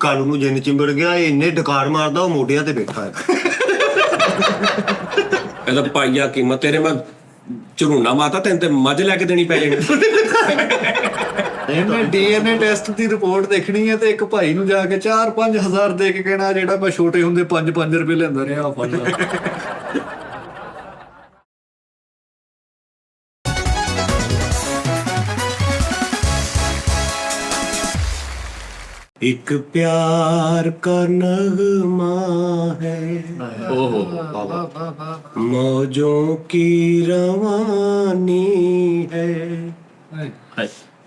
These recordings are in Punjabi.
ਕੱਲ ਨੂੰ ਜਿੰਨ ਚਿੰਬੜ ਗਿਆ, ਇੰਨੇ ਡਕਾਰ ਮਾਰਦਾ ਉਹ ਮੋਢਿਆਂ ਤੇ ਬੈਠਾ ਹੈ। ਇਹਦਾ ਪਾਈਆ ਕੀਮਤ ਤੇਰੇ ਮੈਂ ਝਰੂਣਾ ਮਾਤਾ ਤੈਨੂੰ ਤੇ ਮੱਝ ਲੈ ਕੇ ਦੇਣੀ ਪੈ ਜਾਣੀ। ਇਹਨੇ DNA ਟੈਸਟ ਦੀ ਰਿਪੋਰਟ ਦੇਖਣੀ ਹੈ ਤੇ ਇੱਕ ਭਾਈ ਨੂੰ ਜਾ ਕੇ 4-5 ਹਜ਼ਾਰ ਦੇ ਕੇ ਕਹਿਣਾ ਜਿਹੜਾ ਮੈਂ ਛੋਟੇ ਹੁੰਦੇ 5-5 ਰੁਪਏ ਲੈਂਦਾ ਰਿਹਾ ਫੜ ਲਾ। एक प्यार का नगमा है, मौजों की रवानी है,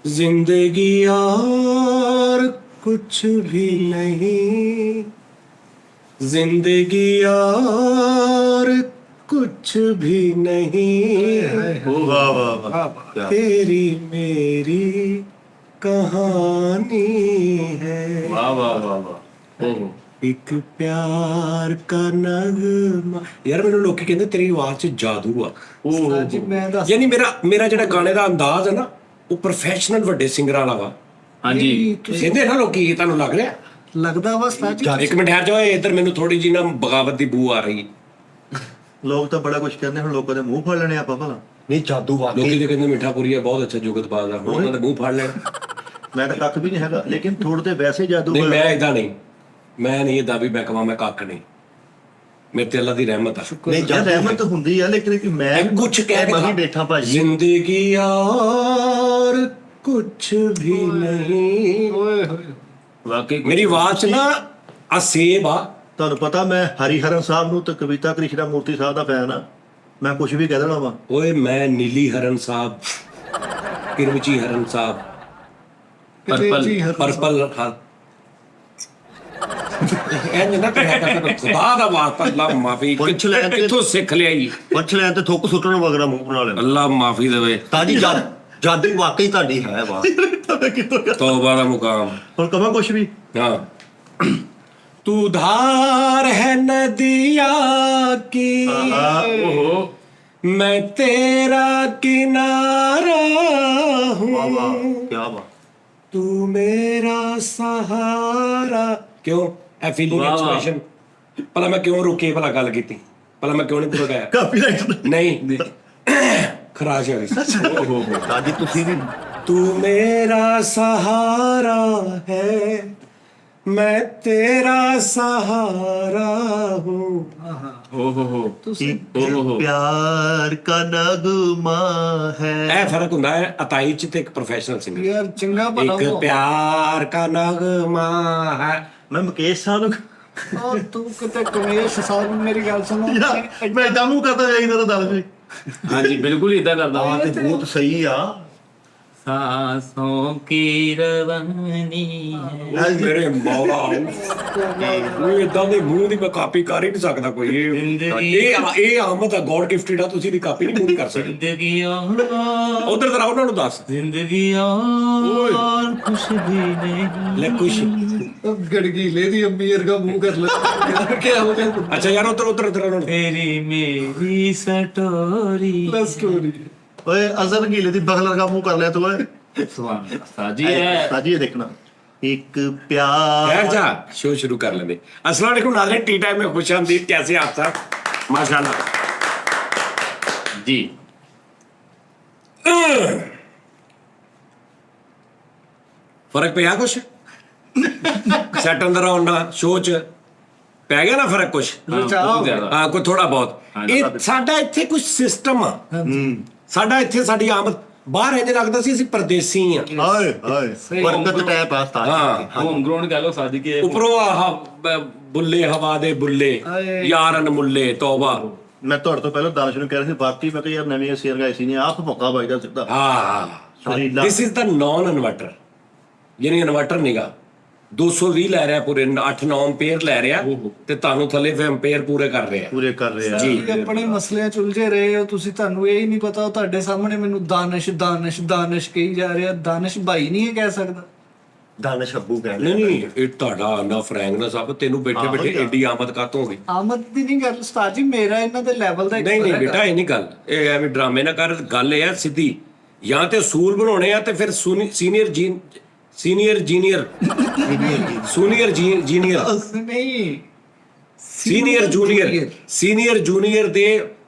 जिंदगी और कुछ भी नहीं, जिंदगी और कुछ भी नहीं, ਵਾਹ ਵਾਹ ਵਾਹ। तेरी मेरी कहानी है। वाह वाह वाह वाह। एक प्यार का नगमा। यार ਮੈਨੂੰ ਲੋਕੀ ਕਹਿੰਦੇ ਤੇਰੀ ਆਵਾਜ਼ 'ਚ ਜਾਦੂ ਆ। ਜੀ ਮੈਂ ਦੱਸ ਯਾਨੀ ਮੇਰਾ ਜਿਹੜਾ ਗਾਣੇ ਦਾ ਅੰਦਾਜ਼ ਹੈ ਨਾ ਉਹ ਪ੍ਰੋਫੈਸ਼ਨਲ ਵੱਡੇ ਸਿੰਗਰਾਂ ਵਾਲਾ ਵਾ। ਹਾਂਜੀ ਕਹਿੰਦੇ ਨਾ ਲੋਕੀ, ਤੁਹਾਨੂੰ ਲੱਗ ਰਿਹਾ? ਲੱਗਦਾ ਵਾ ਉਸਤਾਦ ਜੀ। ਇੱਕ ਮਿੰਟ ਠਹਿਰ ਜਾਓ, ਇੱਧਰ ਮੈਨੂੰ ਥੋੜੀ ਜੀ ਨਾ ਬਗਾਵਤ ਦੀ ਬੂ ਆ ਰਹੀ। ਲੋਕ ਤਾਂ ਬੜਾ ਕੁਝ ਕਹਿੰਦੇ, ਹੁਣ ਲੋਕਾਂ ਦੇ ਮੂੰਹ ਫੜ ਲੈਣੇ ਆਪਾਂ ਭਲਾ। ਨਹੀਂ ਜਾਦੂ ਲੋਕੀ ਵਾਕਈ। ਤੇ ਕਹਿੰਦੇ ਮਿੱਠਾਪੁਰੀ ਹੈ ਬਹੁਤ ਅੱਛਾ ਜੁਗਤ ਬਾਜ਼ ਆ, ਹੁਣ ਉਹਨਾਂ ਦੇ ਮੂੰਹ ਫੜ ਲੈਣ। ਮੈਂ ਤਾਂ ਕੱਖ ਵੀ ਨਹੀਂ ਹੈਗਾ, ਲੇਕਿਨ ਥੋੜੇ ਤੇ ਵੈਸੇ ਜਾਦੂ ਨਹੀਂ ਮੈਂ ਇਦਾਂ ਨਹੀਂ, ਮੈਂ ਨਹੀਂ ਇਦਾਂ ਵੀ ਮੈਂ ਕਹਾਂ ਮੈਂ ਕੱਖ ਨਹੀਂ, ਮੇਰੇ ਤੇ ਅੱਲਾ ਦੀ ਰਹਿਮਤ ਆ। ਨਹੀਂ ਜਦ ਰਹਿਮਤ ਹੁੰਦੀ ਆ, ਲੇਕਿਨ ਕਿ ਮੈਂ ਕੁਛ ਕਹਿ ਮੈਂ ਹੀ ਬੈਠਾ ਭਾਜੀ। ਜ਼ਿੰਦਗੀ और कुछ भी नहीं। ਓਏ ਹੋਏ वाकई ਮੇਰੀ ਆਵਾਜ਼ 'ਚ ਨਾ ਆ ਸੇਬ ਆ। ਤੁਹਾਨੂੰ ਪਤਾ ਮੈਂ ਹਰੀਹਰਨ ਸਾਹਿਬ ਨੂੰ ਤੇ ਕਵਿਤਾ ਕ੍ਰਿਸ਼ਨਾ ਮੂਰਤੀ ਸਾਹਿਬ ਦਾ ਫੈਨ ਆ, ਮੈਂ ਕੁਝ ਵੀ ਕਹਿ ਦੇਣਾ ਵਾ। ਓਏ ਮੈਂ ਨੀਲੀ ਹਰਨ ਸਾਹਿਬ, ਕਿਰਮਚੀ ਹਰਨ ਸਾਹਿਬ, ਪਰਪਲ ਹਰ ਇਹ ਨਾ ਖੁਦਾ ਦਾ ਵਾਸਤਾ, ਅੱਲਾ ਮਾਫੀ। ਪੁੱਛ ਲੈ ਤੇ- ਕਿੱਥੋਂ ਸਿੱਖ ਲਿਆ ਜੀ? ਪੁੱਛ ਲੈ ਤੇ ਥੁੱਕ ਸੁੱਟਣ ਵਗਰਾ ਮੂੰਹ ਬਣਾ ਲੈਣਾ। ਅੱਲਾ ਮਾਫੀ ਦੇਵੇ। ਤਾਜੀ ਜਾਦੂ ਵਾਕਈ ਤੁਹਾਡੀ ਹੈ। ਵਾਹ ਤੌਬਾ ਦਾ ਮੁਕਾਮ। ਹੁਣ ਕਹਾਂ ਕੁਝ ਵੀ। हाँ। तू धार है नदिया की, ओहो मैं तेरा किनारा हूँ, ਵਾਹ ਵਾਹ ਕੀ ਬਾਤ। तू मेरा सहारा। क्यों है फीलिंग वाह, वाह। एक्सप्रेशन? भला मैं क्यों रुके, भला गल की भला मैं क्यों नहीं पूरा गाया? ਕਾਪੀਰਾਈਟ नहीं खराश है। ਤਾਜੀ ਤੁਸੀਂ ਵੀ तू मेरा सहारा है, मैं तेरा सहारा हूँ। ओहो ਇੱਕ ਪਿਆਰ ਕਾ ਨਗਮਾ ਹੈ। ਇਹ ਫਰਕ ਹੁੰਦਾ ਹੈ ਅਤਾਈ ਚ ਤੇ ਇੱਕ ਪ੍ਰੋਫੈਸ਼ਨਲ ਸਿੰਗਰ। ਯਾਰ ਚੰਗਾ ਭਲਾ ਇੱਕ ਪਿਆਰ ਕਾ ਨਗਮਾ ਹੈ। ਮੈਂ ਮੁਕੇਸ਼ ਸਾਹਿਬ ਨੂੰ ਉਹ ਤੂੰ ਕਿਤੇ ਕਮੇਸ਼ ਸਾਹਿਬ ਮੇਰੀ ਗੱਲ ਸੁਣੋ। ਮੈਂ ਇਦਾਂ ਮੂੰਹ ਕਰਦਾ ਜਾਈਦਾ ਤਾਂ ਦੱਸ ਜੀ। हाँ जी बिल्कुल इदा करदा ਹਾਂ ਤੇ ਬਹੁਤ ਸਹੀ ਆ। सांसों की रवानी है। ਮੇਰੇ ਮੌਲਾ ਉਹ ਇਦਾਂ ਦੇ ਮੂੰਹ ਦੀ ਮੈਂ ਕਾਪੀ ਕਰ ਹੀ ਨਹੀਂ ਸਕਦਾ ਕੋਈ। ਇਹ ਆਮਦ ਆ, ਗੋਡ ਗਿਫਟਡ ਆ, ਤੁਸੀਂ ਦੀ ਕਾਪੀ ਨਹੀਂ ਪੂਰੀ ਕਰ ਸਕਦੇ। जिंदगी और ਉਧਰ ਜ਼ਰਾ ਉਹਨਾਂ ਨੂੰ ਦੱਸ जिंदगी और कुछ भी नहीं। ਲੈ ਕੁਛ। ਗੜਗੀਲੇ ਦੀ ਅੰਮੀ ਵਰਗਾ ਮੂੰਹ ਕਰ ਲੈ ਯਾਰ ਕੀ ਹੋ ਗਿਆ ਤੂੰ। ਅੱਛਾ ਯਾਰ ਉਧਰ ਉਹਨਾਂ ਨੂੰ तेरी मेरी सटोरी। ਬਸ ਸਟੋਰੀ ਓਏ ਅਜ਼ਰ ਗੀਲੇ ਦੀ ਬਗਲ ਵਰਗਾ ਮੂੰਹ ਕਰ ਲਿਆ ਤੂੰ। ਓਏ सुभान अल्लाह साजी है। ਤਾਜੀ ਇਹ ਦੇਖਣਾ। ਇੱਕ ਪਿਆਰ ठहर जा, शो शुरू कर लेंगे। अस्सलाम वालेकुम नाज़रीन, टी टाइम में खुश आमदीद। कैसे आप सब? माशाल्लाह। जी फर्क पिया कुछ? सैट अंदर आउंदा शो च पै गया ना फर्क कुछ? बहुत ज्यादा। हाँ कोई थोड़ा बहुत। ਇਹ ਸਾਡਾ ਇੱਥੇ ਕੁਝ ਸਿਸਟਮ ਆ। ਸਾਡਾ ਇੱਥੇ ਸਾਡੀ ਆਮਦ ਬਾਹਰ ਇੰਜ ਲੱਗਦਾ ਸੀ ਅਸੀਂ ਪਰਦੇਸੀ ਆ। ਹਾਏ ਹਾਏ ਬਰਕਤ ਟੈਪ ਆ ਤਾਜੀ। ਹਾਂ होम ग्राउंड कह लो साजी के। ਉਪਰੋਂ ਆਹ ਬੁੱਲੇ ਹਵਾ ਦੇ ਬੁੱਲੇ ਯਾਰਨ ਮੁੱਲੇ ਤੌਬਾ। ਮੈਂ ਤੁਹਾਡੇ ਤੋਂ ਪਹਿਲਾਂ ਦਾਨਿਸ਼ ਨੂੰ ਕਹਿ ਰਿਹਾ ਸੀ, ਬਾਕੀ ਮੈਂ ਕਿਹਾ ਯਾਰ ਨਵੀਂ ਸੀਅਰ ਗਾਇ ਸੀ ਨੇ ਆਪ ਮੌਕਾ ਵੱਜਦਾ ਸਿੱਧਾ। ਹਾਂ ਸੁਰੀਲਾ। This is the non inverter, ਯਾਨੀ ਇਨਵਰਟਰ ਨੀਗਾ। 220 ਲੈ ਰਿਹਾ ਪੂਰੇ 8-9 ਐਂਪੀਅਰ ਲੈ ਰਿਹਾ ਤੇ ਤੁਹਾਨੂੰ ਥੱਲੇ ਫਿਰ ਐਂਪੀਅਰ ਪੂਰੇ ਕਰ ਰਿਹਾ। ਪੂਰੇ ਕਰ ਰਹੇ ਆ ਜੀ। ਆਪਣੇ ਮਸਲਿਆਂ ਚ ਉਲਝੇ ਰਹੇ ਹੋ ਤੁਸੀਂ, ਤੁਹਾਨੂੰ ਇਹ ਹੀ ਨਹੀਂ ਪਤਾ। ਉਹ ਤੁਹਾਡੇ ਸਾਹਮਣੇ ਮੈਨੂੰ ਦਾਨਿਸ਼ ਦਾਨਿਸ਼ ਦਾਨਿਸ਼ ਕਹੀ ਜਾ ਰਿਹਾ। ਦਾਨਿਸ਼ ਭਾਈ ਨਹੀਂ ਇਹ ਕਹਿ ਸਕਦਾ। ਦਾਨਿਸ਼ ਅੱਬੂ ਕਹਿੰਦੇ। ਨਹੀਂ ਨਹੀਂ ਇਹ ਤੁਹਾਡਾ ਨਾ ਫਰੈਂਕਨੈਸ ਆ, ਤੈਨੂੰ ਬੈਠੇ ਬੈਠੇ ਏਡੀ ਆਮਦ ਕਾਤੋਂ ਹੋ ਗਈ? ਆਮਦ ਦੀ ਨਹੀਂ ਗੱਲ ਉਸਤਾਦ ਜੀ, ਮੇਰਾ ਇਹਨਾਂ ਦੇ ਲੈਵਲ ਦਾ ਇੱਕ ਨਹੀਂ ਨਹੀਂ ਫਰਕ ਆ। ਬੇਟਾ ਇਹ ਨਹੀਂ ਗੱਲ, ਇਹ ਐਵੇਂ ਡਰਾਮੇ ਨਾ ਕਰ। ਗੱਲ ਇਹ ਆ ਸਿੱਧੀ, ਜਾਂ ਤੇ ਅਸੂਲ ਬਣਾਉਣੇ ਆ ਤੇ ਫਿਰ ਸੀਨੀਅਰ ਸੀਨੀਅਰ ਜੂਨੀਅਰ ਨਹੀਂ ਸੀਨੀਅਰ ਜੂਨੀਅਰ ਦੇ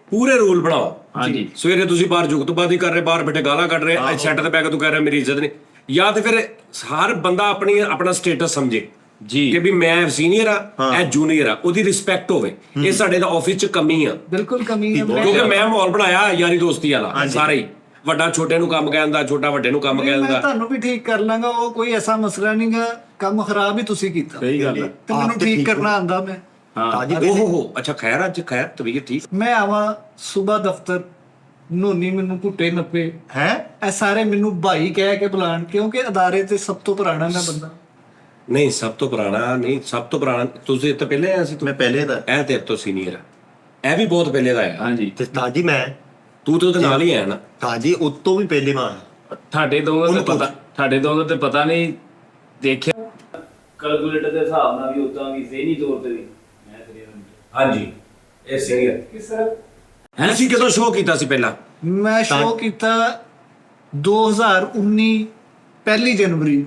ਪੂਰੇ ਰੂਲ ਬਣਾਓ। ਹਾਂਜੀ। ਸਵੇਰੇ ਤੁਸੀਂ ਬਾਹਰ ਜੁਗਤਬਾਜ਼ੀ ਕਰ ਰਹੇ, ਬਾਹਰ ਬੈਠੇ ਗਾਲਾਂ ਕੱਢ ਰਹੇ, ਸੈੱਟ ਤੇ ਬੈ ਕੇ ਤੂੰ ਕਹਿ ਰਿਹਾ ਮੇਰੀ ਇੱਜ਼ਤ ਨਹੀਂ, ਜਾਂ ਤੇ ਫਿਰ ਹਰ ਬੰਦਾ ਆਪਣਾ ਸਟੇਟਸ ਸਮਝੇ ਜੀ ਕਿ ਵੀ ਮੈਂ ਸੀਨੀਅਰ ਆ, ਇਹ ਜੂਨੀਅਰ ਆ, ਉਹਦੀ ਰਿਸਪੈਕਟ ਹੋਵੇ। ਇਹ ਸਾਡੇ ਦਾ ਆਫਿਸ 'ਚ ਕਮੀ ਆ, ਬਿਲਕੁਲ ਕਮੀ ਹੈ। ਕਿਉਂਕਿ ਮੈਂ ਮਾਹੌਲ ਬਣਾਇਆ ਯਾਰੀ ਦੋਸਤੀ ਵਾਲਾ, ਸਾਰੇ ਹੀ ਵੱਡਾ ਛੋਟੇ ਨੂੰ ਕੰਮ ਕਹਿੰਦਾ, ਛੋਟਾ ਵੱਡੇ ਨੂੰ ਕੰਮ ਮੈਂ ਕਹਿੰਦਾ। ਤੁਹਾਨੂੰ ਵੀ ਠੀਕ ਕਰ ਲਾਂਗਾ, ਉਹ ਕੋਈ ਐਸਾ ਮਸਲਾ ਨਹੀਂਗਾ। ਕੰਮ ਖਰਾਬ ਹੀ ਤੁਸੀਂ ਕੀਤਾ, ਸਹੀ ਗੱਲ ਹੈ। ਤੇ ਮੈਨੂੰ ਠੀਕ ਕਰਨਾ ਆਂਦਾ। ਮੈਂ ਅੱਛਾ ਖੈਰ, ਅੱਜ ਖੈਰ ਤਬੀਅਤ ਠੀਕ? ਮੈਂ ਆਵਾਂ ਸੁਬਾ ਦਫ਼ਤਰ, ਨੋਨੀ ਮੈਨੂੰ ਘੁੱਟੇ ਨੱਪੇ ਹੈ ਇਹ ਸਾਰੇ ਮੈਨੂੰ ਭਾਈ ਕਹਿ ਕੇ ਬੁਲਾਣ, ਕਿਉਂਕਿ ਅਦਾਰੇ ਤੇ ਸਭ ਤੋਂ ਪੁਰਾਣਾ ਮੈਂ ਬੰਦਾ। ਨਹੀਂ, ਸਭ ਤੋਂ ਪੁਰਾਣਾ ਤੁਸੀਂ ਤਾਂ ਪਹਿਲੇ ਆਇਆ ਸੀ। ਮੈਂ ਪਹਿਲੇ ਦਾ ਇਹ ਤੇਰੇ ਤੋਂ ਸੀਨੀਅਰ ਆ, ਇਹ ਵੀ ਬਹੁਤ ਪਹਿਲੇ ਦਾ ਆ। ਹਾਂਜੀ। ਤੇ ਤਾਜੀ ਮੈਂ ਤੂੰ ਤੇ ਉਹਦੇ ਨਾਲ ਹੀ ਆਇਆ ਨਾ। ਤਾਜੀ ਉਤੋਂ ਵੀ ਪਹਿਲੇ ਮਾਰ ਤੁਹਾਡੇ ਦੋਵਾਂ ਤੇ ਪਤਾ ਨਹੀਂ ਦੇਖਿਆ ਕੈਲਕੂਲੇਟਰ ਦੇ ਹਿਸਾਬ ਨਾਲ ਵੀ ਉਦਾਂ ਵੀ ਜ਼ਹਿਨੀ ਤੌਰ ਤੇ ਵੀ ਮੈਂ ਤੇਰੇ ਹਾਂਜੀ, ਇਹ ਸੀਨੀਅਰ। ਕਿਸ ਤਰ੍ਹਾਂ ਅਸੀਂ ਕਦੋਂ ਸ਼ੋਅ ਕੀਤਾ ਸੀ ਪਹਿਲਾਂ? ਮੈਂ ਸ਼ੋਅ ਕੀਤਾ 2019 1 ਜਨਵਰੀ।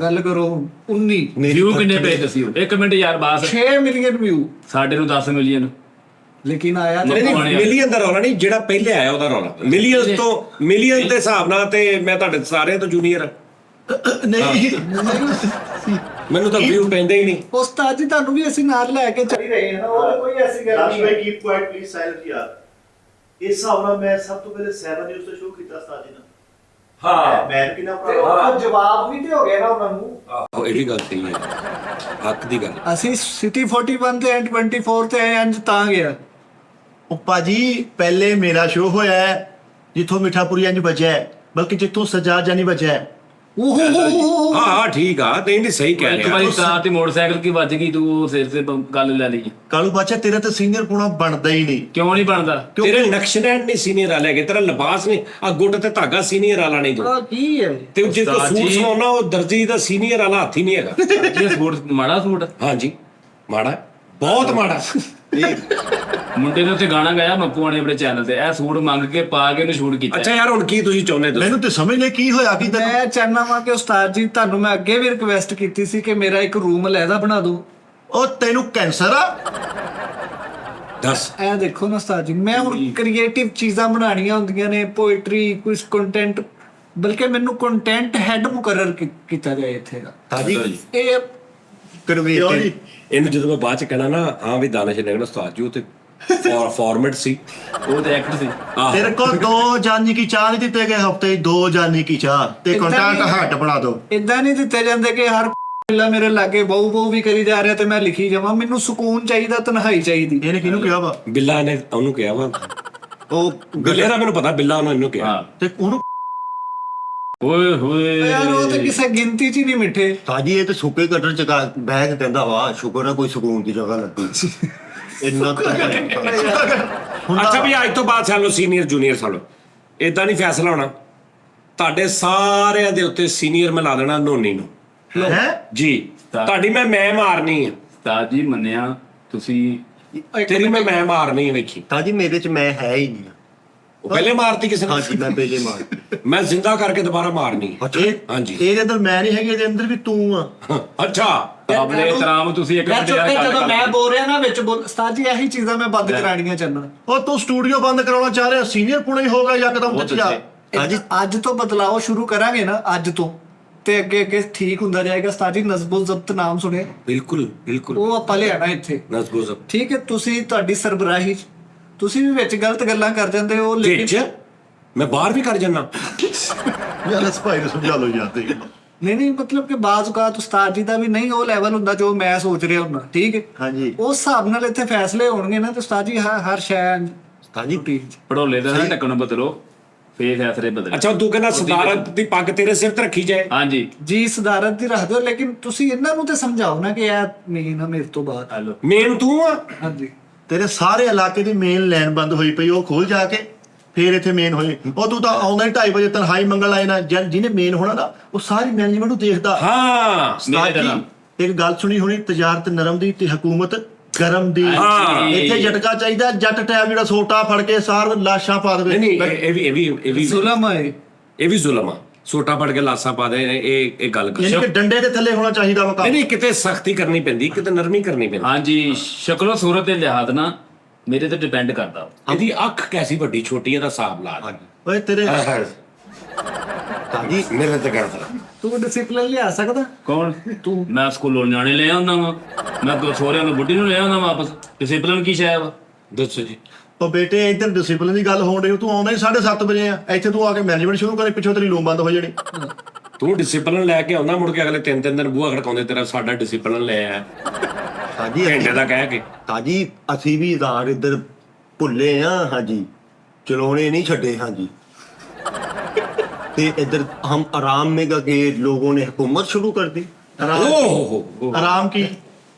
ਗੱਲ ਕਰੋ 19 ਵਿਊ ਕਿੰਨੇ ਪਏ ਦੱਸਿਓ? 1 ਮਿੰਟ ਯਾਰ ਬਾਸ 6 ਮਿਲੀਅਨ ਵਿਊ, ਸਾਡੇ ਨੂੰ 10 ਮਿਲੀਅਨ। ਲੇਕਿਨ ਆਇਆ ਤਾਂ ਨਹੀਂ, ਮਿਲੀਅਨ ਦਾ ਰੌਲਾ ਨਹੀਂ, ਜਿਹੜਾ ਪਹਿਲੇ ਆਇਆ ਉਹਦਾ ਰੌਲਾ। ਮਿਲੀਅਨ ਦੇ ਹਿਸਾਬ ਨਾਲ ਤੇ ਮੈਂ ਤੁਹਾਡੇ ਸਾਰਿਆਂ ਤੋਂ ਜੂਨੀਅਰ ਆ। ਨਹੀਂ ਮੈਨੂੰ ਤਾਂ ਵਿਊ ਪੈਂਦੇ ਹੀ ਨਹੀਂ। ਉਸਤਾਦ ਜੀ ਤੁਹਾਨੂੰ ਵੀ ਅਸੀਂ ਨਾਲ ਲੈ ਕੇ ਚੱਲ ਰਹੇ ਹਾਂ ਨਾ, ਉਹ ਕੋਈ ਐਸੀ ਗੱਲ ਲਾਸਟ ਨਹੀਂ ਵੇ ਹੈ। ਕੀਪ ਕੁਆਇਟ ਪਲੀਜ਼ ਸਾਇਲੈਂਟ ਯਾਰ। ਇਸ ਹਿਸਾਬ ਨਾਲ ਮੈਂ ਸਭ ਤੋਂ ਪਹਿਲੇ 7 ਨਿਊਜ਼ ਤੇ ਸ਼ੋਅ ਕੀਤਾ ਸਤਾਜ ਜੀ ਨਾਲ। ਮੈਂ ਕਿੰਨਾ ਤੇ ਉਹ ਜਵਾਬ ਵੀ ਤੇ ਹੋ ਗਿਆ ਨਾ ਉਹਨਾਂ ਨੂੰ। ਆਹੋ, ਇਹ ਵੀ ਗੱਲ ਸਹੀ ਹੈ, ਹੱਕ ਦੀ ਗੱਲ। ਅਸੀਂ ਸਿਟੀ 41 ਤੇ N24 ਤੇ ਇੰਜ ਤਾਂ ਗਿਆ। ਉਹ ਭਾਜੀ ਪਹਿਲੇ ਮੇਰਾ ਸ਼ੋਅ ਹੋਇਆ ਹੈ, ਜਿੱਥੋਂ ਮਿੱਠਾਪੁਰੀ ਇੰਜ ਬਚਿਆ ਹੈ, ਬਲਕਿ ਜਿੱਥੋਂ ਸਜਾਦ ਜਾਨੀ ਬਚਿਆ ਹੈ। ਹਾਂ ਠੀਕ ਆ, ਨਹੀਂ ਸਹੀ ਕਹਿ ਇੱਕ ਰਿਹਾ। ਵਾਰੀ ਕਾਰ ਤੇ ਮੋਟਰਸਾਈਕਲ ਕੀ ਵੱਜ ਗਈ, ਤੂੰ ਸਿਰ ਤੇ ਗੱਲ ਲੈ ਲਈ। ਕਾਲੂ ਬਾਚਾ ਤੇਰਾ ਤਾਂ ਸਿੰਗਰ ਪੁਣਾ ਬਣਦਾ ਹੀ ਨਹੀਂ। ਕਿਉਂ ਨਹੀਂ ਬਣਦਾ? ਤੇਰੇ ਨਕਸ਼ਨੈਂਡ ਨਹੀਂ ਸੀਨੀਅਰ ਵਾਲੇ ਹੈਗੇ, ਤੇਰਾ ਲਿਬਾਸ ਨਹੀਂ, ਆ ਗੁੱਟ ਤੇ ਧਾਗਾ ਸੀਨੀਅਰ ਵਾਲਾ ਨਹੀਂ। ਤੂੰ ਕੀ ਹੈ ਤੇ ਜੇ ਤੂੰ ਉਸਤਾਦ ਸੂਟ ਜੀ। ਸਵਾਉਣਾ, ਉਹ ਦਰਜੀ ਦਾ ਸੀਨੀਅਰ ਵਾਲਾ ਹੱਥ ਹੀ ਨਹੀਂ ਹੈਗਾ। ਇਹ ਸੂਟ ਮਾੜਾ ਸੂਟ ਹਾਂਜੀ, ਮਾੜਾ, ਬਹੁਤ ਮਾੜਾ। ਮੁੰਡੇ ਨੇ ਉੱਥੇ ਗਾਣਾ ਗਾਇਆ ਮੱਪੂ ਨੇ ਆਪਣੇ ਚੈਨਲ ਤੇ, ਇਹ ਸੂਟ ਮੰਗ ਕੇ ਪਾ ਕੇ ਉਹਨੇ ਸ਼ੂਟ ਕੀਤਾ। ਅੱਛਾ ਯਾਰ, ਹੁਣ ਕੀ ਤੁਸੀਂ ਚਾਹੁੰਦੇ ਦੱਸੋ? ਮੈਨੂੰ ਤੇ ਸਮਝ ਨਹੀਂ ਕੀ ਹੋਇਆ ਕੀ ਤੈਨੂੰ। ਮੈਂ ਚਾਹਨਾ ਵਾਂ ਕਿ ਉਸਤਾਦ ਜੀ, ਤੁਹਾਨੂੰ ਮੈਂ ਅੱਗੇ ਵੀ ਰਿਕਵੈਸਟ ਕੀਤੀ ਸੀ ਕਿ ਮੇਰਾ ਇੱਕ ਰੂਮ ਅਲੱਗਾ ਬਣਾ ਦਿਓ। ਉਹ ਤੈਨੂੰ ਕੈਂਸਰ ਆ? ਦੱਸ। ਇਹ ਦੇਖੋ ਨਾ ਉਸਤਾਦ ਜੀ, ਮੈਂ ਹੁਣ ਕ੍ਰੀਏਟਿਵ ਚੀਜ਼ਾਂ ਬਣਾਉਣੀਆਂ ਹੁੰਦੀਆਂ ਨੇ, ਪੋਇਟਰੀ, ਕੁਝ ਕੰਟੈਂਟ, ਬਲਕਿ ਮੈਨੂੰ ਕੰਟੈਂਟ ਹੈਡ ਮੁਕਰਰ ਕੀਤਾ ਜਾਏ ਇੱਥੇ ਦਾ। ਤਾਜੀ ਇਹ ਕਰਵੇਟ ਇਹਨੂੰ ਜਦੋਂ ਮੈਂ ਬਾਅਦ ਚ ਕਹਿਣਾ ਨਾ, ਹਾਂ ਵੀ ਦਾਨਿਸ਼ ਨੇ ਕਹਿਣਾ ਉਸਤਾਦ ਜੀ ਉਹ ਤੇ ਫਾਰਮੈਟ ਸੀ, ਉਹ ਤੇ ਐਕਟ ਸੀ। ਆਹ ਤੇਰੇ ਕੋਲ 2 ਜਾਨੀ ਕੀ ਚਾਹ ਨਹੀਂ ਦਿੱਤੇ ਗਏ ਹਫਤੇ 2 ਜਾਨੀ ਕੀ ਚਾਹ ਤੇ ਕੰਟੈਂਟ ਹੈਡ ਬਣਾ ਦੋ। ਇਦਾਂ ਨਹੀਂ ਦਿੱਤੇ ਜਾਂਦੇ ਕਿ ਹਰ ਮੇਰੇ ਲਾਗੇ ਬਹੁ ਵੀ ਕਰੀ ਜਾ ਰਿਹਾ ਤੇ ਮੈਂ ਲਿਖੀ ਜਾਵਾਂ। ਮੈਨੂੰ ਸਕੂਨ ਚਾਹੀਦਾ, ਤਨਹਾਈ ਚਾਹੀਦੀ। ਇਹਨੇ ਕਿਹਨੂੰ ਕਿਹਾ ਵਾ? ਬਿੱਲਾ ਨੇ ਉਹਨੂੰ ਕਿਹਾ ਵਾ, ਉਹ ਬਿੱਲੇ ਦਾ ਮੈਨੂੰ ਪਤਾ, ਬਿੱਲਾ ਉਹਨੂੰ ਇਹਨੂੰ ਕਿਹਾ। ਹਾਂ, ਤੇ ਉਹਨੂੰ ਓਏ ਹੋਏ ਯਾਰ ਉਹ ਤੇ ਕਿਸੇ ਗਿਣਤੀ 'ਚ ਹੀ ਨਹੀਂ ਮਿੱਠੇ। ਤਾਜੀ ਇਹ ਤੇ ਸੁੱਕੇ ਕਟਰ ਚ ਬੈਗ ਕਹਿੰਦਾ ਵਾ, ਸ਼ੁਕਰ ਹੈ ਕੋਈ ਸਕੂਨ ਦੀ ਜਗ੍ਹਾ ਲੱਗੀ। ਇੰਨਾ ਅੱਛਾ ਵੀ ਅੱਜ ਤੋਂ ਬਾਅਦ ਸਾਨੂੰ ਸੀਨੀਅਰ ਜੂਨੀਅਰ ਸਾਨੂੰ ਇਦਾਂ ਨਹੀਂ ਫੈਸਲਾ ਹੋਣਾ। ਤੁਹਾਡੇ ਸਾਰਿਆਂ ਦੇ ਉੱਤੇ ਸੀਨੀਅਰ ਮੈਂ ਲਾ ਦੇਣਾ ਨੋਨੀ ਨੂੰ। ਹੈ ਜੀ, ਤੁਹਾਡੀ ਮੈਂ ਮਾਰਨੀ ਆ। ਉਸਤਾਦ ਜੀ ਮੰਨਿਆ ਤੁਸੀਂ, ਤੇਰੀ ਮੈਂ ਮਾਰਨੀ ਆ, ਵੇਖੀ। ਤਾਜੀ ਮੇਰੇ ਚ ਮੈਂ ਹੈ ਹੀ ਨਹੀਂ। ਉਹ ਪਹਿਲੇ ਮਾਰਤੀ ਕਿਸੇ ਨੇ, ਹਾਂਜੀ ਮੈਂ ਪਹਿਲੇ ਮਾਰ। ਮੈਂ ਜ਼ਿੰਦਾ ਕਰਕੇ ਦੁਬਾਰਾ ਮਾਰਨੀ। ਹਾਂਜੀ, ਇਹਦੇ ਅੰਦਰ ਮੈਂ ਨਹੀਂ ਹੈਗੀ, ਇਹਦੇ ਅੰਦਰ ਵੀ ਤੂੰ ਆ। ਅੱਛਾ। ਆਪਣੇ ਇਤਰਾਮ ਤੁਸੀਂ ਇੱਕ ਮੈਂ ਮਿੰਟ ਯਾਰ ਜਦੋਂ ਮੈਂ ਬੋਲ ਰਿਹਾ ਨਾ ਵਿੱਚ ਬੋਲ, ਉਸਤਾਦ ਜੀ ਇਹੀ ਚੀਜ਼ਾਂ ਮੈਂ ਬੰਦ ਕਰਾਣੀਆਂ ਚਾਹੁੰਦਾ। ਉਹ ਤੂੰ ਸਟੂਡੀਓ ਬੰਦ ਕਰਾਉਣਾ ਚਾਹ ਰਿਹਾ, ਸੀਨੀਅਰ ਪੁਣਾ ਹੀ ਹੋਗਾ ਯਕਦਮ ਤੇ ਜਾ। ਅੱਜ ਤੋਂ ਬਦਲਾਅ ਸ਼ੁਰੂ ਕਰਾਂਗੇ ਨਾ, ਅੱਜ ਤੋਂ ਤੇ ਅੱਗੇ ਅੱਗੇ ਠੀਕ ਹੁੰਦਾ ਜਾਏਗਾ। ਉਸਤਾਦ ਜੀ ਨਜ਼ਬੁਲ ਜ਼ਬਤ ਨਾਮ ਸੁਣਿਆ? ਬਿਲਕੁਲ ਬਿਲਕੁਲ, ਉਹ ਆਪਾਂ ਲਿਆਣਾ ਇੱਥੇ। ਨਜ਼ਬੁਲ ਠੀਕ ਹੈ, ਤੁਸੀਂ ਤੁਹਾਡੀ ਸਰਬਰਾਹੀ 'ਚ ਤੁਸੀਂ ਵੀ ਵਿੱਚ ਗਲਤ ਗੱਲਾਂ ਕਰ ਜਾਂਦੇ ਹੋ, ਲੇਕਿਨ ਮੈਂ ਬਾਹਰ ਵੀ ਕਰ ਜਾਣਾ। ਯਾਰ ਸਪਾਈ ਨੂੰ ਸਮਝਾ ਲਓ ਯਾਰ ਤੇ। ਨਹੀਂ ਮਤਲਬ ਕਿ ਬਾਜ਼ ਔਕਾਤ ਉਸਤਾਦ ਜੀ ਦਾ ਵੀ ਨਹੀਂ ਉਹ ਲੈਵਲ ਹੁੰਦਾ ਜੋ ਮੈਂ ਸੋਚ ਰਿਹਾ ਹੁੰਦਾ। ਠੀਕ ਹੈ, ਹਾਂਜੀ ਉਸ ਹਿਸਾਬ ਨਾਲ ਇੱਥੇ ਫੈਸਲੇ ਹੋਣਗੇ ਨਾ, ਤੇ ਉਸਤਾਦ ਜੀ ਹਰ ਸ਼ੈ ਤਾਜੀ ਪੜੋਲੇ ਦਾ ਢੱਕਣ ਨੂੰ ਬਦਲੋ, ਫੇਰ ਫੈਸਲੇ ਬਦਲੋ। ਅੱਛਾ, ਤੂੰ ਕਹਿੰਦਾ ਸਦਾਰਤ ਦੀ ਪੱਗ ਤੇਰੇ ਸਿਰ ਤੇ ਰੱਖੀ ਜਾਏ? ਹਾਂਜੀ ਜੀ, ਸਦਾਰਤ ਦੀ ਰੱਖ ਦਿਓ, ਲੇਕਿਨ ਤੁਸੀਂ ਇਹਨਾਂ ਨੂੰ ਤੇ ਸਮਝਾਓ ਨਾ ਕਿ ਇਹ ਮੇਨ ਆ ਮੇਰੇ ਤੋਂ ਬਾਅਦ। ਹਲੋ ਮੇਨ ਤੂੰ ਆ। ਹਾਂਜੀ, ਤੇਰੇ ਸਾਰੇ ਇਲਾਕੇ ਦੀ ਮੇਨ ਲਾਈਨ ਬੰਦ ਹੋਈ ਪਈ, ਉਹ ਖੋਲ ਜਾ ਕੇ ਫੇਰ ਇੱਥੇ ਮੇਨ ਹੋਏ। ਉਹ ਤੂੰ ਤਾਂ ਆਉਂਦਾ ਹੀ 2:30 ਵਜੇ ਤਨਹਾਈ ਮੰਗਣ ਆਏ ਨਾ, ਜਿਹਨੇ ਮੇਨ ਹੋਣਾ ਨਾ ਉਹ ਸਾਰੀ ਮੈਨੇਜਮੈਂਟ ਨੂੰ ਦੇਖਦਾ। ਹਾਂ, ਇੱਕ ਗੱਲ ਸੁਣੀ ਹੋਣੀ, ਤਜਾਰਤ ਨਰਮ ਦੀ ਤੇ ਹਕੂਮਤ ਗਰਮ ਦੀ। ਇੱਥੇ ਝਟਕਾ ਚਾਹੀਦਾ, ਜੱਟ ਟੈਬ ਜਿਹੜਾ ਸੋਟਾ ਫੜ ਕੇ ਸਾਰ ਲਾਸ਼ਾਂ ਪਾ ਦੇਵੇ। ਨਹੀਂ ਇਹ ਵੀ ਜ਼ੁਲਮ ਹੈ। ਇਹ ਵੀ ਜ਼ੁਲਮ ਆ। ਸੋਟਾ ਫੜ ਕੇ ਲਾਸਾਂ ਪਾ ਦੇ ਇਹ ਗੱਲ ਕਰ ਯਾਨੀ ਕਿ ਡੰਡੇ ਦੇ ਥੱਲੇ ਹੋਣਾ ਚਾਹੀਦਾ ਵਾ ਕੰਮ। ਨਹੀਂ ਕਿਤੇ ਸਖਤੀ ਕਰਨੀ ਪੈਂਦੀ, ਕਿਤੇ ਨਰਮੀ ਕਰਨੀ ਪੈਂਦੀ। ਹਾਂਜੀ, ਸ਼ਕਲੋ ਸੂਰਤ ਦੇ ਲਿਹਾਜ਼ ਨਾਲ ਮੇਰੇ ਤੇ ਡਿਪੈਂਡ ਕਰਦਾ। ਇਹਦੀ ਅੱਖ ਕੈਸੀ ਵੱਡੀ ਛੋਟੀ, ਇਹਦਾ ਹਿਸਾਬ ਲਾ ਦੇ। ਓਏ ਤੇਰੇ ਜੀ ਮੇਰੇ ਤੇ ਕਰਦਾ ਤੂੰ ਡਿਸਪਲਿਨ ਲਿਆ ਸਕਦਾ? ਕੌਣ ਤੂੰ? ਮੈਂ ਸਕੂਲੋਂ ਨਿਆਣੇ ਲੈ ਆਉਂਦਾ ਵਾ, ਮੈਂ ਸਹੁਰਿਆਂ ਨੂੰ ਬੁੱਢੀ ਨੂੰ ਲੈ ਆਉਂਦਾ ਵਾਪਸ। ਡਿਸਿਪਲਿਨ ਕੀ ਸ਼ੈ ਵਾ? ਦੱਸੋ ਜੀ। ਉਹ ਬੇਟੇ ਇੱਧਰ ਡਿਸਪਲਿਨ ਦੀ ਗੱਲ ਹੋਣ ਰਹੀ, ਤੂੰ ਆਉਂਦਾ ਹੀ 7:30 ਵਜੇ ਆ, ਇੱਥੇ ਤੂੰ ਆ ਕੇ ਮੈਨੇਜਮੈਂਟ ਸ਼ੁਰੂ ਕਰੇ, ਪਿੱਛੋਂ ਤੇਰੀ ਲੂਮ ਬੰਦ ਹੋ ਜਾਣੀ। ਤੂੰ ਡਿਸਿਪਲਿਨ ਲੈ ਕੇ ਆਉਂਦਾ, ਮੁੜ ਕੇ ਅਗਲੇ 3 ਦਿਨ ਬੂਹਾ ਖੜਕਾਉਂਦੇ ਤੇਰਾ ਸਾਡਾ ਡਿਸਿਪਲਿਨ ਲੈ ਆ ਹਾਂਜੀ ਘੰਟੇ ਦਾ ਕਹਿ ਕੇ। ਹਾਂਜੀ ਅਸੀਂ ਵੀ ਇਦਾਰ ਇੱਧਰ ਭੁੱਲੇ ਆ। ਹਾਂਜੀ ਚਲਾਉਣੇ ਨਹੀਂ ਛੱਡੇ। ਹਾਂਜੀ ਤੇ इधर हम आराम में के लोगों ने हुकूमत शुरू कर दी। ਓਹ ਆਰਾਮ ਕੀ?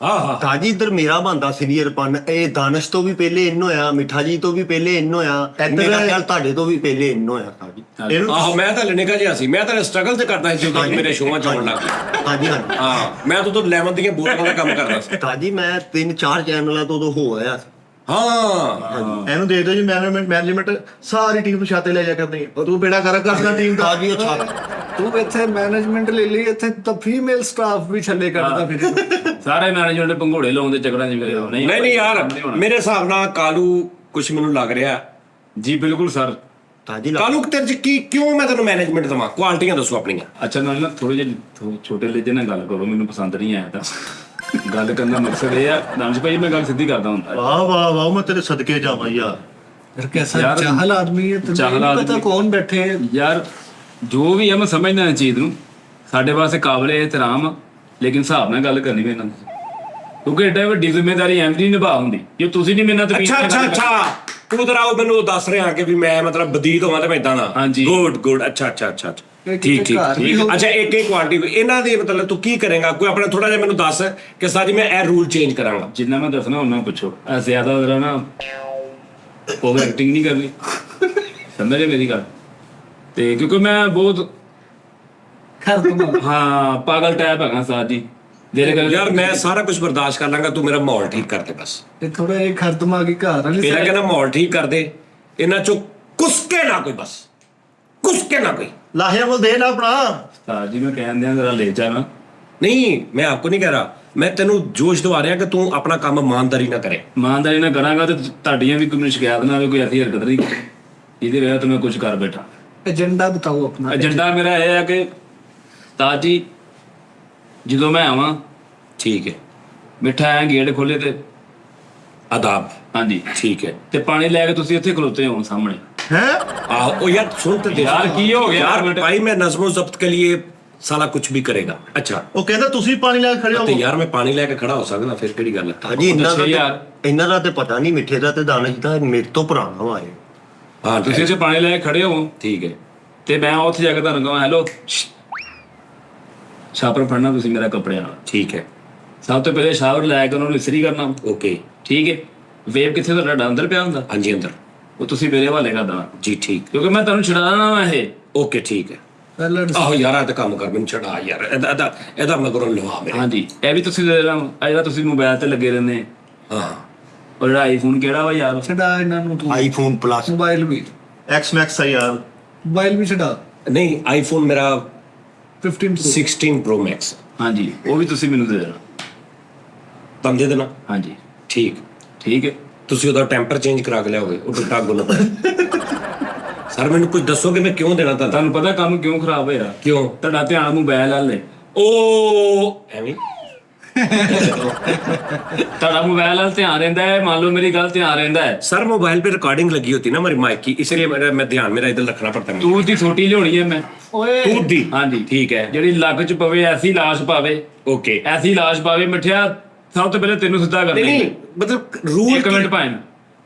ਆਹ ताजी इधर मेरा बनता सीनियर पन ਇਹ ਦਾਨਿਸ਼ ਤੋਂ ਵੀ ਪਹਿਲੇ ਇਨ ਹੋਇਆ, ਮਿੱਠਾ ਜੀ ਤੋਂ ਵੀ ਪਹਿਲੇ ਇਨ ਹੋਇਆ, ਮੇਰਾ ਖਿਆਲ ਤੁਹਾਡੇ ਤੋਂ ਵੀ ਪਹਿਲੇ ਇਨ ਹੋਇਆ ਸਾਜੀ। ਇਹਨੂੰ ਆਹੋ ਮੈਂ ਤਾਂ ਨਿੱਕਾ ਜਿਹਾ ਸੀ, ਮੈਂ ਤਾਂ ਸਟਰਗਲ ਤੇ ਕਰਦਾ ਸੀ ਜਦੋਂ ਮੇਰੇ ਸ਼ੋਆਂ ਚ ਆਉਣ ਲੱਗ ਗਿਆ। ਹਾਂਜੀ ਹਾਂਜੀ ਹਾਂ ਮੈਂ ਤਾਂ ਲੈਮਨ ਦੀਆਂ ਬੋਤਲਾਂ ਦਾ ਕੰਮ ਕਰਦਾ ਸੀ। ਤਾਜੀ ਮੈਂ 3-4 ਚੈਨਲਾਂ ਤੋਂ ਉਦੋਂ ਹੋ ਆਇਆ। ਹਾਂ ਇਹਨੂੰ ਦੇ ਦਿਓ ਜੀ ਮੈਨੇਜਮੈਂਟ ਸਾਰੀ ਟੀਮ ਨੂੰ ਛਾਤੇ ਲੈ ਜਾ ਕਰਨੀ। ਉਹ ਤੂੰ ਬੇੜਾ ਕਰ ਕਰਦਾ ਟੀਮ ਦਾ। ਤਾਜੀ ਅੱਛਾ ਤੂੰ ਇੱਥੇ ਮੈਨੇਜਮੈਂਟ ਲੈ ਲਈ, ਇੱਥੇ ਤਾਂ ਫੀਮੇਲ ਸਟਾਫ ਵੀ ਛੱਲੇ ਕਰਦਾ ਫਿਰ। ਸਾਰੇ ਮੈਨੇਜਮੈਂਟ ਭੰਗੋੜੇ ਲਾਉਂਦੇ ਚੱਕਰਾਂ 'ਚ ਮੇਰੇ। ਨਹੀਂ ਯਾਰ ਮੇਰੇ ਹਿਸਾਬ ਨਾਲ ਕਾਲੂ ਕੁਛ ਮੈਨੂੰ ਲੱਗ ਰਿਹਾ। ਜੀ ਬਿਲਕੁਲ ਸਰ। ਤਾਜੀ ਕਾਲੂ ਤੇਰੇ ਚ ਕੀ ਕਿਉਂ ਮੈਂ ਤੈਨੂੰ ਮੈਨੇਜਮੈਂਟ ਦਵਾਂ? ਕੁਆਲਿਟੀਆਂ ਦੱਸੋ ਆਪਣੀਆਂ। ਅੱਛਾ ਨਾਲ ਨਾ ਥੋੜੇ ਜਿਹੇ ਛੋਟੇ ਲੇਜੇ ਨਾਲ ਗੱਲ ਕਰੋ, ਮੈਨੂੰ ਪਸੰਦ ਨਹੀਂ ਆਇਆ ਤਾਂ। ਗੱਲ ਕਰਨ ਦਾ ਮਕਸਦ ਇਹ ਆ ਦਾਨਿਸ਼ ਭਾਈ, ਮੈਂ ਗੱਲ ਸਿੱਧੀ ਕਰਦਾ ਹੁੰਦਾ। ਵਾਹ ਵਾਹ ਵਾਹ, ਮੈਂ ਤੇਰੇ ਸਦਕੇ ਜਾਵਾਂ ਯਾਰ। ਫਿਰ कैसा यार, चाहल आदमी है, तुझे चाहल नहीं पता आदमी। कौन बैठे है। ਯਾਰ ਜੋ ਵੀ ਆ ਮੈਂ ਸਮਝਦਾ ਇਸ ਚੀਜ਼ ਨੂੰ, ਸਾਡੇ ਵਾਸਤੇ ਕਾਬਲੇ ਇਹਤਰਾਮ ਆ, ਲੇਕਿਨ ਹਿਸਾਬ ਨਾਲ ਗੱਲ ਕਰਨੀ ਪੈਣਾ, ਕਿਉਂਕਿ ਏਡਾ ਵੱਡੀ ਜ਼ਿੰਮੇਵਾਰੀ ਐਵੇਂ ਨਹੀਂ ਨਿਭਾ ਹੁੰਦੀ ਜੇ ਤੁਸੀਂ ਨਹੀਂ ਮਿਹਨਤ ਕੀਤੀ। ਅੱਛਾ ਤੂੰ ਤੇਰਾ ਉਹ ਮੈਨੂੰ ਦੱਸ ਰਿਹਾ ਕਿ ਵੀ ਮੈਂ ਮਤਲਬ ਬਦੀਦ ਹੋਵਾਂ ਤੇ ਮੈਂ ਇਦਾਂ ਦਾ। ਹਾਂਜੀ। ਗੁੱਡ ਅੱਛਾ ਇੱਕ ਠੀਕ ਘਰ ਵੀ ਹੋਊ। ਅੱਛਾ ਇੱਕ ਕੁਆਲਿਟੀ ਇਹਨਾਂ ਦੀ ਮਤਲਬ ਤੂੰ ਕੀ ਕਰੇਗਾ? ਕੋਈ ਆਪਣਾ ਥੋੜਾ ਜਿਹਾ ਮੈਨੂੰ ਦੱਸ ਕਿ ਸਾਜੀ ਮੈਂ ਇਹ ਰੂਲ ਚੇਂਜ ਕਰਾਂਗਾ। ਜਿੰਨਾ ਮੈਂ ਦੱਸਣਾ ਉਹਨਾਂ ਪੁੱਛੋ, ਜ਼ਿਆਦਾ ਜ਼ਰਾ ਨਾ ਓਵਰ ਐਕਟਿੰਗ ਨਹੀਂ ਕਰਨੀ, ਸਮਝੇ ਮੇਰੀ ਗੱਲ? ਤੇ ਕਿਉਂਕਿ ਮੈਂ ਬਹੁਤ खैर तुम ਹਾਂ ਪਾਗਲ ਟਾਈਪ ਹੈਗਾ ਸਾਜ ਜੀ, ਜਿਹੜੇ ਗੱਲ ਯਾਰ ਮੈਂ ਸਾਰਾ ਕੁਝ ਬਰਦਾਸ਼ਤ ਕਰ ਲਾਂਗਾ, ਤੂੰ ਮੇਰਾ ਮਾਹੌਲ ਠੀਕ ਕਰ ਦੇ ਬਸ। ये थोड़ा एक खर दिमागी घर वाली ਮੇਰਾ ਕਹਿੰਦਾ ਮਾਹੌਲ ਠੀਕ ਕਰ ਦੇ, ਇਹਨਾਂ ਚੋਂ ਕੁਸਕੇ ਨਾ ਕੋਈ, ਬਸ ਕੁਸਕੇ ਨਾ ਕੋਈ। ਲਾਹਿਆ ਕੋਲ ਦੇ ਨਾ ਆਪਣਾ। ਸਾਜ ਜੀ ਮੈਂ ਕਹਿੰਦਿਆਂ ਜ਼ਰਾ ਲੈ ਜਾਣਾ। ਨਹੀਂ ਮੈਂ ਆਪਕੋ ਨਹੀਂ ਕਹਿ ਰਹਾ, ਮੈਂ ਤੈਨੂੰ ਜੋਸ਼ ਦਵਾ ਰਿਹਾ ਕਿ ਤੂੰ ਆਪਣਾ ਕੰਮ ਇਮਾਨਦਾਰੀ ਨਾਲ ਕਰੇ। ਇਮਾਨਦਾਰੀ ਨਾਲ ਕਰਾਂਗਾ ਤੇ ਤੁਹਾਡੀਆਂ ਵੀ ਕੋਈ ਸ਼ਿਕਾਇਤ ਨਾ ਆਵੇ, ਕੋਈ ਐਸੀ ਹਰਕਤ ਨਹੀਂ ਇਹਦੇ ਵਜ੍ਹਾ ਤੋਂ ਮੈਂ ਕੁਝ ਕਰ ਬੈਠਾ। एजेंडा बताओ अपना। ਏਜੰਡਾ ਮੇਰਾ ਇਹ ਹੈ ਕਿ ਤਾਜ ਜੀ ਜਦੋਂ ਮੈਂ ਆਵਾਂ ਠੀਕ ਹੈ, ਮਿੱਠਾ ਐ ਗੇਟ ਖੋਲੇ ਤੇ ਆਦਾਬ ਹਾਂਜੀ ਠੀਕ ਹੈ। ਤੇ ਪਾਣੀ ਲੈ ਕੇ ਤੁਸੀਂ ਇੱਥੇ ਖਲੋਤੇ ਹੋ ਸਾਹਮਣੇ। ਹੈ ਆਹੋ ਉਹ यार सुन तो दे यार, की हो गया? यार भाई मैं नज़्म ज़ब्त के लिए साला कुछ भी करेगा। अच्छा ਉਹ ਕਹਿੰਦਾ ਤੁਸੀਂ ਪਾਣੀ ਲੈ ਕੇ ਖੜੇ ਤੇ ਹੋ। ਯਾਰ ਮੈਂ ਪਾਣੀ ਲੈ ਕੇ ਖੜਾ ਹੋ ਸਕਦਾ, ਫਿਰ ਕਿਹੜੀ ਗੱਲ ਹੈ? ਤਾਜੀ ਯਾਰ। ਇਹਨਾਂ ਦਾ ਤੇ ਪਤਾ ਨਹੀਂ, ਮਿੱਠੇ ਦਾ ਤੇ ਦਾਨਿਸ਼ ਦਾ ਮੇਰੇ ਤੋਂ ਪੁਰਾਣਾ ਵਾ ਇਹ। ਹਾਂ ਤੁਸੀਂ ਇੱਥੇ ਪਾਣੀ ਲੈ ਕੇ ਖੜੇ ਹੋ ਠੀਕ ਹੈ। ਤੇ ਮੈਂ ਉੱਥੇ ਜਾ ਕੇ ਤੁਹਾਨੂੰ ਕਹਾਂ ਹੈਲੋ, ਸ਼ਾਵਰ ਫੜਨਾ ਤੁਸੀਂ ਮੇਰਾ ਕੱਪੜਿਆਂ ਨਾਲ। ਠੀਕ ਹੈ ਸਭ ਤੋਂ ਪਹਿਲੇ ਸ਼ਾਵਰ ਲੈ ਕੇ ਉਹਨਾਂ ਨੂੰ ਇਸਤਰੀ ਕਰਨਾ। ਓਕੇ ਠੀਕ ਹੈ। ਵੇਬ ਕਿੱਥੇ ਤੁਹਾਡਾ ਅੰਦਰ ਪਿਆ ਹੁੰਦਾ, ਹਾਂਜੀ ਅੰਦਰ ਉਹ ਤੁਸੀਂ ਮੇਰੇ ਹਵਾਲੇ ਕਰ ਦੇਣਾ, ਜੀ ਠੀਕ ਕਿਉਂਕਿ ਮੈਂ ਤੁਹਾਨੂੰ ਛੁਡਾ ਦੇਣਾ ਵਾ ਇਹ। ਓਕੇ ਠੀਕ ਹੈ। पहले ਆਹੋ ਯਾਰ ਇਹ ਤਾਂ ਕੰਮ ਕਰ, ਮੈਨੂੰ ਛੜਾ ਯਾਰ, ਇਹਦਾ ਮਗਰੋਂ ਲਵਾ ਮੇਰੇ। ਹਾਂਜੀ ਇਹ ਵੀ ਤੁਸੀਂ ਦੇ ਦੇਣਾ। ਆ ਜਿਹੜਾ ਤੁਸੀਂ ਮੋਬਾਈਲ ਤੇ ਲੱਗੇ ਰਹਿੰਦੇ, ਹਾਂ ਉਹ ਜਿਹੜਾ ਆਈਫੋਨ ਕਿਹੜਾ ਵਾ ਯਾਰ? छड़ा इन्हों तू ਆਈਫੋਨ ਪਲੱਸ मोबाइल भी ਐਕਸ ਮੈਕਸ ਆ ਯਾਰ। मोबाइल भी छड़ा ਨਹੀਂ ਆਈਫੋਨ ਮੇਰਾ 15 Pro। 16 Pro Max ਹਾਂਜੀ ਉਹ ਵੀ ਤੁਸੀਂ ਮੈਨੂੰ ਦੇ ਦੇਣਾ। ਤੁਹਾਨੂੰ ਦੇ ਦੇਣਾ। ਹਾਂਜੀ ਠੀਕ ਠੀਕ ਹੈ। ਤੁਸੀਂ ਉਹਦਾ ਟੈਂਪਰ ਚੇਂਜ ਕਰਾ ਕੇ ਲਿਆਓਗੇ, ਉਹ ਟੁੱਟਾ ਗੁੱਲ ਸਰ ਮੈਨੂੰ ਕੁਝ ਦੱਸੋ ਕਿ ਮੈਂ ਕਿਉਂ ਦੇਣਾ ਤੁਹਾਨੂੰ? ਤੁਹਾਨੂੰ ਪਤਾ ਕੰਮ ਕਿਉਂ ਖਰਾਬ ਹੋਇਆ? ਕਿਉਂ? ਤੁਹਾਡਾ ਧਿਆਨ ਮੋਬਾਈਲ ਵੱਲ ਹੈ। ਉਹ ਐਵੇਂ ਤੁਹਾਡਾ ਮੋਬਾइल वाल ध्यान रहता है, मान लो मेरी गल ध्यान रहता है। सर मोबाइल पे रिकॉर्डिंग लगी होती है ना हमारी माइक की, इसलिए मैं ध्यान मेरा इधर रखना पड़ता है। दूध दी छोटी लियानी है मैं। दूध दी? हाँ जी ठीक है। जेडी लग च पवे ऐसी लाश पावे, ओके ऐसी लाश पावे मिठिया। सब तो पहले तेनू सिद्धा करना नहीं ही। मतलब रूल एक मिनट भाई,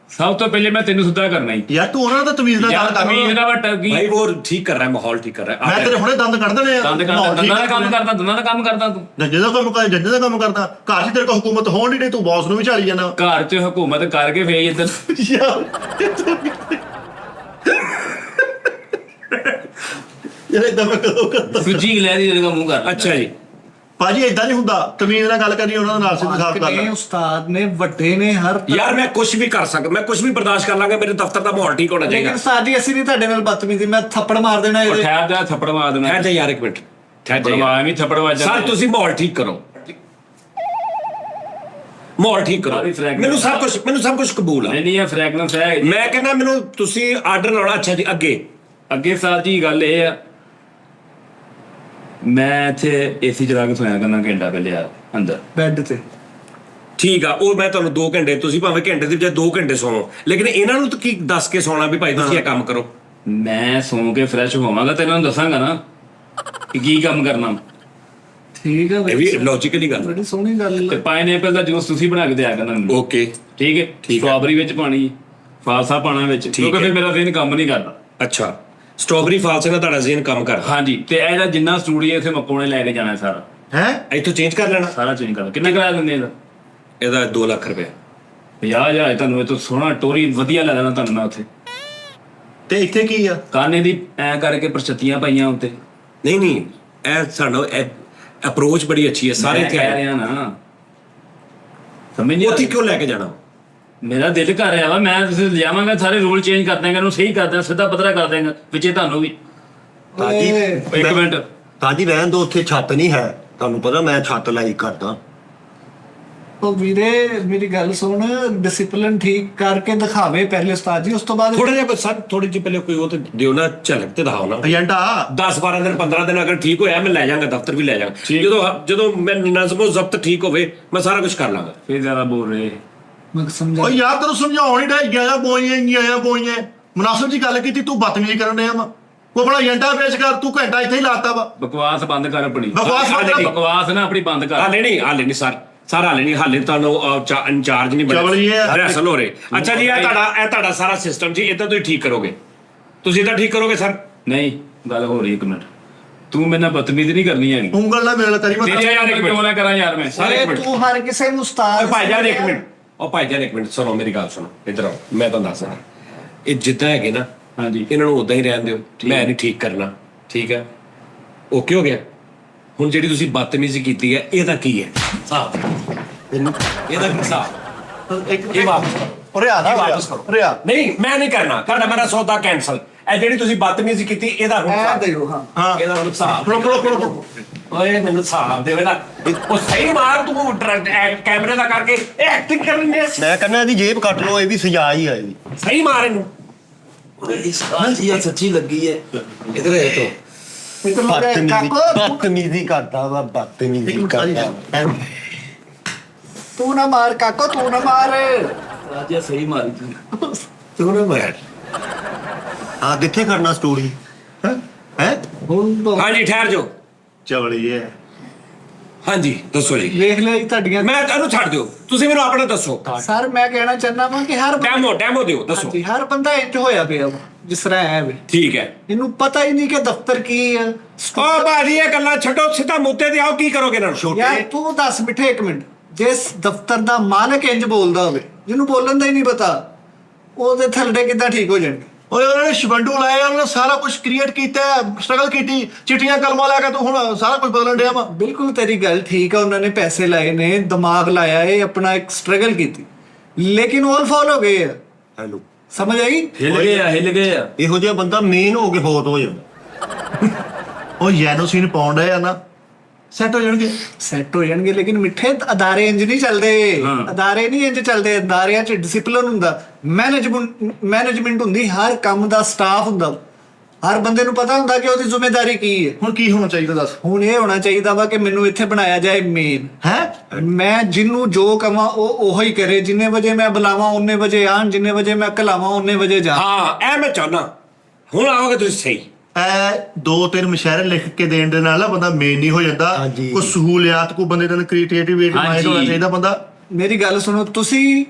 सब तो पहले मैं तेनू सिद्धा करना ही। ਯਾਰ ਤੂੰ ਉਹਨਾਂ ਦਾ ਤਮੀਜ਼ ਨਾਲ यार ਗੱਲ ਕਰ। तमीज ना वट की भाई वो ठीक कर रहा है, माहौल ठीक कर रहा है। ਮੈਂ ਤੇਰੇ ਹੁਣੇ ਦੰਦ ਕੱਢ ਦੇਣੇ ਆ। दंद ਮਾਹੌਲ करता, ਠੀਕ दंदा दा ਕਰ काम करता, दंदा दा काम करता तू। ਜੱਜੇ ਦਾ ਕੰਮ ਕਰ, ਜੱਜੇ ਦਾ ਕੰਮ ਕਰਦਾ। ਘਰ 'ਚ ਤੇਰੇ ਕੋਲ ਹਕੂਮਤ ਹੋਣ ਨਹੀਂ, ਤੂੰ ਬੌਸ ਨੂੰ ਵੀ ਝਾਲੀ ਜਾਣਾ। घर च हुकूमत करके फेज इधर ਯਾਰ ਯਾਰ ਇਦਾਂ ਮੈਂ ਕਦੋਂ ਕਰਦਾ। सुजी गलै दी तेरे का मुंह कर। अच्छा जी ਭਾਜੀ ਇਦਾਂ ਨਹੀਂ ਹੁੰਦਾ, ਤਮੀਜ਼ ਨਾਲ ਗੱਲ ਕਰਨੀ, ਉਹਨਾਂ ਨਾਲ ਸਿੱਧਾ ਸਾਫ਼ ਕਰ ਨੇ ਲੈ। ਉਸਤਾਦ ਨੇ ਵੱਡੇ ਨੇ ਹਰ ਯਾਰ ਮੈਂ ਕੁਝ ਵੀ ਕਰ ਸਕਦਾ, ਮੈਂ ਕੁਝ ਵੀ ਬਰਦਾਸ਼ਤ ਕਰ ਲਾਂਗਾ, ਮੇਰੇ ਦਫ਼ਤਰ ਦਾ ਮਾਹੌਲ ਠੀਕ ਹੋਣਾ ਲੇਕਿਨ ਚਾਹੀਦਾ। ਉਸਤਾਦ ਜੀ ਅਸੀਂ ਨਹੀਂ ਤੁਹਾਡੇ ਨਾਲ ਬਦਤਮੀਜ਼ੀ, ਮੈਂ ਥੱਪੜ ਮਾਰ ਦੇਣਾ ਉਹ ਇਹਦੇ। ਠਹਿਰ ਜਾ, ਥੱਪੜ ਮਾਰ ਦੇਣਾ। ਠਹਿਰ ਜਾ ਯਾਰ ਇੱਕ ਮਿੰਟ, ਠਹਿਰ ਜਾ ਯਾਰ। ਪਰਵਾਹ ਨਹੀਂ, ਥੱਪੜ ਵੱਜ ਸਰ ਤੁਸੀਂ ਮਾਹੌਲ ਠੀਕ ਕਰੋ, ਮਾਹੌਲ ਠੀਕ ਕਰੋ। ਸਾਰੀ fragrance- ਮੈਨੂੰ ਸਭ ਕੁਝ ਕਬੂਲ ਆ। ਨਹੀਂ ਨਹੀਂ, ਇਹ ਫ੍ਰੈਗਨੈਂਸ ਹੈ। ਮੈਂ ਕਹਿੰਦਾ ਮੈਨੂੰ ਤੁਸੀਂ ਆਰਡਰ ਲਾਉਣਾ। ਅੱਛਾ ਜੀ, ਅੱਗੇ ਸਰ ਜੀ ਗੱਲ ਇਹ ਆ, ਮੈਂ ਇੱਥੇ ਏਸੀ ਚਲਾ ਕੇ ਸੋਇਆ ਕਰਨਾ ਘੰਟਾ ਪਹਿਲੇ ਆ ਅੰਦਰ ਬੈੱਡ ਤੇ। ਠੀਕ ਆ, ਉਹ ਮੈਂ ਤੁਹਾਨੂੰ 2 ਘੰਟੇ, ਤੁਸੀਂ ਭਾਵੇਂ ਘੰਟੇ ਦੀ ਬਜਾਏ 2 ਘੰਟੇ ਸੌਵੋ, ਲੇਕਿਨ ਇਹਨਾਂ ਨੂੰ ਤਾਂ ਕੀ ਦੱਸ ਕੇ ਸੌਣਾ ਵੀ ਭਾਈ ਤੁਸੀਂ ਇਹ ਕੰਮ ਕਰੋ? ਮੈਂ ਸੌਂ ਕੇ ਫਰੈਸ਼ ਹੋਵਾਂਗਾ ਤੇ ਇਹਨਾਂ ਨੂੰ ਦੱਸਾਂਗਾ ਨਾ ਕਿ ਕੀ ਕੰਮ ਕਰਨਾ। ਠੀਕ ਹੈ ਇਹ ਵੀ ਲੌਜੀਕਲੀ ਗੱਲ ਬੜੀ ਸੋਹਣੀ ਗੱਲ ਤੇ ਹੈ। ਪਾਈਨਐਪਲ ਦਾ ਜੂਸ ਤੁਸੀਂ ਬਣਾ ਕੇ ਦਿਆ ਕਰਨਾ ਮੈਨੂੰ। ਓਕੇ, ਠੀਕ ਹੈ, ਸਟ੍ਰਾਬੇਰੀ ਵਿੱਚ ਪਾਣੀ, ਫਾਲਸਾ ਪਾਣਾ ਵਿੱਚ, ਕਿਉਂਕਿ ਫਿਰ ਮੇਰਾ ਦਿਨ ਕੰਮ ਨਹੀਂ ਕਰਦਾ। ਅੱਛਾ, ਸਟ੍ਰਾਬੇਰੀ ਫਾਲਸੇ ਨਾਲ ਤੁਹਾਡਾ ਜ਼ੇਨ ਕੰਮ ਕਰਦਾ। ਹਾਂਜੀ, ਤੇ ਇਹਦਾ ਜਿੰਨਾ ਸਟੂਡੀਓ ਇੱਥੇ ਮੱਕੂ ਨੇ ਲੈ ਕੇ ਜਾਣਾ ਸਾਰਾ, ਹੈ ਇੱਥੋਂ ਚੇਂਜ ਕਰ ਲੈਣਾ। ਸਾਰਾ ਚੇਂਜ ਕਰਨਾ। ਕਿੰਨਾ ਕਿਰਾਇਆ ਦਿੰਦੇ ਇਹਦਾ? ਇਹਦਾ 2 ਲੱਖ ਰੁਪਏ। 50,000 ਤੁਹਾਨੂੰ ਇਹ ਤੋਂ ਸੋਹਣਾ ਟੋਰੀ ਵਧੀਆ ਲੈ ਦੇਣਾ ਤੁਹਾਨੂੰ ਮੈਂ ਉੱਥੇ। ਤੇ ਇੱਥੇ ਕੀ ਆ? ਕਾਨੇ ਦੀ ਐ ਕਰਕੇ ਪ੍ਰਚਤੀਆਂ ਪਾਈਆਂ ਉੱਤੇ। ਨਹੀਂ ਇਹ ਸਾਡਾ ਅਪਰੋਚ ਬੜੀ ਅੱਛੀ ਹੈ, ਸਾਰੇ ਮੈਂ ਇੱਥੇ ਕਹਿ ਆਏ। ਰਿਹਾ ਨਾ, ਸਮਝ ਨਹੀਂ ਉੱਥੇ ਆਉਂਦੀ? ਕਿਉਂ ਲੈ ਕੇ ਜਾਣਾ? ਮੇਰਾ ਦਿਲ ਕਰ ਰਿਹਾ ਵਾ, ਮੈਂ ਤੁਸੀਂ ਲਿਆਵਾਂਗਾ, ਸਾਰੇ ਰੂਲ ਚੇਂਜ ਕਰ ਦੇਂਗਾ, ਇਹਨੂੰ ਸਹੀ ਕਰ ਦੇਂਗਾ, ਸਿੱਧਾ ਪੱਧਰਾ ਕਰ ਦੇਂਗਾ ਵਿੱਚੇ ਤੁਹਾਨੂੰ ਵੀ। ਤਾਜੀ ਇੱਕ ਮਿੰਟ, ਤਾਜੀ ਰਹਿਣ ਦੋ, ਉੱਥੇ ਛੱਤ ਨਹੀਂ ਹੈ, ਤੁਹਾਨੂੰ ਪਤਾ ਮੈਂ ਛੱਤ ਲਾਈ ਕਰਦਾ। ਉਹ ਵੀਰੇ ਮੇਰੀ ਗੱਲ ਸੁਣ, ਡਿਸਪਲਿਨ ਠੀਕ ਕਰਕੇ ਦਿਖਾਵੇ ਪਹਿਲੇ ਉਸਤਾਦ ਜੀ, ਉਸ ਤੋਂ ਬਾਅਦ ਥੋੜਾ ਜਿਹਾ ਸਰ, ਥੋੜੀ ਜਿਹੀ ਪਹਿਲੇ ਕੋਈ ਉਹ ਤੇ ਦਿਓ ਨਾ, ਝਲਕ ਤੇ ਦਿਖਾਓ ਨਾ। ਏਜੰਟਾ 10-12 ਦਿਨ 15 ਦਿਨ ਅਗਰ ਠੀਕ ਹੋਇਆ ਮੈਂ ਲੈ ਜਾਵਾਂਗਾ, ਦਫ਼ਤਰ ਵੀ ਲੈ ਜਾਵਾਂਗਾ। ਠੀਕ। ਜਦੋਂ ਮੈਂ ਨਜ਼ਮੋ ਜ਼ਬਤ ਠੀਕ ਹੋਵੇ ਮੈਂ ਸਾਰਾ ਕੁਝ ਕਰ ਲਾਂਗਾ। ਫਿਰ ਜ਼ਿਆਦਾ ਬੋਲ ਰਹੇ। ਮੈਂ ਸਮਝਾ। ਓ ਯਾਰ ਤੈਨੂੰ ਸਮਝਾਉਣ ਹੀ ਡਿਆ ਗਿਆ ਬੋਈਆਂ ਮੁਨਾਸਬ ਜੀ ਗੱਲ ਕੀਤੀ, ਤੂੰ ਬਦਤਮੀਜ਼ੀ ਕਰਨ ਡਿਆ ਵਾ। ਉਹ ਆਪਣਾ ਏਜੰਟਾ ਪੇਸ਼ ਕਰ, ਤੂੰ ਘੰਟਾ ਇੱਥੇ ਹੀ ਲਾਤਾ ਵਾ। ਬਕਵਾਸ ਬੰਦ ਕਰ ਆਪਣੀ। ਬਕਵਾਸ ਬੰਦ ਕਰ। ਬਕਵਾਸ ਨਾ ਆਪਣੀ ਬੰਦ ਕਰ। ਹਾਲੇ ਨਹੀਂ ਸਰ, ਸਾਰਾ ਹਾਲੇ ਨਹੀਂ, ਹਾਲੇ ਤੁਹਾਨੂੰ ਇੰਚਾਰਜ ਨਹੀਂ ਚਵਲੀਏ। ਰਿਹਰਸਲ ਹੋ ਰਹੇ। ਅੱਛਾ ਜੀ, ਇਹ ਤੁਹਾਡਾ ਸਾਰਾ ਸਿਸਟਮ ਜੀ ਇਦਾਂ ਤੁਸੀਂ ਠੀਕ ਕਰੋਗੇ? ਤੁਸੀਂ ਇਦਾਂ ਠੀਕ ਕਰੋਗੇ ਸਰ? ਨਹੀਂ, ਗੱਲ ਹੋ ਰਹੀ ਇੱਕ ਮਿੰਟ, ਤੂੰ ਮੇਰੇ ਨਾਲ ਬਦਤਮੀਜ਼ੀ ਨਹੀਂ ਕਰਨੀ ਹੈਗੀ। ਉਂਗਲ ਨਾਲ ਮੇਰੇ ਕਰੀ ਤੇਰੇ ਯਾਰ ਇੱਕ ਕਿਉਂ ਨਾ ਕਰਾਂ ਯਾਰ ਮੈਂ? ਸਾਰੇ ਇੱਕ ਮਿੰਟ। ਤੂੰ ਹਰ ਕਿਸੇ ਨੂੰ ਉਸਤਾਦ ਭਾਈਜਾਨ ਇੱਕ ਮਿੰਟ, ਉਹ ਭਾਈਜਾਨ ਇੱਕ ਮਿੰਟ ਸੁਣੋ, ਮੇਰੀ ਗੱਲ ਸੁਣੋ, ਇੱਧਰ ਆਓ, ਮੈਂ ਤੁਹਾਨੂੰ ਦੱਸਦਾ। ਇਹ ਜਿੱਦਾਂ ਹੈਗੇ ਨਾ, ਹਾਂਜੀ, ਇਹਨਾਂ ਨੂੰ ਉਦਾਂ ਹੀ ਰਹਿਣ ਦਿਓ, ਮੈਂ ਨਹੀਂ ਠੀਕ ਕਰਨਾ। ਠੀਕ ਹੈ, ਓਕੇ ਹੋ ਗਿਆ। ਹੁਣ ਜਿਹੜੀ ਤੁਸੀਂ ਬਦਤਮੀਜ਼ੀ ਕੀਤੀ ਹੈ, ਇਹਦਾ ਕੀ ਹੈ ਹਿਸਾਬ? ਇਹਦਾ ਕੀ ਹਿਸਾਬ? ਇਹ ਵਾਪਸ ਕਰੋ। ਉਰੇ ਆ ਨਾ, ਇਹ ਵਾਪਸ ਕਰੋ। ਉਰੇ ਆ। ਨਹੀਂ, ਮੈਂ ਨਹੀਂ ਕਰਨਾ, ਤੁਹਾਡਾ ਮੇਰਾ ਸੌਦਾ ਕੈਂਸਲ। ਇਹ ਜਿਹੜੀ ਤੁਸੀਂ ਬਦਤਮੀਜ਼ੀ ਕੀਤੀ, ਇਹਦਾ ਹੁਣ ਐ ਹਿਸਾਬ ਦਿਓ। ਹਾਂ ਹਾਂ ਇਹਦਾ ਹੁਣ ਹਿਸਾਬ। ਰੁਕੋ। ਓਏ ਮੈਨੂੰ ਹਿਸਾਬ ਦੇਵੇ ਨਾ। ਉਹ ਸਹੀ ਮਾਰ ਤੂੰ ਕੈਮਰੇ ਦਾ ਕਰਕੇ ਇਹ ਐਕਟਿੰਗ ਕਰਨੀ ਹੈ। ਮੈਂ ਕਹਿੰਦਾ ਇਹਦੀ ਜੇਬ ਕੱਟ ਲਓ, ਇਹ ਵੀ ਸਜ਼ਾ ਹੀ ਆ ਇਹਦੀ। ਸਹੀ ਮਾਰ ਇਹਨੂੰ। ਸੱਚੀ ਲੱਗੀ ਹੈ। ਇਧਰ ਹੈ ਤੋ ਇਹ ਤਾਂ ਲੱਗਾ ਬਦਤਮੀਜ਼ੀ ਕਰਦਾ ਵਾ, ਬਦਤਮੀਜ਼ੀ ਕਰਦਾ। ਤੂੰ ਨਾ ਮਾਰ ਕਾਕੋ, ਤੂੰ ਨਾ ਮਾਰ। ਰਾਜਾ ਸਹੀ ਮਾਰੀ ਤੂੰ। ਤੂੰ ਨਾ ਮਾਰ। ਹਾਂ, ਕਿੱਥੇ ਕਰਨਾ ਸਟੋਰੀ? ਹੈ ਹੁਣ ਤਾਂ ਹਾਂਜੀ, ਠਹਿਰ ਜਾਓ। ਚਵਲੀਏ। ਹਾਂਜੀ ਦੱਸੋ ਜੀ। ਵੇਖ ਲਿਆ ਜੀ ਤੁਹਾਡੀਆਂ। ਮੈਂ ਤੁਹਾਨੂੰ ਛੱਡ ਦਿਓ, ਤੁਸੀਂ ਮੈਨੂੰ ਆਪਣਾ ਦੱਸੋ। ਸਰ ਮੈਂ ਕਹਿਣਾ ਚਾਹੁੰਦਾ ਵਾਂ ਕਿ ਹਰ ਡੈਮੋ ਦਿਓ, ਦੱਸੋ। ਹਾਂਜੀ, ਹਰ ਬੰਦਾ ਇੰਜ ਹੋਇਆ ਪਿਆ ਵਾ, ਜਿਸ ਤਰ੍ਹਾਂ ਹੈ ਵੇ। ਠੀਕ ਹੈ। ਇਹਨੂੰ ਪਤਾ ਹੀ ਨਹੀਂ ਕਿ ਦਫ਼ਤਰ ਕੀ ਆ। ਓ ਬਾਜੀ, ਇਹ ਗੱਲਾਂ ਛੱਡੋ, ਸਿੱਧਾ ਮੁੱਦੇ ਤੇ ਆਓ। ਕੀ ਕਰੋਗੇ ਇਹਨਾਂ ਨੂੰ? ਯਾਰ ਤੂੰ ਦੱਸ ਮਿੱਠੇ ਇੱਕ ਮਿੰਟ, ਜਿਸ ਦਫ਼ਤਰ ਦਾ ਮਾਲਕ ਇੰਜ ਬੋਲਦਾ ਹੋਵੇ, ਜਿਹਨੂੰ ਬੋਲਣ ਦਾ ਹੀ ਨਹੀਂ ਪਤਾ, ਉਹਦੇ ਥੱਲੇ ਕਿੱਦਾਂ ਠੀਕ ਹੋ ਜਾਣਗੇ? ਓਏ ਉਹਨਾਂ ਨੇ ਸ਼ਬੰਡੂ ਲਾਏ, ਉਹਨਾਂ ਨੇ ਸਾਰਾ ਕੁਝ ਕ੍ਰੀਏਟ ਕੀਤਾ, ਸਟਰਗਲ ਕੀਤੀ, ਚਿੱਠੀਆਂ ਕਲਮਾਂ ਲੈ ਕੇ ਤੂੰ ਹੁਣ ਸਾਰਾ ਕੁਝ ਬਦਲਣ ਡਿਆ ਵਾ। ਬਿਲਕੁਲ ਤੇਰੀ ਗੱਲ ਠੀਕ ਆ, ਉਹਨਾਂ ਨੇ ਪੈਸੇ ਲਾਏ ਨੇ, ਦਿਮਾਗ ਲਾਇਆ ਏ, ਆਪਣਾ ਇੱਕ ਸਟਰਗਲ ਕੀਤੀ, ਲੇਕਿਨ ਆਲ ਫਾਲ ਹੋ ਗਏ ਆ। ਹੈਲੋ, ਸਮਝ ਆਈ? ਹਿੱਲ ਗਏ ਆ। ਇਹੋ ਜਿਹਾ ਬੰਦਾ ਮੇਨ ਹੋ ਕੇ ਫੌਤ ਹੋ ਜਾਂਦਾ। ਉਹ ਜੈਨੋਸੀਨ ਪਾਉਣ ਡਏ ਆ ਨਾ, ਸੈੱਟ ਹੋ ਜਾਣਗੇ। ਸੈੱਟ ਹੋ ਜਾਣਗੇ, ਲੇਕਿਨ ਮਿੱਠੇ ਅਦਾਰੇ ਇੰਜ ਨਹੀਂ ਚੱਲਦੇ। ਹਾਂ। ਅਦਾਰੇ ਨਹੀਂ ਇੰਜ ਚੱਲਦੇ, ਅਦਾਰਿਆਂ 'ਚ ਡਿਸਪਲਿਨ ਹੁੰਦਾ, ਮੈਨੇਜਮੈਂਟ ਹੁੰਦੀ, ਹਰ ਕੰਮ ਦਾ ਸਟਾਫ ਹੁੰਦਾ, ਹਰ ਬੰਦੇ ਨੂੰ ਪਤਾ ਹੁੰਦਾ ਕਿ ਉਹਦੀ ਜ਼ਿੰਮੇਵਾਰੀ ਕੀ ਹੈ। ਹੁਣ ਕੀ ਹੋਣਾ ਚਾਹੀਦਾ ਦੱਸ? ਹੁਣ ਇਹ ਹੋਣਾ ਚਾਹੀਦਾ ਵਾ ਕਿ ਮੈਨੂੰ ਇੱਥੇ ਬਣਾਇਆ ਜਾਏ ਮੇਨ। ਹੈ ਮੈਂ ਜਿਹਨੂੰ ਜੋ ਕਵਾਂ ਉਹ ਉਹੀ ਕਰੇ, ਜਿੰਨੇ ਵਜੇ ਮੈਂ ਬੁਲਾਵਾਂ ਉਹਨੇ ਵਜੇ ਆਣ, ਜਿੰਨੇ ਵਜੇ ਮੈਂ ਘਲਾਵਾਂ ਉਹਨੇ ਵਜੇ ਜਾ। ਹਾਂ, ਇਹ ਮੈਂ ਚਾਹੁੰਦਾ। ਹੁਣ ਆਓਗੇ ਤੁਸੀਂ ਸਹੀ। ਐ 2-3 ਮੁਸ਼ਾਇਰੇ ਲਿਖ ਕੇ ਦੇਣ ਦੇ ਨਾਲ ਨਾ ਬੰਦਾ ਮੇਨ ਨਹੀਂ ਹੋ ਜਾਂਦਾ। ਹਾਂਜੀ। ਕੋਈ ਸਹੂਲੀਅਤ, ਕੋਈ ਬੰਦੇ ਦਾ ਕ੍ਰੀਏਟੀਵਿਟੀ ਮਾਈਂਡ ਹੋਣਾ ਚਾਹੀਦਾ ਬੰਦਾ। ਮੇਰੀ ਗੱਲ ਸੁਣੋ, ਤੁਸੀਂ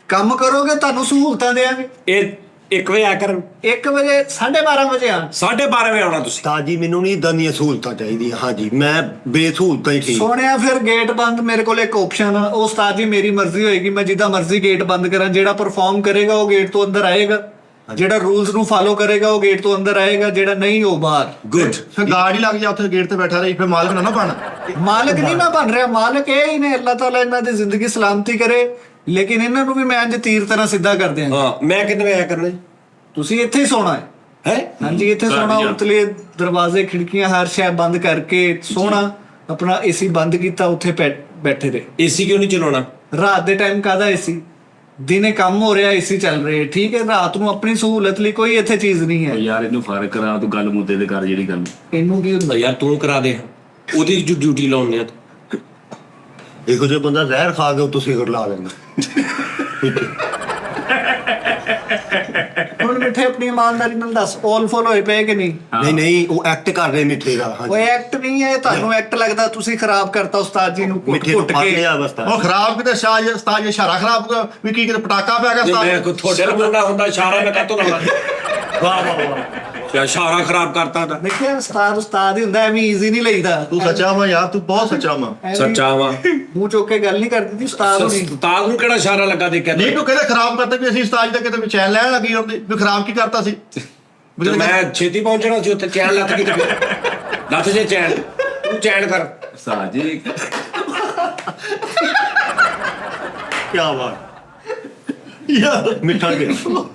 ਕੰਮ ਕਰੋਗੇ ਤੁਹਾਨੂੰ ਸਹੂਲਤਾਂ ਦੇਵਾਂਗੇ। ਇਹ 1 ਵਜੇ ਆ ਕਰਨ, 1 ਵਜੇ 12:30 ਵਜੇ ਆਣ। 12:30 ਵਜੇ ਆਉਣਾ ਤੁਸੀਂ। ਤਾਜੀ ਮੈਨੂੰ ਨਹੀਂ ਇਦਾਂ ਦੀਆਂ ਸਹੂਲਤਾਂ ਚਾਹੀਦੀਆਂ। ਹਾਂਜੀ, ਮੈਂ ਬੇਸਹੂਲਤਾਂ ਹੀ ਠੀਕ। ਸੋਹਣਿਆ ਫਿਰ ਗੇਟ ਬੰਦ, ਮੇਰੇ ਕੋਲ ਇੱਕ ਆਪਸ਼ਨ ਆ, ਉਹ ਉਸਤਾਦ ਜੀ ਮੇਰੀ ਮਰਜ਼ੀ ਹੋਏਗੀ, ਮੈਂ ਜਿੱਦਾਂ ਮਰਜ਼ੀ ਗੇਟ ਬੰਦ ਕਰਾਂ, ਜਿਹੜਾ ਪਰਫਾਰਮ ਕਰੇਗਾ ਉਹ ਗੇਟ ਤੋਂ ਅੰਦਰ ਆਏਗਾ। ਜਿਹੜਾ ਰੂਲਸ ਨੂੰ ਫਾਲੋ ਕਰੇਗਾ ਉਹ ਗੇਟ ਤੋਂ ਅੰਦਰ ਆਏਗਾ, ਜਿਹੜਾ ਨਹੀਂ ਉਹ ਬਾਹਰ। ਗੁੱਡ। ਫਿਰ ਗਾਰਡ ਹੀ ਲੱਗ ਜਾ ਉੱਥੇ ਗੇਟ ਤੇ ਬੈਠਾ ਰਹੀ, ਫਿਰ ਮਾਲਕ ਨਾ ਬਣ। ਮਾਲਕ ਨਹੀਂ ਮੈਂ ਬਣ ਰਿਹਾ, ਮਾਲਕ ਇਹ ਹੀ ਨੇ। ਅੱਲਾਹ ਤਾਲਾ ਇਹਨਾਂ ਦੀ ਜ਼ਿੰਦਗੀ ਸਲਾਮਤੀ ਕਰੇ, ਲੇਕਿਨ ਇਹਨਾਂ ਨੂੰ ਵੀ ਮੈਂ ਇੰਜ ਤੀਰ ਤਰ੍ਹਾਂ ਸਿੱਧਾ ਕਰ ਦਿਆਂਗਾ। ਹਾਂ ਮੈਂ ਕਿੰਨੇ ਆਇਆ ਕਰਨਾ ਤੁਸੀਂ ਇੱਥੇ ਹੀ ਸੋਣਾ ਹੈ। ਹੈ ਹਾਂਜੀ ਇੱਥੇ ਸੋਣਾ, ਉਤਲੇ ਦਰਵਾਜ਼ੇ ਖਿੜਕੀਆਂ ਹਰ ਸ਼ੈ ਬੰਦ ਕਰਕੇ ਸੋਣਾ। ਆਪਣਾ ਏਸੀ ਬੰਦ ਕੀਤਾ, ਉੱਥੇ ਬੈਠੇ ਰਹੇ। ਏਸੀ ਕਿਉਂ ਨਹੀਂ ਚਲਾਉਣਾ? ਰਾਤ ਦੇ ਟਾਈਮ ਕਾਹਦਾ ਏਸੀ? ਦਿਨੇ ਕੰਮ ਹੋ ਰਿਹਾ, ਏਸੀ ਚੱਲ ਰਹੇ, ਠੀਕ ਹੈ। ਰਾਤ ਨੂੰ ਆਪਣੀ ਸਹੂਲਤ ਲਈ ਕੋਈ ਇੱਥੇ ਚੀਜ਼ ਨਹੀਂ ਹੈ। ਯਾਰ ਇਹਨੂੰ ਫਰਕ ਕਰਾ, ਤੂੰ ਗੱਲ ਮੁੱਦੇ ਤੇ ਕਰ ਜਿਹੜੀ ਗੱਲ। ਇਹਨੂੰ ਕੀ ਹੁੰਦਾ? ਯਾਰ ਤੂੰ ਕਰਾ ਦੇ, ਉਹਦੀ ਜੋ ਡਿਊਟੀ ਲਾਉਣੀ ਆ। ਇਹੋ ਜਿਹਾ ਬੰਦਾ ਜ਼ਹਿਰ ਖਾ ਕੇ ਤੁਸੀਂ ਲਾ ਲੈਂਦਾ। ਹੁਣ ਮਿੱਠੇ ਆਪਣੀ ਇਮਾਨਦਾਰੀ ਨਾਲ ਦੱਸ, ਆਲ ਫੋਲ ਹੋਏ ਪਏ ਕਿ ਨਹੀਂ? ਨਹੀਂ ਉਹ ਐਕਟ ਕਰ ਰਹੇ ਮਿੱਠੇ ਦਾ। ਉਹ ਐਕਟ ਨਹੀਂ ਹੈ, ਤੁਹਾਨੂੰ ਐਕਟ ਲੱਗਦਾ। ਤੁਸੀਂ ਖਰਾਬ ਕਰਤਾ ਉਸਤਾਦ ਜੀ ਨੂੰ ਮਿੱਠੇ ਨੂੰ ਕੁੱਟ ਫੜ ਕੇ। ਲਿਆ ਬਸਤਾ। ਉਹ ਖਰਾਬ ਕਿਤੇ ਸ਼ਾਹ ਉਸਤਾਦ ਇਸ਼ਾਰਾ ਖਰਾਬ ਵੀ ਕੀ ਕਿਤੇ ਪਟਾਕਾ ਪੈ ਗਿਆ ਮੈਂ ਉਸਤਾਦ। ਕੋ ਤੁਹਾਡੇ ਨਾਲ ਮੁੰਡਾ ਹੁੰਦਾ ਇਸ਼ਾਰਾ ਮੈਂ ਕਾਹਤੋਂ ਲਾਉਣਾ? ਵਾਹ ਵਾਹ ਵਾਹ, ਤੇ ਇਸ਼ਾਰਾ ਖਰਾਬ ਕਰਤਾ ਤਾਂ। ਦੇਖਿਆ ਉਸਤਾਦ ਹੀ ਹੁੰਦਾ, ਐਵੇਂ ਈਜ਼ੀ ਨਹੀਂ ਲਈਦਾ। ਤੂੰ ਸੱਚਾ ਵਾ ਯਾਰ, ਤੂੰ ਬਹੁਤ ਸੱਚਾ ਵਾ। ਸੱਚਾ ਵਾ। ਮੂੰਹ ਚੁੱਕ ਕੇ ਗੱਲ ਨਹੀਂ ਕਰਦੀ ਸੀ ਉਸਤਾਦ ਹੋਣੀ। ਉਸਤਾਦ ਨੂੰ ਕਿਹੜਾ ਇਸ਼ਾਰਾ ਲੱਗਾ ਦੇ ਨਹੀਂ ਤੂੰ ਕਹਿੰਦਾ ਖਰਾਬ ਕਰਤਾ ਵੀ ਅਸੀਂ ਉਸਤਾਦ ਦਾ ਕਿਤੇ ਚੈਨ ਲੈਣ ਲੱਗੀ ਹੁੰਦੀ ਵੀ ਖਰਾਬ ਕੀ ਕਰਤਾ ਸੀ? ਤੇ ਮੈਂ ਛੇਤੀ ਪਹੁੰਚਣਾ ਸੀ ਉੱਥੇ, ਚੈਨ ਲੱਤ ਗਈ ਤੇ ਲੱਤ ਜੇ ਚੈਨ, ਤੂੰ ਚੈਨ ਕਰ। ਸਾਜੀ ਕੀ ਬਾਤ ਯਾਰ ਮਿੱਠਾ ਗਿਆ।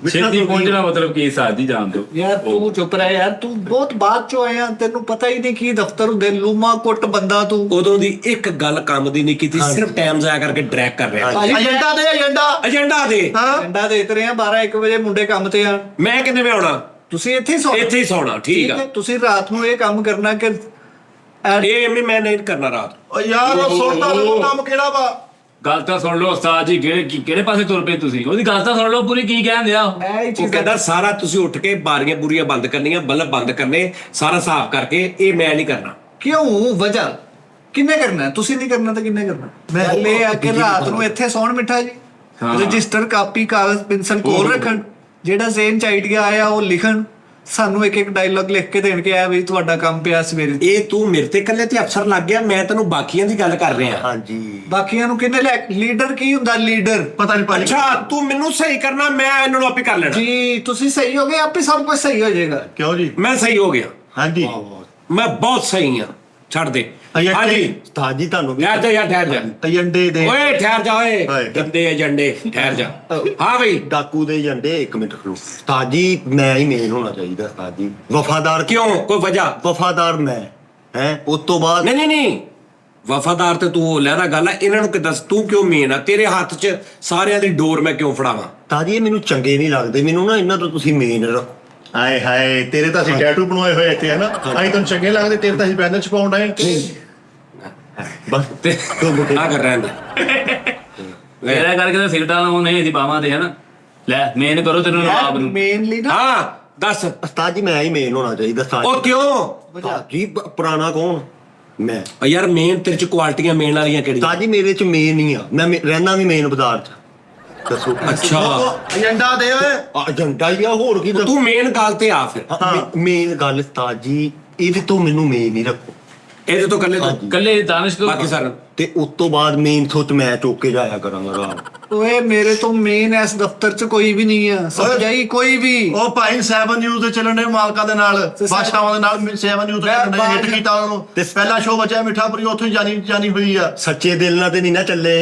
ਛੇਤੀ ਪਹੁੰਚਣਾ ਮਤਲਬ ਕੀ ਸਾਜੀ ਜਾਣ ਦੋ। ਯਾਰ ਤੂੰ ਚੁੱਪ ਰਹਿ ਯਾਰ, ਤੂੰ ਬਹੁਤ ਬਾਅਦ ਚੋਂ ਆਇਆ, ਤੈਨੂੰ ਪਤਾ ਹੀ ਨਹੀਂ ਕੀ ਦਫ਼ਤਰ ਹੁੰਦੇ। ਲੂਮਾ ਕੁੱਟ ਬੰਦਾ ਤੂੰ। ਉਦੋਂ ਦੀ ਇੱਕ ਗੱਲ ਕੰਮ ਦੀ ਨਹੀਂ ਕੀਤੀ, ਸਿਰਫ ਟਾਈਮ ਜ਼ਾਇਆ ਕਰਕੇ ਡਰੈਗ ਕਰ ਰਿਹਾ। ਏਜੰਡਾ ਦੇ ਏਜੰਡਾ। ਏਜੰਡਾ ਦੇ ਹਾਂ ਡੰਡਾ ਦੇ ਤੇ ਰਹੇ ਆ, 12-1 ਵਜੇ ਮੁੰਡੇ ਕੰਮ ਤੇ ਆ। ਮੈਂ ਕਿੰਨੇ ਵੇ ਆਉਣਾ? ਤੁਸੀਂ ਇੱਥੇ ਹੀ ਸੌਣਾ। ਇੱਥੇ ਹੀ ਸੌਣਾ, ਠੀਕ ਆ। ਤੁਸੀਂ ਰਾਤ ਨੂੰ ਇਹ ਕੰਮ ਕਰਨਾ ਕਿ ਇਹ ਵੀ ਮੈਂ ਨਹੀਂ ਕਰਨਾ ਰਾਤ। ਉਹ ਯਾਰ ਉਹ ਸੁਣਦਾ ਉਹ ਕੰਮ ਕਿਹੜਾ ਵਾ? ਗੱਲ ਤਾਂ ਸੁਣ ਲਓ ਉਸਤਾਦ ਜੀ, ਕਿਹੜੇ ਪਾਸੇ ਤੁਰ ਪਏ ਤੁਸੀਂ? ਉਹਦੀ ਗੱਲ ਤਾਂ ਸੁਣ ਲਓ ਪੂਰੀ, ਕੀ ਕਹਿੰਦੇ ਆ? ਮੈਂ ਇਹ ਉਹ ਚੀਜ਼ ਕਹਿੰਦਾ ਸਾਰਾ ਤੁਸੀਂ ਉੱਠ ਕੇ ਬਾਰੀਆਂ ਬੂਰੀਆਂ ਬੰਦ ਕਰਨੀਆਂ, ਬਲਬ ਬੰਦ ਕਰਨੇ, ਸਾਰਾ ਸਾਫ਼ ਕਰਕੇ। ਇਹ ਮੈਂ ਨਹੀਂ ਕਰਨਾ। ਕਿਉਂ? ਵਜ੍ਹਾ ਕਿੰਨੇ ਕਰਨਾ? ਤੁਸੀਂ ਨਹੀਂ ਕਰਨਾ ਤਾਂ ਕਿੰਨੇ ਕਰਨਾ? ਗੱਲ ਇਹ ਆ ਕਿ ਰਾਤ ਨੂੰ ਇੱਥੇ ਸੌਣ ਮਿੱਠਾ ਜੀ। ਹਾਂ। ਰਜਿਸਟਰ, ਕਾਪੀ, ਕਾਗਜ਼, ਪੈਨਸਲ ਕੋਲ ਰੱਖਣ। ਜਿਹੜਾ ਜ਼ੇਨ ਚ ਆਈਡੀਆ ਆਇਆ ਉਹ ਲਿਖਣ। ਸਾਨੂੰ ਇੱਕ ਡਾਇਲੌਗ ਲਿਖ ਕੇ ਦੇਣ ਕੇ ਆਇਆ ਵੀ ਤੁਹਾਡਾ ਕੰਮ ਪਿਆ ਸਵੇਰੇ। ਇਹ ਤੂੰ ਮੇਰੇ ਤੇ ਇਕੱਲੇ ਤੇ ਅਫਸਰ ਲੱਗ ਗਿਆ, ਮੈਂ ਤੈਨੂੰ ਬਾਕੀਆਂ ਦੀ ਗੱਲ ਕਰ ਰਿਹਾ। ਹਾਂਜੀ ਬਾਕੀਆਂ ਨੂੰ ਕਿੰਨੇ ਲੈ? ਲੀਡਰ ਕੀ ਹੁੰਦਾ? ਲੀਡਰ ਪਤਾ ਨਹੀਂ ਭਾਜੀ। ਅੱਛਾ ਤੂੰ ਮੈਨੂੰ ਸਹੀ ਕਰਨਾ, ਮੈਂ ਇਹਨਾਂ ਨੂੰ ਆਪੇ ਕਰ ਲੈਣਾ। ਜੀ ਤੁਸੀਂ ਸਹੀ ਹੋ ਗਏ, ਆਪੇ ਸਭ ਕੁਝ ਸਹੀ ਹੋ ਜਾਏਗਾ। ਕਿਉਂ ਜੀ? ਮੈਂ ਸਹੀ ਹੋ ਗਿਆ, ਹਾਂਜੀ ਮੈਂ ਬਹੁਤ ਸਹੀ ਆ। ਛੱਡ ਦੇ। ਏਜੰਡੇ। ਹਾਂਜੀ ਉਸਤਾਦ ਜੀ ਤੁਹਾਨੂੰ ਵੀ ਠਹਿਰ ਜਾ ਯਾਰ, ਠਹਿਰ ਜਾ। ਏਜੰਡੇ ਦੇ। ਓਏ ਠਹਿਰ ਜਾ ਓਏ, ਓਏ। ਗੰਦੇ ਏਜੰਡੇ, ਠਹਿਰ ਜਾ। ਹਾਂ ਬਈ ਡਾਕੂ ਦੇ ਏਜੰਡੇ। ਇੱਕ ਮਿੰਟ ਖੜੋ ਉਸਤਾਦ ਜੀ, ਮੈਂ ਹੀ ਮੇਨ ਹੋਣਾ ਚਾਹੀਦਾ ਉਸਤਾਦ ਜੀ। ਵਫਾਦਾਰ ਕਿਉਂ? ਕੋਈ ਵਜ੍ਹਾ? ਵਫਾਦਾਰ ਮੈਂ ਹੈ। ਉਸ ਤੋਂ ਬਾਅਦ ਨਹੀਂ ਨਹੀਂ ਨਹੀਂ, ਵਫਾਦਾਰ ਤੇ ਤੂੰ ਲੈਣਾ ਗੱਲ ਆ। ਇਹਨਾਂ ਨੂੰ ਕਿ ਦੱਸ ਤੂੰ ਕਿਉਂ ਮੇਨ ਆ? ਤੇਰੇ ਹੱਥ 'ਚ ਸਾਰਿਆਂ ਦੀ ਡੋਰ ਮੈਂ ਕਿਉਂ ਫੜਾਵਾਂ? ਉਸਤਾਦ ਜੀ ਇਹ ਮੈਨੂੰ ਚੰਗੇ ਨਹੀਂ ਲੱਗਦੇ। ਮੈਨੂੰ ਨਾ ਇਹਨਾਂ ਤੋਂ ਤੁਸੀਂ ਮੇਨ ਰੱਖੋ। ਹਾਏ ਹਾਏ, ਤੇਰੇ ਤਾਂ ਅਸੀਂ ਟੈਟੂ ਬਣਵਾਏ ਹੋਏ ਇੱਥੇ ਹਨਾ। ਅਸੀਂ ਤੁਹਾਨੂੰ ਚੰਗੇ ਲੱਗਦੇ, ਤੇਰੇ ਤਾਂ ਅਸੀਂ ਬੈਨਰ ਛਪਾਉਣ ਆਏ। ਬਸ ਤੇ ਨਾ ਕਰ ਰਹਿਣ ਦੇ। ਇਹਦਾ ਕਰਕੇ ਤਾਂ ਸਿਗਟਾਂ ਲਾਉਣੇ ਅਸੀਂ ਬਾਵਾਂ ਤੇ ਹਨਾ। ਲੈ ਮੇਨ ਕਰੋ ਤੈਨੂੰ ਨਵਾਬ ਨੂੰ। ਮੇਨਲੀ ਨਾ ਹਾਂ ਦੱਸ। ਉਸਤਾਦ ਜੀ ਮੈਂ ਹੀ ਮੇਨ ਹੋਣਾ ਚਾਹੀਦਾ ਉਸਤਾਦ ਉਹ ਕਿਉਂ? ਉਸਤਾਦ ਜੀ ਪੁਰਾਣਾ ਕੌਣ? ਮੈਂ। ਓ ਯਾਰ ਮੇਨ ਤੇਰੇ 'ਚ ਕੁਆਲਿਟੀਆਂ ਮੇਨ ਵਾਲੀਆਂ ਕਿਹੜੀਆਂ? ਉਸਤਾਦ ਜੀ ਮੇਰੇ ਚ ਮੇਨ ਹੀ ਆ। ਮੈਂ ਰਹਿਣਾ ਵੀ ਮੇਨ ਬਾਜ਼ਾਰ ਚ। ਦੱਸੋ ਅੱਛਾ ਏਜੰਡਾ ਦੇ ਓਏ। ਏਜੰਡਾ ਹੀ ਆ, ਹੋਰ ਕੀ। ਤੂੰ ਮੇਨ ਗੱਲ ਤੇ ਆ ਫਿਰ। ਮੇਨ ਗੱਲ ਉਸਤਾਦ ਜੀ, ਇਹਦੇ ਤੋਂ ਮੈਨੂੰ ਮੇਨ ਹੀ ਰੱਖੋ। ਇਹਦੇ ਤੋਂ ਕੱਲੇ ਤੋਂ ਕੱਲੇ ਦਾਨਿਸ਼ ਤੋਂ ਬਾਕੀ ਸਾਰਾ ਤੇ ਉਸ ਤੋਂ ਬਾਅਦ ਮੇਨ ਸੋਚ ਮੈਂ ਚੁੱਕ ਕੇ ਜਾਇਆ ਕਰਾਂਗਾ ਰਾਤ। ਓਏ ਮੇਰੇ ਤੋਂ ਮੇਨ ਇਸ ਦਫ਼ਤਰ 'ਚ ਕੋਈ ਵੀ ਨਹੀਂ ਆ। ਸਮਝਾਈ? ਕੋਈ ਵੀ। ਉਹ ਭਾਈ 7 ਨਿਊਜ਼ ਦੇ ਚੱਲਣ ਦੇ ਮਾਲਕਾਂ ਦੇ ਨਾਲ, ਬਾਦਸ਼ਾਹਾਂ ਦੇ ਨਾਲ 7 ਨਿਊਜ਼ ਦੇ ਚੱਲਣ ਦੇ ਹਿੱਟ ਕੀਤਾ ਉਹਨਾਂ ਨੂੰ। ਤੇ ਪਹਿਲਾ ਸ਼ੋਅ ਬਚਿਆ ਮਿੱਠਾਪੁਰੀ, ਉੱਥੋਂ ਹੀ ਜਾਣੀ ਹੋਈ ਆ। ਸੱਚੇ ਦਿਲ ਨਾਲ ਤੇ ਨਹੀਂ ਨਾ ਚੱਲੇ।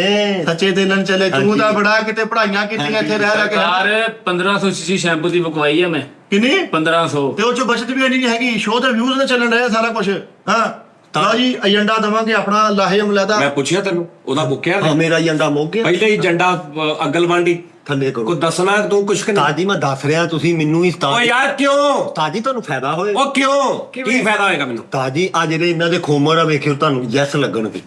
ਸੱਚੇ ਦਿਲ ਨਾਲ ਚੱਲੇ। ਤੂੰ ਤਾਂ ਬੜਾ ਕਿਤੇ ਪੜ੍ਹਾਈਆਂ ਕੀਤੀਆਂ ਇੱਥੇ ਰਹਿ ਕੇ। ਯਾਰ 1500 ਸ਼ੀਸ਼ੀ ਸ਼ੈਂਪੂ ਦੀ ਬਕਵਾਈ ਆ ਮੈਂ। ਕਿੰਨੀ? 1500। ਤੇ ਉਹ ਚੋਂ ਬਚਤ ਵੀ ਇੰਨੀ ਨਹੀਂ ਹੈਗੀ। ਸ਼ੋਅ ਦੇ ਵਿਊਜ਼ ਨੇ ਚੱਲਣ ਰਿਹਾ ਸਾਰਾ ਕੁਝ। ਹਾਂ ਲਓ ਜੀ, ਏਜੰਡਾ ਦਵਾਂਗੇ ਆਪਣਾ ਲਾਹੇ ਅਮਲਦਾ। ਮੈਂ ਪੁੱਛਿਆ ਤੈਨੂੰ, ਉਹਦਾ ਬੁੱਕਿਆ ਹਾਂ ਮੇਰਾ ਏਜੰਡਾ ਮੁੱਕ ਗਿਆ। ਪਹਿਲੇ ਹੀ ਏਜੰਡਾ ਅਗਲਵਾਂਡੀ ਥੱਲੇ ਕਰੋ। ਕੋਈ ਦੱਸਣਾ ਤੂੰ ਕੁਛ ਕਿ ਉਸਤਾਦ ਜੀ ਮੈਂ ਦੱਸ ਰਿਹਾ, ਤੁਸੀਂ ਮੈਨੂੰ ਹੀ ਓ ਉਸਤਾਦ ਯਾਰ ਕਿਉਂ? ਉਸਤਾਦ ਜੀ ਤੁਹਾਨੂੰ ਫਾਇਦਾ ਹੋਏ। ਉਹ ਕਿਉਂ? ਕੀ ਫਾਇਦਾ ਹੋਏਗਾ ਮੈਨੂੰ? ਉਸਤਾਦ ਜੀ ਆ ਜਿਹੜੇ ਇਹਨਾਂ ਦੇ ਖੋਮਰ ਆ ਵੇਖਿਓ, ਤੁਹਾਨੂੰ ਯੈਸ ਲੱਗਣਗੇ।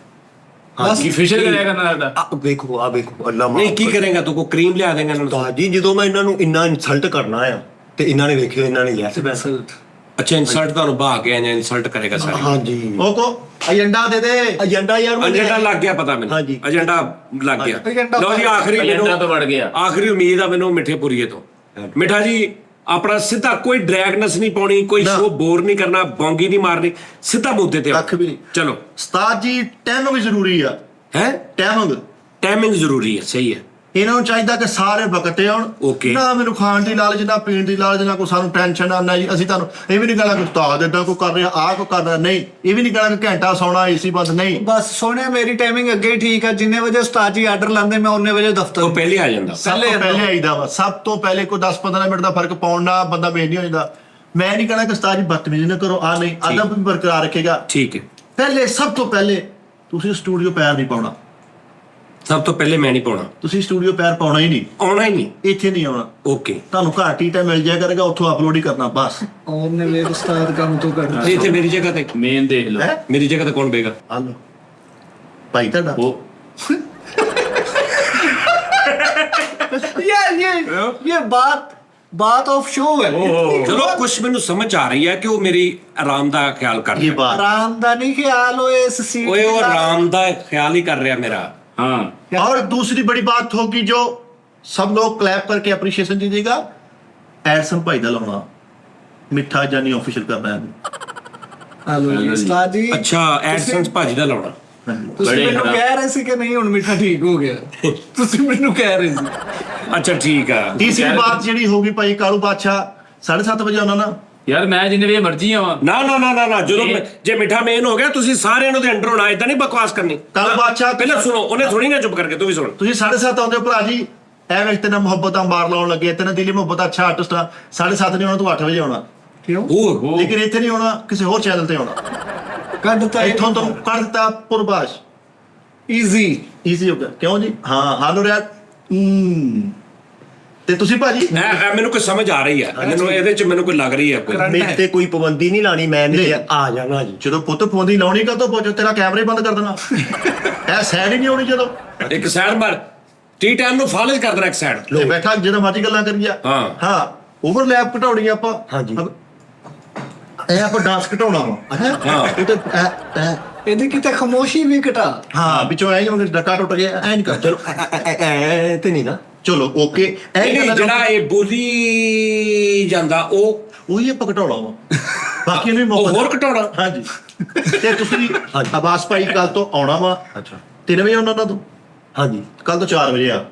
ਕੀ ਫਿਸ਼ਰ ਕਰਿਆ ਕਰਨਾ ਸਾਡਾ? ਆ ਵੇਖੋ, ਆ ਵੇਖੋ। ਅੱਲਾ ਮਾਫ ਨਹੀਂ ਕੀ ਕਰੇਗਾ ਤੂੰ? ਕੋ ਕਰੀਮ ਲਿਆ ਦੇਗਾ ਇਹਨਾਂ ਨੂੰ? ਉਸਤਾਦ ਜੀ ਜਦੋਂ ਮੈਂ ਇਹਨਾਂ ਨੂੰ ਇੰਨਾ ਇਨਸਲਟ ਕਰਨਾ ਆ ਤੇ ਇਹਨਾਂ ਨੇ ਵੇਖਿਓ, ਇਹਨਾਂ ਨੇ ਯੈਸ ਬੈਸ। ਅੱਛਾ ਇਨਸਲਟ ਤੁਹਾਨੂੰ ਬਾਹ ਕੇ ਆਇਆ, ਇਨਸਲਟ ਕਰੇਗਾ ਸਾਰੀ। ਹਾਂਜੀ ਉਹ ਕੋ ਏਜੰਡਾ ਦੇ ਦੇ। ਏਜੰਡਾ ਯਾਰ ਏਜੰਡਾ ਲੱਗ ਗਿਆ, ਪਤਾ ਮੈਨੂੰ। ਹਾਂਜੀ। ਏਜੰਡਾ ਲੱਗ ਗਿਆ। ਏਜੰਡਾ ਲਓ ਜੀ ਆਖਰੀ ਏਜੰਡਾ ਤੋਂ ਵੜ ਗਿਆ। ਆਖਰੀ ਉਮੀਦ ਆ ਮੈਨੂੰ ਮਿੱਠੇਪੁਰੀਏ ਤੋਂ। ਮਿੱਠਾ ਜੀ ਆਪਣਾ ਸਿੱਧਾ, ਕੋਈ ਡਰੈਗਨੈਸ ਨਹੀਂ ਪਾਉਣੀ, ਕੋਈ ਸ਼ੋ ਬੋਰ ਨਹੀਂ ਕਰਨਾ, ਬੌਂਗੀ ਨਹੀਂ ਮਾਰਨੀ, ਸਿੱਧਾ ਮੁੱਦੇ ਤੇ ਕੱਖ ਵੀ ਨਹੀਂ। ਚਲੋ। ਉਸਤਾਦ ਜੀ ਟਾਈਮਿੰਗ ਜ਼ਰੂਰੀ ਆ। ਹੈ ਟਾਈਮਿੰਗ ਟਾਈਮਿੰਗ ਜ਼ਰੂਰੀ ਹੈ, ਸਹੀ ਹੈ। ਇਹਨਾਂ ਨੂੰ ਚਾਹੀਦਾ ਕਿ ਸਾਰੇ ਵਕਤ ਤੇ ਆਉਣ। Okay. ਨਾ ਮੈਨੂੰ ਖਾਣ ਦੀ ਲਾਲਚ, ਨਾ ਪੀਣ ਦੀ ਲਾਲਚ, ਨਾ ਕੋਈ ਸਾਨੂੰ ਟੈਨਸ਼ਨ ਨਾ ਜੀ ਅਸੀਂ ਤੁਹਾਨੂੰ ਇਹ ਵੀ ਨਹੀਂ ਕਹਣਾ ਕਿ ਉਸਤਾਦ ਏਦਾਂ ਕੋਈ ਕਰ ਰਿਹਾ ਆਹ ਕੋਈ ਕਰ ਰਿਹਾ, ਨਹੀਂ। ਇਹ ਵੀ ਨਹੀਂ ਕਹਣਾ ਕਿ ਘੰਟਾ ਸੌਣਾ ਏਸੀ ਬੰਦ, ਨਹੀਂ। ਬਸ ਸੋਹਣਿਆ ਮੇਰੀ ਟਾਈਮਿੰਗ ਅੱਗੇ ਹੀ ਠੀਕ ਆ, ਜਿੰਨੇ ਵਜੇ ਉਸਤਾਦ ਜੀ ਆਰਡਰ ਲਾਉਂਦੇ ਮੈਂ ਉਨੇ ਵਜੇ ਦਫ਼ਤਰ। ਉਹ ਪਹਿਲੇ ਆ ਜਾਂਦਾ। ਸਭ ਤੋਂ ਪਹਿਲੇ ਆਈਦਾ ਵਾ, ਸਭ ਤੋਂ ਪਹਿਲੇ ਕੋਈ 10-15 ਮਿੰਟ ਦਾ ਫਰਕ ਪਾਉਣ ਨਾਲ ਬੰਦਾ ਮੇਲ ਨਹੀਂ ਹੋ ਜਾਂਦਾ। ਮੈਂ ਨਹੀਂ ਕਹਣਾ ਕਿ ਉਸਤਾਦ ਜੀ ਬਦਤਮੀਜ਼ੀ ਨਾ ਕਰੋ, ਆ ਨਹੀਂ, ਅਦਬ ਵੀ ਬਰਕਰਾਰ ਰੱਖੇਗਾ। ਠੀਕ ਹੈ। ਪਹਿਲੇ ਸਭ ਤੋਂ ਪਹਿਲੇ ਤੁਸੀਂ ਸਟੂਡੀਓ ਪੈਰ ਨਹੀਂ ਪਾਉਣਾ। ਸਭ ਤੋਂ ਪਹਿਲੇ ਮੈਂ ਨਹੀਂ ਪਾਉਣਾ, ਤੁਸੀਂ ਸਟੂਡੀਓ ਪੈਰ ਪਾਉਣਾ ਹੀ ਨਹੀਂ, ਆਉਣਾ ਹੀ ਨਹੀਂ। ਇੱਥੇ ਨਹੀਂ ਆਉਣਾ। ਓਕੇ। ਤੁਹਾਨੂੰ ਘਰ ਟੀਟਾ ਮਿਲ ਜਾਇਆ ਕਰੇਗਾ, ਉੱਥੋਂ ਅਪਲੋਡ ਹੀ ਕਰਨਾ ਬਸ। ਉਹਨੇ ਮੇਰੇ ਉਸਤਾਦ ਕੰਮ ਤੋਂ ਕਰਨਾ। ਇੱਥੇ ਮੇਰੀ ਜਗ੍ਹਾ ਤੇ, ਮੇਨ ਦੇਖ ਲਓ। ਹੈ ਮੇਰੀ ਜਗ੍ਹਾ ਤੇ ਕੌਣ ਬੇਗਾ? ਆ ਲਓ ਭਾਈ ਤੁਹਾਡਾ ਉਹ ये बात ऑफ शो है। ਚਲੋ ਕੁਝ ਮੈਨੂੰ ਸਮਝ ਆ ਰਹੀ ਹੈ ਕਿ ਉਹ ਮੇਰੀ ਆਰਾਮ ਦਾ ਖਿਆਲ ਕਰ ਇਹ ਰਿਹਾ। ਬਾਤ आराम दा नहीं ख्याल हो इस सीट ਓਏ ਉਹ का। ਆਰਾਮ ਦਾ ਖਿਆਲ ਹੀ ਕਰ ਰਿਹਾ ਮੇਰਾ। हाँ और दूसरी बड़ी बात होगी जो सब लोग क्लैप करके अप्रिशिएशन दीजिएगा, एडसन भाई दा लाना मिठा जानी ऑफिशियल करना है। हेलो जी उस्ताद जी। ਅੱਛਾ ਐਡਸੈਂਸ ਭਾਜੀ ਦਾ ਲਾਉਣਾ। ਤੁਸੀਂ ਬੜੇ ਮੈਨੂੰ ਖਰਾਬ। ਕਹਿ ਰਹੇ ਸੀ ਕਿ ਨਹੀਂ ਹੁਣ ਮਿੱਠਾ ਠੀਕ ਹੋ ਗਿਆ। ਤੁਸੀਂ ਮੈਨੂੰ ਕਹਿ ਰਹੇ ਸੀ। ਅੱਛਾ ਠੀਕ ਆ। तीसरी बात ਜਿਹੜੀ ਹੋਗੀ ਭਾਈ ਕਾਲੂ ਬਾਦਸ਼ਾਹ 7:30 ਵਜੇ ਆਉਣਾ ਨਾ। ਯਾਰ ਮੈਂ ਜਿੰਨੇ ਵੀ ਮਰਜ਼ੀ ਆਵਾਂ। ਨਾ ਨਾ ਨਾ ਨਾ ਨਾ ਜਦੋਂ ਜੇ ਮਿੱਠਾ ਮੇਨ ਹੋ ਗਿਆ ਤੁਸੀਂ ਸਾਰਿਆਂ ਨੂੰ ਦੇ ਅੰਡਰ ਹੋਣਾ, ਇਦਾਂ ਨਹੀਂ ਬਕਵਾਸ ਕਰਨੀ। ਕਾਲੂ ਬਾਦਸ਼ਾਹ ਪਹਿਲਾਂ ਸੁਣੋ, ਉਹਨੇ ਥੋੜੀ ਨਾ ਚੁੱਪ ਕਰਕੇ, ਤੂੰ ਵੀ ਸੁਣ। ਤੁਸੀਂ 7:30 ਆਉਂਦੇ ਹੋ ਭਰਾ ਜੀ, ਐਵੇਂ ਤੇ ਨਾ ਮੁਹੱਬਤਾਂ ਮਾਰ ਲਾਉਣ ਲੱਗੇ, ਤੇ ਨਾ ਦਿਲੀ ਮੁਹੱਬਤ ਅੱਛਾ ਆਰਟਿਸਟ ਆ। 7:30 ਨਹੀਂ ਆਉਣਾ, ਤੂੰ 8 ਵਜੇ ਆਉਣਾ। ਕਿਉਂ ਉਹ ਲੇਕਿਨ ਇੱਥੇ ਨਹੀਂ ਆਉਣਾ, ਕਿਸੇ ਹੋਰ ਚੈਨਲ ਤੇ ਆਉਣਾ। ਕੱਢਤਾ ਇੱਥੋਂ ਤੋਂ ਕਰ ਦਿੱਤਾ ਪੁਰਬਾਸ਼, ਈਜ਼ੀ। ਈਜ਼ੀ ਹੋ ਗਿਆ। ਕਿਉਂ ਜੀ? ਹਾਂ ਹਾਲੋ ਰਿਆ। ਤੇ ਤੁਸੀਂ ਭਾਜੀ ਮੈਨੂੰ ਕੋਈ ਸਮਝ ਆ ਰਹੀ ਹੈ, ਮੈਨੂੰ ਇਹਦੇ ਚ ਮੈਨੂੰ ਕੋਈ ਲੱਗ ਰਹੀ ਹੈ ਕੋਈ। ਮੇਰੇ ਤੇ ਕੋਈ ਪਾਬੰਦੀ ਨਹੀਂ ਲਾਣੀ, ਮੈਂ ਨਹੀਂ ਆ ਜਾਣਾ ਜੀ। ਜਦੋਂ ਪੁੱਤ ਪੌਂਦੀ ਲਾਉਣੀ ਕਾ ਪੁੱਛ, ਤੇਰਾ ਕੈਮਰਾ ਹੀ ਬੰਦ ਕਰ ਦੇਣਾ। ਇਹ ਸਾਈਡ ਹੀ ਨਹੀਂ ਆਉਣੀ ਜਦੋਂ ਇੱਕ ਸਾਈਡ ਮਾਰ ਟੀ ਟਾਈਮ ਨੂੰ ਫਾਲੋ ਕਰ ਦੇਣਾ ਇੱਕ ਸਾਈਡ। ਤੇ ਬੈਠਾ ਜਦੋਂ ਮਰਜ਼ੀ ਗੱਲਾਂ ਕਰੀਆ। ਹਾਂ। ਹਾਂ ਓਵਰਲੈਪ ਘਟਾਉਣੀ ਆਪਾਂ। ਹਾਂਜੀ। ਇਹ ਆਪਾਂ ਡਾਂਸ ਘਟਾਉਣਾ ਵਾ। ਹਾਂ। ਇਹ ਤੇ ਇਹਦੀ ਕਿਤੇ ਖਾਮੋਸ਼ੀ ਵੀ ਘਟਾ। ਹਾਂ ਵਿੱਚੋਂ ਐ ਜਿਵੇਂ ਡੱਕਾ ਟੁੱਟ ਗਿਆ, ਐ ਨਹੀਂ ਕਰ। ਚਲੋ ਐ ਤੇ ਨਹੀਂ ਨਾ। ਚਲੋ ਓਕੇ। ਨਹੀਂ ਜਿਹੜਾ ਇਹ ਬੋਲੀ ਜਾਂਦਾ ਉਹ ਉਹੀ ਆਪਾਂ ਘਟਾਉਣਾ ਵਾ। ਬਾਕੀ ਨੂੰ ਵੀ ਉਹ ਮੌਕਾ ਹੋਰ ਘਟਾਉਣਾ। ਹਾਂਜੀ। ਤੇ ਤੁਸੀਂ ਆਵਾਜ਼ ਭਾਈ ਕੱਲ ਤੋਂ ਆਉਣਾ ਵਾ। ਅੱਛਾ 3 ਵਜੇ ਆਉਣਾ ਨਾ ਤੂੰ, ਹਾਂਜੀ। ਕੱਲ ਤੋਂ 4 ਵਜੇ ਆ।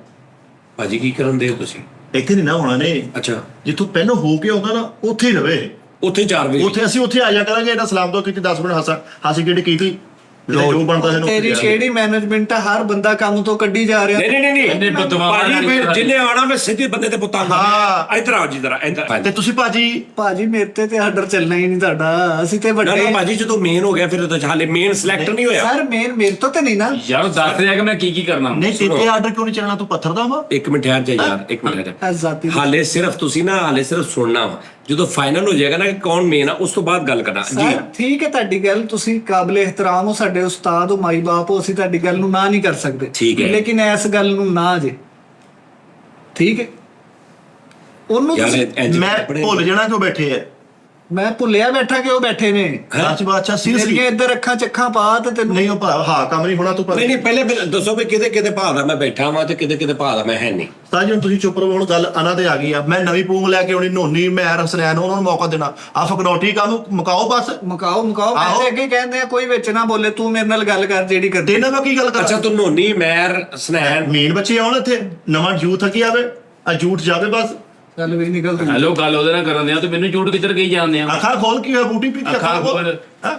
ਭਾਜੀ ਕੀ ਕਰਨ ਦੇ ਹੋ ਤੁਸੀਂ? ਇੱਥੇ ਨਹੀਂ ਨਾ ਹੋਣਾ ਨੇ, ਅੱਛਾ ਜਿੱਥੋਂ ਪਹਿਲਾਂ ਹੋ ਕੇ ਆਉਂਦਾ ਨਾ ਉੱਥੇ ਹੀ ਰਵੇ। ਉੱਥੇ 4 ਵਜੇ ਉੱਥੇ ਅਸੀਂ ਉੱਥੇ ਆ ਜਾ ਕਰਾਂਗੇ। ਇਹਦਾ ਸਲਾਮ ਤੋਂ ਕੀਤੀ 10 ਮਿੰਟ ਹਾਸੀ ਕਿਹੜੀ ਕੀਤੀ ਜੋ ਬਣਦਾ ਇਹਨੂੰ। ਤੇਰੀ ਕਿਹੜੀ ਮੈਨੇਜਮੈਂਟ ਆ? ਹਰ ਬੰਦਾ ਕੰਮ ਤੋਂ ਕੱਢੀ ਜਾ ਰਿਹਾ। ਨਹੀਂ ਨਹੀਂ ਨਹੀਂ ਇਹਨੇ ਬਦਮਾਸ਼ ਭਾਜੀ ਫਿਰ ਜਿੰਨੇ ਆਉਣਾ ਮੈਂ ਸਿੱਧੇ ਬੰਦੇ ਤੇ ਪੁੱਤਾਂ ਹਾਂ। ਇੱਧਰ ਆਓ ਜੀ ਜਰਾ ਇੱਧਰ। ਤੇ ਤੁਸੀਂ ਭਾਜੀ ਭਾਜੀ ਮੇਰੇ ਤੇ ਆਰਡਰ ਚੱਲਣਾ ਹੀ ਨਹੀਂ ਤੁਹਾਡਾ। ਅਸੀਂ ਤੇ ਨਾ ਵੱਡੇ ਨਾ ਭਾਜੀ ਜਦੋਂ ਮੇਨ ਹੋ ਗਿਆ ਫਿਰ ਤਾਂ ਹਾਲੇ ਮੇਨ ਸਿਲੈਕਟ ਨਹੀਂ ਹੋਇਆ। ਸਰ ਮੇਰੇ ਤੋਂ ਤੇ ਨਹੀਂ ਨਾ। ਯਾਰ ਦੱਸ ਰਿਹਾ ਕਿ ਮੈਂ ਕੀ ਕਰਨਾ। ਨਹੀਂ ਤੇਰੇ ਆਰਡਰ ਕਿਉਂ ਨਹੀਂ ਚੱਲਣਾ? ਤੂੰ ਪੱਥਰ ਦਾ ਵਾ। ਇੱਕ ਮਿੰਟ ਠਹਿਰ ਜਾ ਯਾਰ, ਇੱਕ ਮਿੰਟ ਠਹਿਰ ਐ ਜ਼ਾਤੀ ਜਾ। ਹਾਲੇ ਸਿਰਫ ਤੁਸੀਂ ਨਾ ਹਾਲੇ ਸਿਰਫ ਸੁਣਨਾ ਵਾ। ਜਦੋਂ ਫਾਈਨਲ ਹੋ ਜਾਏਗਾ ਨਾ ਕਿ ਕੌਣ ਮੇਨ ਆ, ਉਸ ਤੋਂ ਬਾਅਦ ਗੱਲ ਕਰਨਾ ਜੀ। ਸਰ ਠੀਕ ਹੈ ਤੁਹਾਡੀ ਗੱਲ, ਤੁਸੀਂ ਕਾਬਲੇ ਇਹਤਰਾਮ ਹੋ, ਸਾਡੇ ਉਸਤਾਦ ਹੋ, ਮਾਈ ਬਾਪ ਹੋ, ਅਸੀਂ ਤੁਹਾਡੀ ਗੱਲ ਨੂੰ ਨਾ ਨਹੀਂ ਕਰ ਸਕਦੇ। ਠੀਕ ਹੈ। ਲੇਕਿਨ ਇਸ ਗੱਲ ਨੂੰ ਨਾ ਜੇ। ਠੀਕ ਹੈ ਉਹਨੂੰ ਯਾਰ ਤੁਸੀਂ- ਇੰਜ ਮੈਂ ਕੱਪੜੇ- ਭੁੱਲ ਜਾਣਾ ਕਿਉਂ ਬੈਠੇ ਆ। ਮੈਂ ਭੁੱਲਿਆ ਬੈਠਾ ਕਿ ਉਹ ਬੈਠੇ ਨੇ। ਰਾਜ ਬਾਦਸ਼ਾਹ ਸੀਰੀਅਸਲੀ ਜਿਹੜੀਆਂ ਇੱਧਰ ਅੱਖਾਂ ਚੱਖਾਂ ਪਾ ਤੇ ਤੈਨੂੰ ਨਹੀਂ ਉਹ ਭਰਾ ਹਾਂ ਕੰਮ ਨਹੀਂ ਹੋਣਾ। ਤੂੰ ਨਹੀਂ ਨਹੀਂ ਪਹਿਲੇ ਮੈਨੂੰ ਦੱਸੋ ਵੀ ਕਿਹਦੇ ਕਿਹਦੇ ਭਾਅ ਦਾ ਮੈਂ ਬੈਠਾ ਵਾਂ ਤੇ ਕਿਹਦੇ ਕਿਹਦੇ ਭਾਅ ਦਾ ਮੈਂ ਹੈ ਨਹੀਂ। ਤਾਂ ਜੀ ਹੁਣ ਤੁਸੀਂ ਚੁੱਪ ਰਹੋ। ਹੁਣ ਗੱਲ ਅਨਾ ਤੇ ਆ ਗਈ ਆ। ਮੈਂ ਨਵੀਂ ਪੂੰਗ ਲੈ ਕੇ ਆਉਣੀ, ਨੋਨੀ ਮੈਂ ਹਸਨੈਨ ਉਹਨਾਂ ਨੂੰ ਮੌਕਾ ਦੇਣਾ। ਆ ਫਕਰੌਟੀ ਕੰਮ ਮੁਕਾਓ ਬਸ। ਮੁਕਾਓ ਆਹੋ। ਮੈਂ ਅੱਗੇ ਕਹਿੰਦੇ ਆ ਕੋਈ ਵਿੱਚ ਨਾ ਬੋਲੇ, ਤੂੰ ਮੇਰੇ ਨਾਲ ਗੱਲ ਕਰ ਜਿਹੜੀ ਕਰਦੀ। ਤੇਨਾਂ ਮੈਂ ਕੀ ਗੱਲ ਅੱਛਾ ਕਰਾਂ? ਤੂੰ ਨੋਨੀ ਮੈਰ ਸਨੈਨ ਮੇਨ ਬੱਚੇ ਆਉਣ ਇੱਥੇ, ਨਵਾਂ ਯੂਥ ਕੀ ਆਵੇ, ਆ ਝੂਠ ਜਾਵੇ ਬਸ। ਚੱਲ ਵੀ ਨਿਕਲ ਤੂੰ। ਹੈਲੋ ਗੱਲ ਉਹਦੇ ਨਾਲ ਕਰਨ ਦਿਆ ਤੇ ਮੈਨੂੰ ਝੂਠ ਕਿੱਧਰ ਕਹੀ ਜਾਂਦੇ ਆ। ਅੱਖਾਂ ਖੋਲ ਕੀ ਹੋਇਆ? ਬੂਟੀ ਪੀਤੀ ਅੱਖਾਂ ਖੋਲ। ਹਾਂ?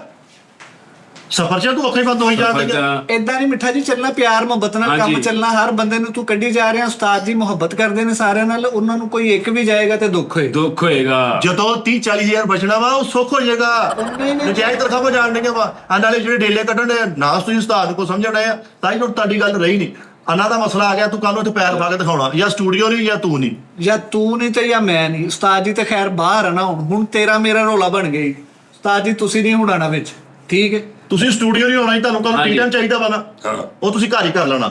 ਸਫਰ ਚ ਤੂੰ ਅੱਖਾਂ ਹੀ ਬੰਦ ਹੋਈ ਜਾਂਦੀ ਆ। ਏਦਾਂ ਨਹੀਂ ਮਿੱਠਾ ਜੀ ਚੱਲਣਾ, ਪਿਆਰ ਮੁਹੱਬਤ ਨਾਲ ਕੰਮ ਹਾਂਜੀ। ਚੱਲਣਾ। ਹਰ ਬੰਦੇ ਨੂੰ ਤੂੰ ਕੱਢੀ ਜਾ ਰਿਹਾ। ਉਸਤਾਦ ਜੀ ਮੁਹੱਬਤ ਕਰਦੇ ਨੇ ਸਾਰਿਆਂ ਨਾਲ, ਉਹਨਾਂ ਨੂੰ ਕੋਈ ਇੱਕ ਵੀ ਜਾਏਗਾ ਤੇ ਦੁੱਖ ਹੋਏ। ਦੁੱਖ ਹੋਏਗਾ। ਜਦੋਂ 30-40 ਹਜ਼ਾਰ ਬਚਣਾ ਵਾ ਉਹ ਸੁੱਖ ਹੋ ਜਾਏਗਾ। ਨਹੀਂ। ਨਜਾਇਜ਼ ਤਨਖਾਹਾਂ ਜਾਣ ਦੇਗੇ ਵਾ। ਆ ਨਾਲੇ ਜਿਹੜੇ ਡੇਲੇ ਕੱਢਣ ਦੇ ਨਾਸ ਤੁਸੀਂ ਉਸਤਾਦ ਕੋ ਸਮਝਣਾ ਆ, ਤਾਂ ਹੀ ਹੁਣ ਤੁਹਾਡੀ ਗੱਲ ਰਹੀ ਨਹੀਂ। ਅਨਾ ਦਾ ਮਸਲਾ ਆ ਗਿਆ, ਤੂੰ ਕੱਲ ਨੂੰ ਇੱਥੇ ਪੈਰ ਪਾ ਕੇ ਦਿਖਾਉਣਾ, ਜਾਂ ਸਟੂਡੀਓ ਨਹੀਂ ਜਾਂ ਤੂੰ ਨਹੀਂ। ਜਾਂ ਤੂੰ ਨਹੀਂ ਤੇ ਜਾਂ ਮੈਂ ਨਹੀਂ। ਉਸਤਾਦ ਜੀ ਤੇ ਖੈਰ ਬਾਹਰ ਆ ਨਾ ਹੁਣ ਤੇਰਾ ਮੇਰਾ ਰੋਲਾ ਬਣ ਗਈ। ਉਸਤਾਦ ਜੀ ਤੁਸੀਂ ਨਹੀਂ ਹੁਣਾਣਾ ਵਿੱਚ। ਠੀਕ ਹੈ ਤੁਸੀਂ ਸਟੂਡੀਓ ਨਹੀਂ ਹੋਣਾ, ਤੁਹਾਨੂੰ ਕੱਲ ਹਾਂਜੀ। ਟੀਟਨ ਚਾਹੀਦਾ ਵਾ ਨਾ, ਹਾਂ। ਉਹ ਤੁਸੀਂ ਘਰ ਹੀ ਕਰ ਲੈਣਾ।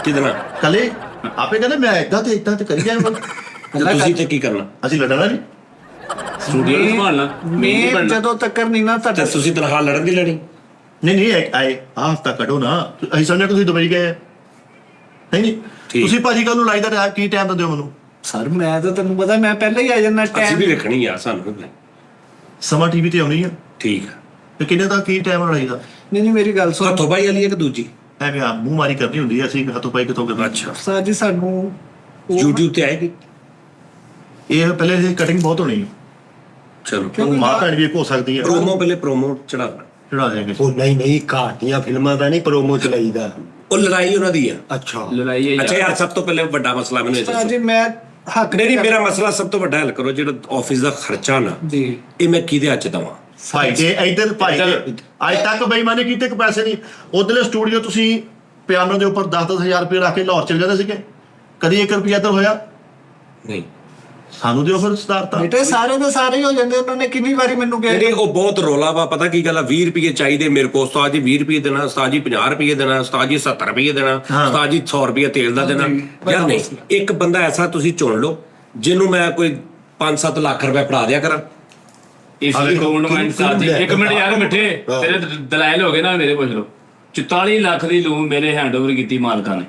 ਕਿਦਣਾ ਕੱਲੇ ਆਪੇ ਕਹਿੰਦੇ ਮੈਂ ਇਦਾਂ ਤੇ ਕਰੀ ਜਾਵਾਂ। ਤੁਸੀਂ ਤੇ ਕੀ ਕਰਨਾ? ਅਸੀਂ ਲੜਨਾ ਨਹੀਂ। ਸਟੂਡੀਓ ਨੂੰ ਸੰਭਾਲਣਾ ਮੈਂ ਜਦੋਂ ਤੱਕ ਨਹੀਂ ਨਾ ਤੇ ਤੁਹਾਡਾ ਤੁਸੀਂ ਤਨਖਾਹ ਲੜਨ ਦੀ ਲੜੀ। ਨਹੀਂ ਆਏ ਆਹ ਹਫਤਾ ਕੱਢੋ ਨਾ। ਅਸੀਂ ਸਮਝਿਆ ਤੁਸੀਂ ਦੁਬਈ ਗਏ ਆ। ਨਹੀਂ ਠੀਕ। ਤੁਸੀਂ ਭਾਜੀ ਕੱਲ ਨੂੰ ਲਾਈ ਦਾ ਕੀ ਟਾਈਮ ਦਿੰਦੇ ਹੋ ਮੈਨੂੰ? ਸਰ ਮੈਂ ਤਾਂ ਤੈਨੂੰ ਪਤਾ ਮੈਂ ਪਹਿਲਾਂ ਹੀ ਆ ਜਾਂਦਾ ਅਸੀਂ ਟਾਈਮ। ਵੀ ਰੱਖਣੀ ਯਾਰ ਸਾਨੂੰ ਵੀ। ਸਮਾਂ ਟੀਵੀ ਤੇ ਆਉਣੀ ਆ। ਠੀਕ ਆ। ਤੇ ਕਿੰਨੇ ਦਾ ਕੀ ਟਾਈਮ ਲੜਾਈ ਦਾ? ਨਹੀਂ ਮੇਰੀ ਗੱਲ ਸੁਣ। ਹੱਥੋਂ ਬਾਈ ਵਾਲੀ ਹੈ ਕਿ ਦੂਜੀ? ਐਵੇਂ ਆ ਮੂੰਹ ਮਾਰੀ ਕਰਨੀ ਹੁੰਦੀ ਹੈ, ਅਸੀਂ ਹੱਥੋਂ ਪਾਈ ਕਿਤੋਂ ਕਰਨਾ। ਅੱਛਾ ਉਸਤਾਦ ਜੀ ਸਾਨੂੰ YouTube ਤੇ ਆਏਗੀ। ਇਹ ਪਹਿਲੇ ਇਹ ਕਟਿੰਗ ਬਹੁਤ ਹੋਣੀ ਹੈ, ਚਲੋ ਮਾਂ ਭੈਣ ਵੀ ਇੱਕ ਹੋ ਸਕਦੀ ਹੈ, ਪ੍ਰੋਮੋ ਪਹਿਲੇ ਪ੍ਰੋਮੋ ਚੜਾ। ਚੜਾ ਦੇਗੇ। ਉਹ ਨਹੀਂ ਘਾਟੀਆਂ ਫਿਲਮਾਂ ਦਾ ਨਹੀਂ ਪ੍ਰੋਮੋ ਚਲਾਈਦਾ। ਉਹ ਲੜਾਈ ਉਹਨਾਂ ਦੀ ਆ। ਅੱਛਾ ਲੜਾਈ ਹੈ ਅੱਛਾ ਯਾਰ, ਸਭ ਤੋਂ ਪਹਿਲੇ ਵੱਡਾ ਮਸਲਾ ਮੈਨੂੰ ਇਹ ਉਸਤਾਦ ਦੱਸੋ। ਜੀ ਮੈਂ ਹੱਕ ਨਹੀਂ ਮੇਰਾ ਮਸਲਾ ਸਭ ਤੋਂ ਵੱਡਾ ਹੱਲ ਕਰੋ। ਜਿਹੜਾ ਆਫਿਸ ਦਾ ਖਰਚਾ ਨਾ, ਜੀ ਇਹ ਮੈਂ ਕਿਹਦੇ ਹੱਥ 'ਚ ਦੇਵਾਂ? ਭਾਈ ਦੇ ਇੱਧਰ ਭਾਈ ਦੇ ਅੱਜ ਤੱਕ ਬੇਈਮਾਨੀ ਕੀਤੇ ਕਿ ਪੈਸੇ ਨਹੀਂ। ਉਧਰਲੇ ਸਟੂਡੀਓ ਤੁਸੀਂ ਪਿਆਨੋ ਦੇ ਉੱਪਰ 10,000 ਰੁਪਏ ਰੱਖ ਕੇ ਲਾਹੌਰ ਚਲੇ ਜਾਂਦੇ ਸੀਗੇ, ਕਦੀ 1 ਰੁਪਿਆ ਇੱਧਰ ਹੋਇਆ? ਨਹੀਂ ਸਾਨੂੰ ਦਿਓ ਫਿਰ ਸਤਾਰਤਾ। ਬੇਟੇ ਸਾਰੇ ਦੇ ਸਾਰੇ ਹੀ ਹੋ ਜਾਂਦੇ। ਉਹਨਾਂ ਨੇ ਕਿੰਨੀ ਵਾਰੀ ਮੈਨੂੰ ਕਿਹਾ ਨਹੀਂ ਉਹ ਬਹੁਤ ਰੋਲਾ ਵਾ। ਪਤਾ ਕੀ ਗੱਲ ਆ, 20 ਰੁਪਏ ਚਾਹੀਦੇ ਮੇਰੇ ਕੋਲ। ਉਸਤਾਦ ਜੀ 20 ਰੁਪਏ ਦੇਣਾ, ਉਸਤਾਦ ਜੀ 50 ਰੁਪਏ ਦੇਣਾ, ਉਸਤਾਦ ਜੀ 70 ਰੁਪਏ ਦੇਣਾ, ਉਸਤਾਦ ਜੀ 100 ਰੁਪਏ ਤੇਲ ਦਾ ਦੇਣਾ। ਯਾਰ ਨਹੀਂ, ਇੱਕ ਬੰਦਾ ਐਸਾ ਤੁਸੀਂ ਚੁਣ ਲਓ ਜਿਹਨੂੰ ਮੈਂ ਕੋਈ 5-7 ਲੱਖ ਰੁਪਏ ਫੜਾ ਦਿਆ ਕਰਾਂ। ਇਸ ਲਈ ਗਵਰਨਮੈਂਟ ਸਾਜੀ। ਇੱਕ ਮਿੰਟ ਯਾਰ ਮਿੱਠੇ, ਤੇਰੇ ਦਲਾਇਲ ਹੋ ਗਏ ਨਾ, ਮੇਰੇ ਪੁੱਛ ਲਓ। 44 ਲੱਖ ਦੀ ਲੂਮ ਮੇਰੇ ਹੈਂਡਓਵਰ ਕੀਤੀ ਮਾਲਕਾਂ ਨੇ।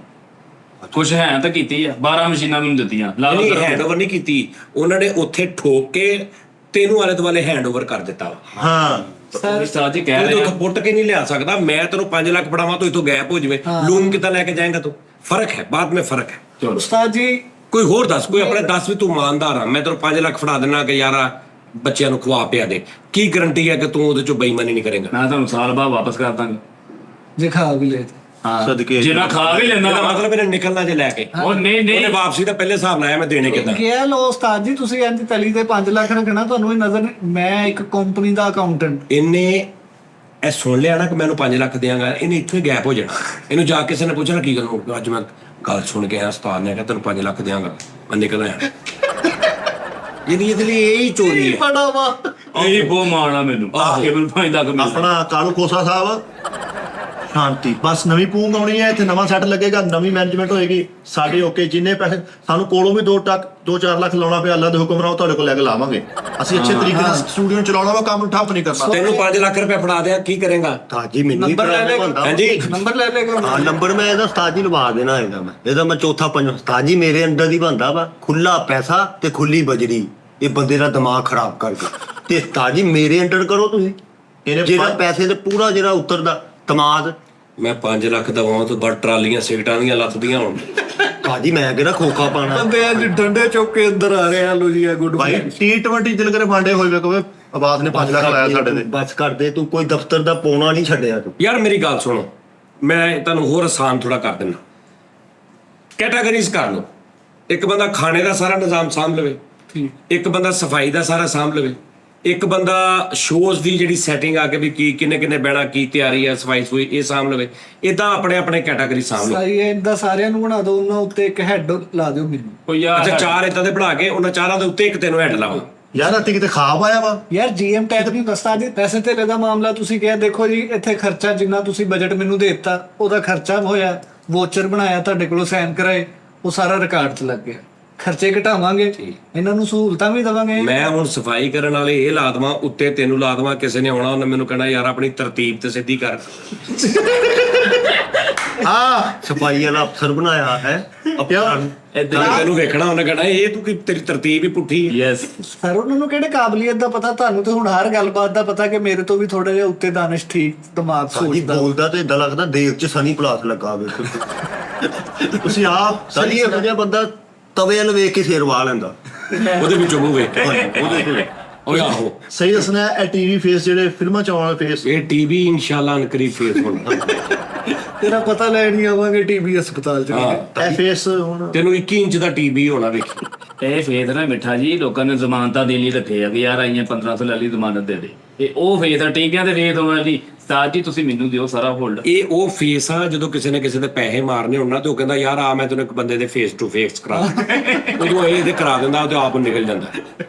ਕੁਛ ਹੈ ਤਾਂ ਕੀਤੀ ਆ, 12 ਮਸ਼ੀਨਾਂ ਮੈਨੂੰ ਦਿੱਤੀਆਂ। ਨਹੀਂ ਹੈਂਡਓਵਰ ਨਹੀਂ ਕੀਤੀ ਉਹਨਾਂ ਨੇ, ਉੱਥੇ ਠੋਕ ਕੇ ਤੈਨੂੰ ਆਲੇ ਦੁਆਲੇ ਹੈਂਡਓਵਰ ਕਰ ਦਿੱਤਾ। ਹਾਂ ਉਸਤਾਦ ਜੀ ਕਹਿ ਤੂੰ ਰਹੇ ਉੱਥੋਂ ਪੁੱਟ ਕੇ ਨਹੀਂ ਲਿਆ ਸਕਦਾ। ਮੈਂ ਤੈਨੂੰ 5 ਲੱਖ ਫੜਾਵਾਂ ਤੂੰ ਇੱਥੋਂ ਗਾਇਬ ਹੋ ਜਾਵੇ, ਲੂਮ ਕਿੱਦਾਂ ਲੈ ਕੇ ਜਾਏਗਾ ਤੂੰ? ਫਰਕ ਹੈ, ਬਾਅਦ ਵਿੱਚ ਫਰਕ ਹੈ। ਚਲੋ ਉਸਤਾਦ ਜੀ ਕੋਈ ਹੋਰ ਦੱਸ, ਕੋਈ ਆਪਣੇ ਦੱਸ ਵੀ ਤੂੰ ਇਮਾਨਦਾਰ ਆ। ਮੈਂ ਤੈਨੂੰ 5 ਲੱਖ ਫੜਾ ਦੇਣਾ ਕਿ ਯਾਰ ਆ ਬੱਚਿਆਂ ਨੂੰ ਖਵਾ ਪਿਆ ਦੇ, ਕੀ ਗਰੰਟੀ ਹੈ ਕਿ ਤੂੰ ਉਹਦੇ ਚੋਂ ਬੇਈਮਾਨੀ ਨਹੀਂ ਕਰੇਗਾ? ਮੈਂ ਤੁਹਾਨੂੰ ਸਾਲ ਬਾਅਦ ਵਾਪਸ ਕਰ ਦਾਂਗਾ। ਜੇ ਖਾ ਵੀ ਲੈ ਹਾਂ ਸਦਕੇ ਜੇ ਮੈਂ ਖਾ ਵੀ ਲੈਂਦਾ ਇਹਦਾ ਮਤਲਬ ਇਹਨੇ ਨਿਕਲਣਾ ਜੇ ਲੈ ਕੇ। ਉਹ ਨਹੀਂ ਉਹਨੇ ਨਹੀਂ ਵਾਪਸੀ ਦਾ ਪਹਿਲੇ ਹਿਸਾਬ ਲਾਇਆ, ਮੈਂ ਦੇਣੇ ਕਿੱਦਾਂ? ਕਿਹਾ ਲੋ ਉਸਤਾਦ ਜੀ, ਤੁਸੀਂ ਇੰਜ ਤਲੀ ਤੇ 5 ਲੱਖ ਰੱਖਣਾ, ਤੁਹਾਨੂੰ ਇਹ ਨਜ਼ਰ ਨਹੀਂ। ਮੈਂ ਇੱਕ ਕੰਪਨੀ ਦਾ ਅਕਾਊਂਟੈਂਟ। ਇਹਨੇ ਇਹ ਸੁਣ ਲਿਆ ਨਾ ਕਿ ਮੈਨੂੰ 5 ਲੱਖ ਦਿਆਂਗਾ, ਇਹਨੇ ਇੱਥੋਂ ਹੀ ਗੈਪ ਹੋ ਜਾਣਾ। ਇਹਨੂੰ ਜਾ ਕੇ ਕਿਸੇ ਨੇ ਪੁੱਛਣਾ ਕੀ ਗੱਲ, ਅੱਜ ਮੈਂ ਗੱਲ ਸੁਣ ਕੇ ਆਇਆ ਉਸਤਾਦ ਨੇ ਕਿਹਾ ਤੈਨੂੰ 5 ਲੱਖ ਦਿਆਂਗਾ, ਮੈਂ ਨਿਕਲ ਆਇਆ। ਇਹਦੇ ਲਈ ਇਹ ਹੀ ਚੋਰੀ ਹੈ। ਬੜਾ ਵਾ ਇਹ ਬਹੁਤ ਮਾਰਨਾ ਮੈਨੂੰ ਕਿ ਮੈਨੂੰ 5 ਲੱਖ ਮਿਲਦਾ। ਆਪਣਾ ਕਾਲੂ ਖੋਸਾ ਸਾਹਿਬ ਸ਼ਾਂਤੀ, ਬਸ ਨਵੀਂ ਪੂੰਗ ਆਉਣੀ ਹੈ, ਇੱਥੇ ਨਵਾਂ ਸੈੱਟ ਲੱਗੇਗਾ, ਨਵੀਂ ਮੈਨੇਜਮੈਂਟ ਹੋਏਗੀ ਸਾਡੇ। ਓਕੇ, ਜਿੰਨੇ ਪੈਸੇ ਸਾਨੂੰ ਕੋਲੋਂ ਵੀ 2-4 ਲੱਖ ਲਾਉਣਾ ਪਿਆ, ਅੱਲਾ ਦੇ ਹੁਕਮ ਨਾਲ ਤੁਹਾਡੇ ਕੋਲ ਲੈ ਕੇ ਲਾਵਾਂਗੇ। ਅਸੀਂ ਅੱਛੇ ਤਰੀਕੇ ਨਾਲ ਸਟੂਡੀਓ ਨੂੰ ਚਲਾਉਣਾ ਵਾ, ਕੰਮ ਠੱਪ ਨਹੀਂ ਕਰਨਾ। ਤੈਨੂੰ 5 ਲੱਖ ਰੁਪਏ ਫੜਾ ਦਿਆਂ, ਕੀ ਕਰੇਗਾ? ਤਾਜੀ ਮੈਨੂੰ ਹੀ ਨੰਬਰ ਲੈ ਲੈ ਹੁੰਦਾ। ਹਾਂਜੀ ਨੰਬਰ ਲੈ ਲੈ ਹਾਂ ਨੰਬਰ ਮੈਂ ਇਹਦਾ ਉਸਤਾਦ ਜੀ ਲਵਾ ਦੇਣਾ ਹੈਗਾ। ਮੈਂ ਇਹਦਾ ਮੈਂ ਚੌਥਾ ਪੰਜਵਾਂ ਉਸਤਾਦ ਜੀ ਮੇਰੇ ਅੰਦਰ ਦੀ ਬਣਦਾ ਵਾ। ਖੁੱਲਾ ਪੈਸਾ ਤੇ ਖੁੱਲੀ ਬਜਰੀ, ਇਹ ਬੰਦੇ ਦਾ ਦਿਮਾਗ ਖਰਾਬ ਕਰਕੇ। ਤੇ ਉਸਤਾਦ ਜੀ ਮੇਰੇ ਅੰਡਰ ਕਰੋ ਤੁਸੀਂ, ਜਿਹੜਾ ਪੈਸੇ ਤੇ ਪੂਰਾ ਜਿਹੜਾ ਉਤਰਦਾ ਦਿਮਾਗ। ਮੈਂ 5 ਲੱਖ ਦਵਾਂ ਤੋਂ ਬੜ ਟਰਾਲੀਆਂ ਸਿਗਟਾਂ ਦੀਆਂ ਲੱਥਦੀਆਂ ਹੋਣ। ਤਾਜੀ ਮੈਂ ਕਿਹੜਾ ਖੋਖਾ ਪਾਣਾ। ਬੰਦੇ ਅੱਜ ਡੰਡੇ ਚੁੱਕ ਕੇ ਅੰਦਰ ਆ ਰਹੇ ਆ। ਲੋ ਜੀ ਗੁੱਡ ਭਾਈ T20 ਦਿਲ ਕਰੇ ਫਾਂਡੇ ਹੋਏ ਵੇ ਕਵੇ ਆਵਾਜ਼ ਨੇ 5 ਲੱਖ ਲਾਇਆ ਸਾਡੇ ਤੇ। ਬਸ ਕਰਦੇ ਤੂੰ, ਕੋਈ ਦਫ਼ਤਰ ਦਾ ਪੌਣਾ ਨਹੀਂ ਛੱਡਿਆ ਤੂੰ। ਯਾਰ ਮੇਰੀ ਗੱਲ ਸੁਣੋ, ਮੈਂ ਤੁਹਾਨੂੰ ਹੋਰ ਆਸਾਨ ਥੋੜਾ ਕਰ ਦਿੰਦਾ। ਕੈਟਾਗਰੀਜ਼ ਕਰ ਲਓ। ਇੱਕ ਬੰਦਾ ਖਾਣੇ ਦਾ ਸਾਰਾ ਨਿਜ਼ਾਮ ਸਾਂਭ ਲਵੇ, ਇੱਕ ਬੰਦਾ ਸਫਾਈ ਦਾ ਸਾਰਾ ਸਾਂਭ ਲਵੇ, ਇੱਕ ਬੰਦਾ ਸ਼ੋਜ਼ ਦੀ ਜਿਹੜੀ ਸੈਟਿੰਗ ਆ ਕੇ ਵੀ ਕੀ ਕਿੰਨੇ ਬਹਿਣਾ, ਕੀ ਤਿਆਰੀ ਹੈ, ਸਫਾਈ ਸੂਈ ਇਹ ਸਾਂਭ ਲਵੇ। ਇਦਾਂ ਆਪਣੇ ਕੈਟਾਗਰੀ ਸਾਂਭ ਲਓ। ਸਹੀ ਹੈ, ਇਦਾਂ ਸਾਰਿਆਂ ਨੂੰ ਬਣਾ ਦਿਓ। ਉਹਨਾਂ ਉੱਤੇ ਇੱਕ ਹੈਡ ਲਾ ਦਿਓ ਮੈਨੂੰ। ਕੋਈ ਯਾਰ ਅੱਛਾ 4 ਇਦਾਂ ਦੇ ਬਣਾ ਕੇ ਉਹਨਾਂ 4 ਦੇ ਉੱਤੇ ਇੱਕ ਤੈਨੂੰ ਹੈਡ ਲਾਵਾਂ। ਯਾਰ ਰਾਤੀ ਕਿਤੇ ਖਾਬ ਆਇਆ ਵਾ। ਯਾਰ GM ਟੈਗ ਨਹੀਂ ਦੱਸਦਾ ਜੀ। ਪੈਸੇ ਧੇਲੇ ਦਾ ਮਾਮਲਾ ਤੁਸੀਂ ਕਿਹਾ, ਦੇਖੋ ਜੀ ਇੱਥੇ ਖਰਚਾ ਜਿੰਨਾ ਤੁਸੀਂ ਬਜਟ ਮੈਨੂੰ ਦੇ ਦਿੱਤਾ, ਉਹਦਾ ਖਰਚਾ ਹੋਇਆ। ਵੋਚਰ ਬਣਾਇਆ, ਤੁਹਾਡੇ ਕੋਲੋਂ ਸਾਈਨ ਕਰਾਏ, ਉਹ ਸਾਰਾ ਰਿਕਾਰਡ 'ਚ ਲੱਗ ਗਿਆ। ਖਰਚੇ ਘਟਾਵਾਂਗੇ, ਇਹਨਾਂ ਨੂੰ ਸਹੂਲਤਾਂ ਵੀ ਦੇਵਾਂਗੇ। ਮੈਂ ਹੁਣ ਸਫਾਈ ਕਰਨ ਵਾਲੇ ਇਹ ਲਾ ਦੇਵਾਂ, ਉੱਤੇ ਤੈਨੂੰ ਲਾ ਦੇਵਾਂ। ਕਿਸੇ ਨੇ ਆਉਣਾ, ਉਹਨੇ ਮੈਨੂੰ ਕਹਿਣਾ ਯਾਰ ਆਪਣੀ ਤਰਤੀਬ ਤੇ ਸਿੱਧੀ ਕਰ। ਸਫਾਈ ਵਾਲਾ ਅਫਸਰ ਬਣਾਇਆ ਹੈ ਤੈਨੂੰ ਵੇਖਣਾ, ਉਹਨੇ ਕਹਿਣਾ ਇਹ ਤੂੰ ਕੀ ਤੇਰੀ ਤਰਤੀਬ ਹੀ ਪੁੱਠੀ ਹੈ। ਯੈਸ ਸਰ ਉਹਨਾਂ ਨੂੰ ਕਿਹੜੇ ਕਾਬਲੀਅਤ ਦਾ ਪਤਾ? ਤੁਹਾਨੂੰ ਤੇ ਹੁਣ ਹਰ ਗੱਲਬਾਤ ਦਾ ਪਤਾ ਕਿ ਮੇਰੇ ਤੋਂ ਵੀ ਥੋੜਾ ਜਿਹਾ ਉੱਤੇ ਦਾਨਿਸ਼ ਠੀਕ ਦਿਮਾਗ ਸਾਜੀ ਸੋਚਦਾ। ਬੋਲਦਾ ਤੇ ਇਦਾਂ ਲੱਗਦਾ ਦੇਰ ਚ ਸਨੀ ਪਲਾਸ ਲੱਗਾ ਵੇਖੋ। ਤੁਸੀਂ ਆਪ ਸਾਜੀ ਇਹੋ ਜਿਹਾ ਬੰਦਾ ਤਵੇ ਵੱਲ ਵੇਖ ਕੇ ਸਿਰ ਵਾਹ ਲੈਂਦਾ। ਉਹਦੇ ਵਿੱਚੋਂ ਮੂੰਹ ਵੇਖ ਕੇ। ਉਹਦੇ ਕੋਲ ਓਏ ਆਹੋ, ਸਹੀ ਦੱਸਣਾ, ਇਹ ਟੀਵੀ ਫੇਸ ਜਿਹੜੇ ਫਿਲਮਾਂ ਚ ਆਉਣ ਵਾਲੇ ਫੇਸ, ਇਹ ਟੀਵੀ ਇਨਸ਼ਾਅੱਲਾ ਅਨਕਰੀ ਫੇਸ ਹੋਣਾ। ਤੇਰਾ ਪਤਾ ਲੈਣ ਹੀ ਆਵਾਂਗੇ TB ਹਸਪਤਾਲ 'ਚ। ਇਹ ਫੇਸ ਹੁਣ ਤੈਨੂੰ 21 ਇੰਚ ਦਾ ਟੀਵੀ ਹੋਣਾ ਵੇਖੀ। ਇਹ ਫੇਸ ਨਾ ਮਿੱਠਾ ਜੀ, ਲੋਕਾਂ ਨੇ ਜ਼ਮਾਨਤਾਂ ਦੇਣ ਲਈ ਰੱਖੇ ਆ ਕਿ ਯਾਰ ਆਈਆਂ 1500 ਲੈ ਲਈ ਜ਼ਮਾਨਤ ਦੇ ਦੇ। ਇਹ ਉਹ ਫੇਸ ਆ ਟੀਕਿਆਂ ਦੇ ਫੇਸ ਹੋਣ ਵਾਲੀ। ਉਸਤਾਦ ਜੀ ਤੁਸੀਂ ਮੈਨੂੰ ਦਿਓ ਸਾਰਾ ਹੋਲਡ। ਇਹ ਉਹ ਫੇਸ ਆ ਜਦੋਂ ਕਿਸੇ ਨੇ ਕਿਸੇ ਦੇ ਪੈਸੇ ਮਾਰਨੇ ਹੋਣ ਨਾ ਤੇ ਉਹ ਕਹਿੰਦਾ ਯਾਰ ਆ ਮੈਂ ਤੈਨੂੰ ਇੱਕ ਬੰਦੇ ਦੇ ਫੇਸ ਟੂ ਫੇਸ ਕਰਾ ਉਦੋਂ ਇਹ ਇਹਦੇ ਕਰਾ ਦਿੰਦਾ, ਉਹ ਤੇ ਆਪ ਨਿਕਲ ਜਾਂਦਾ।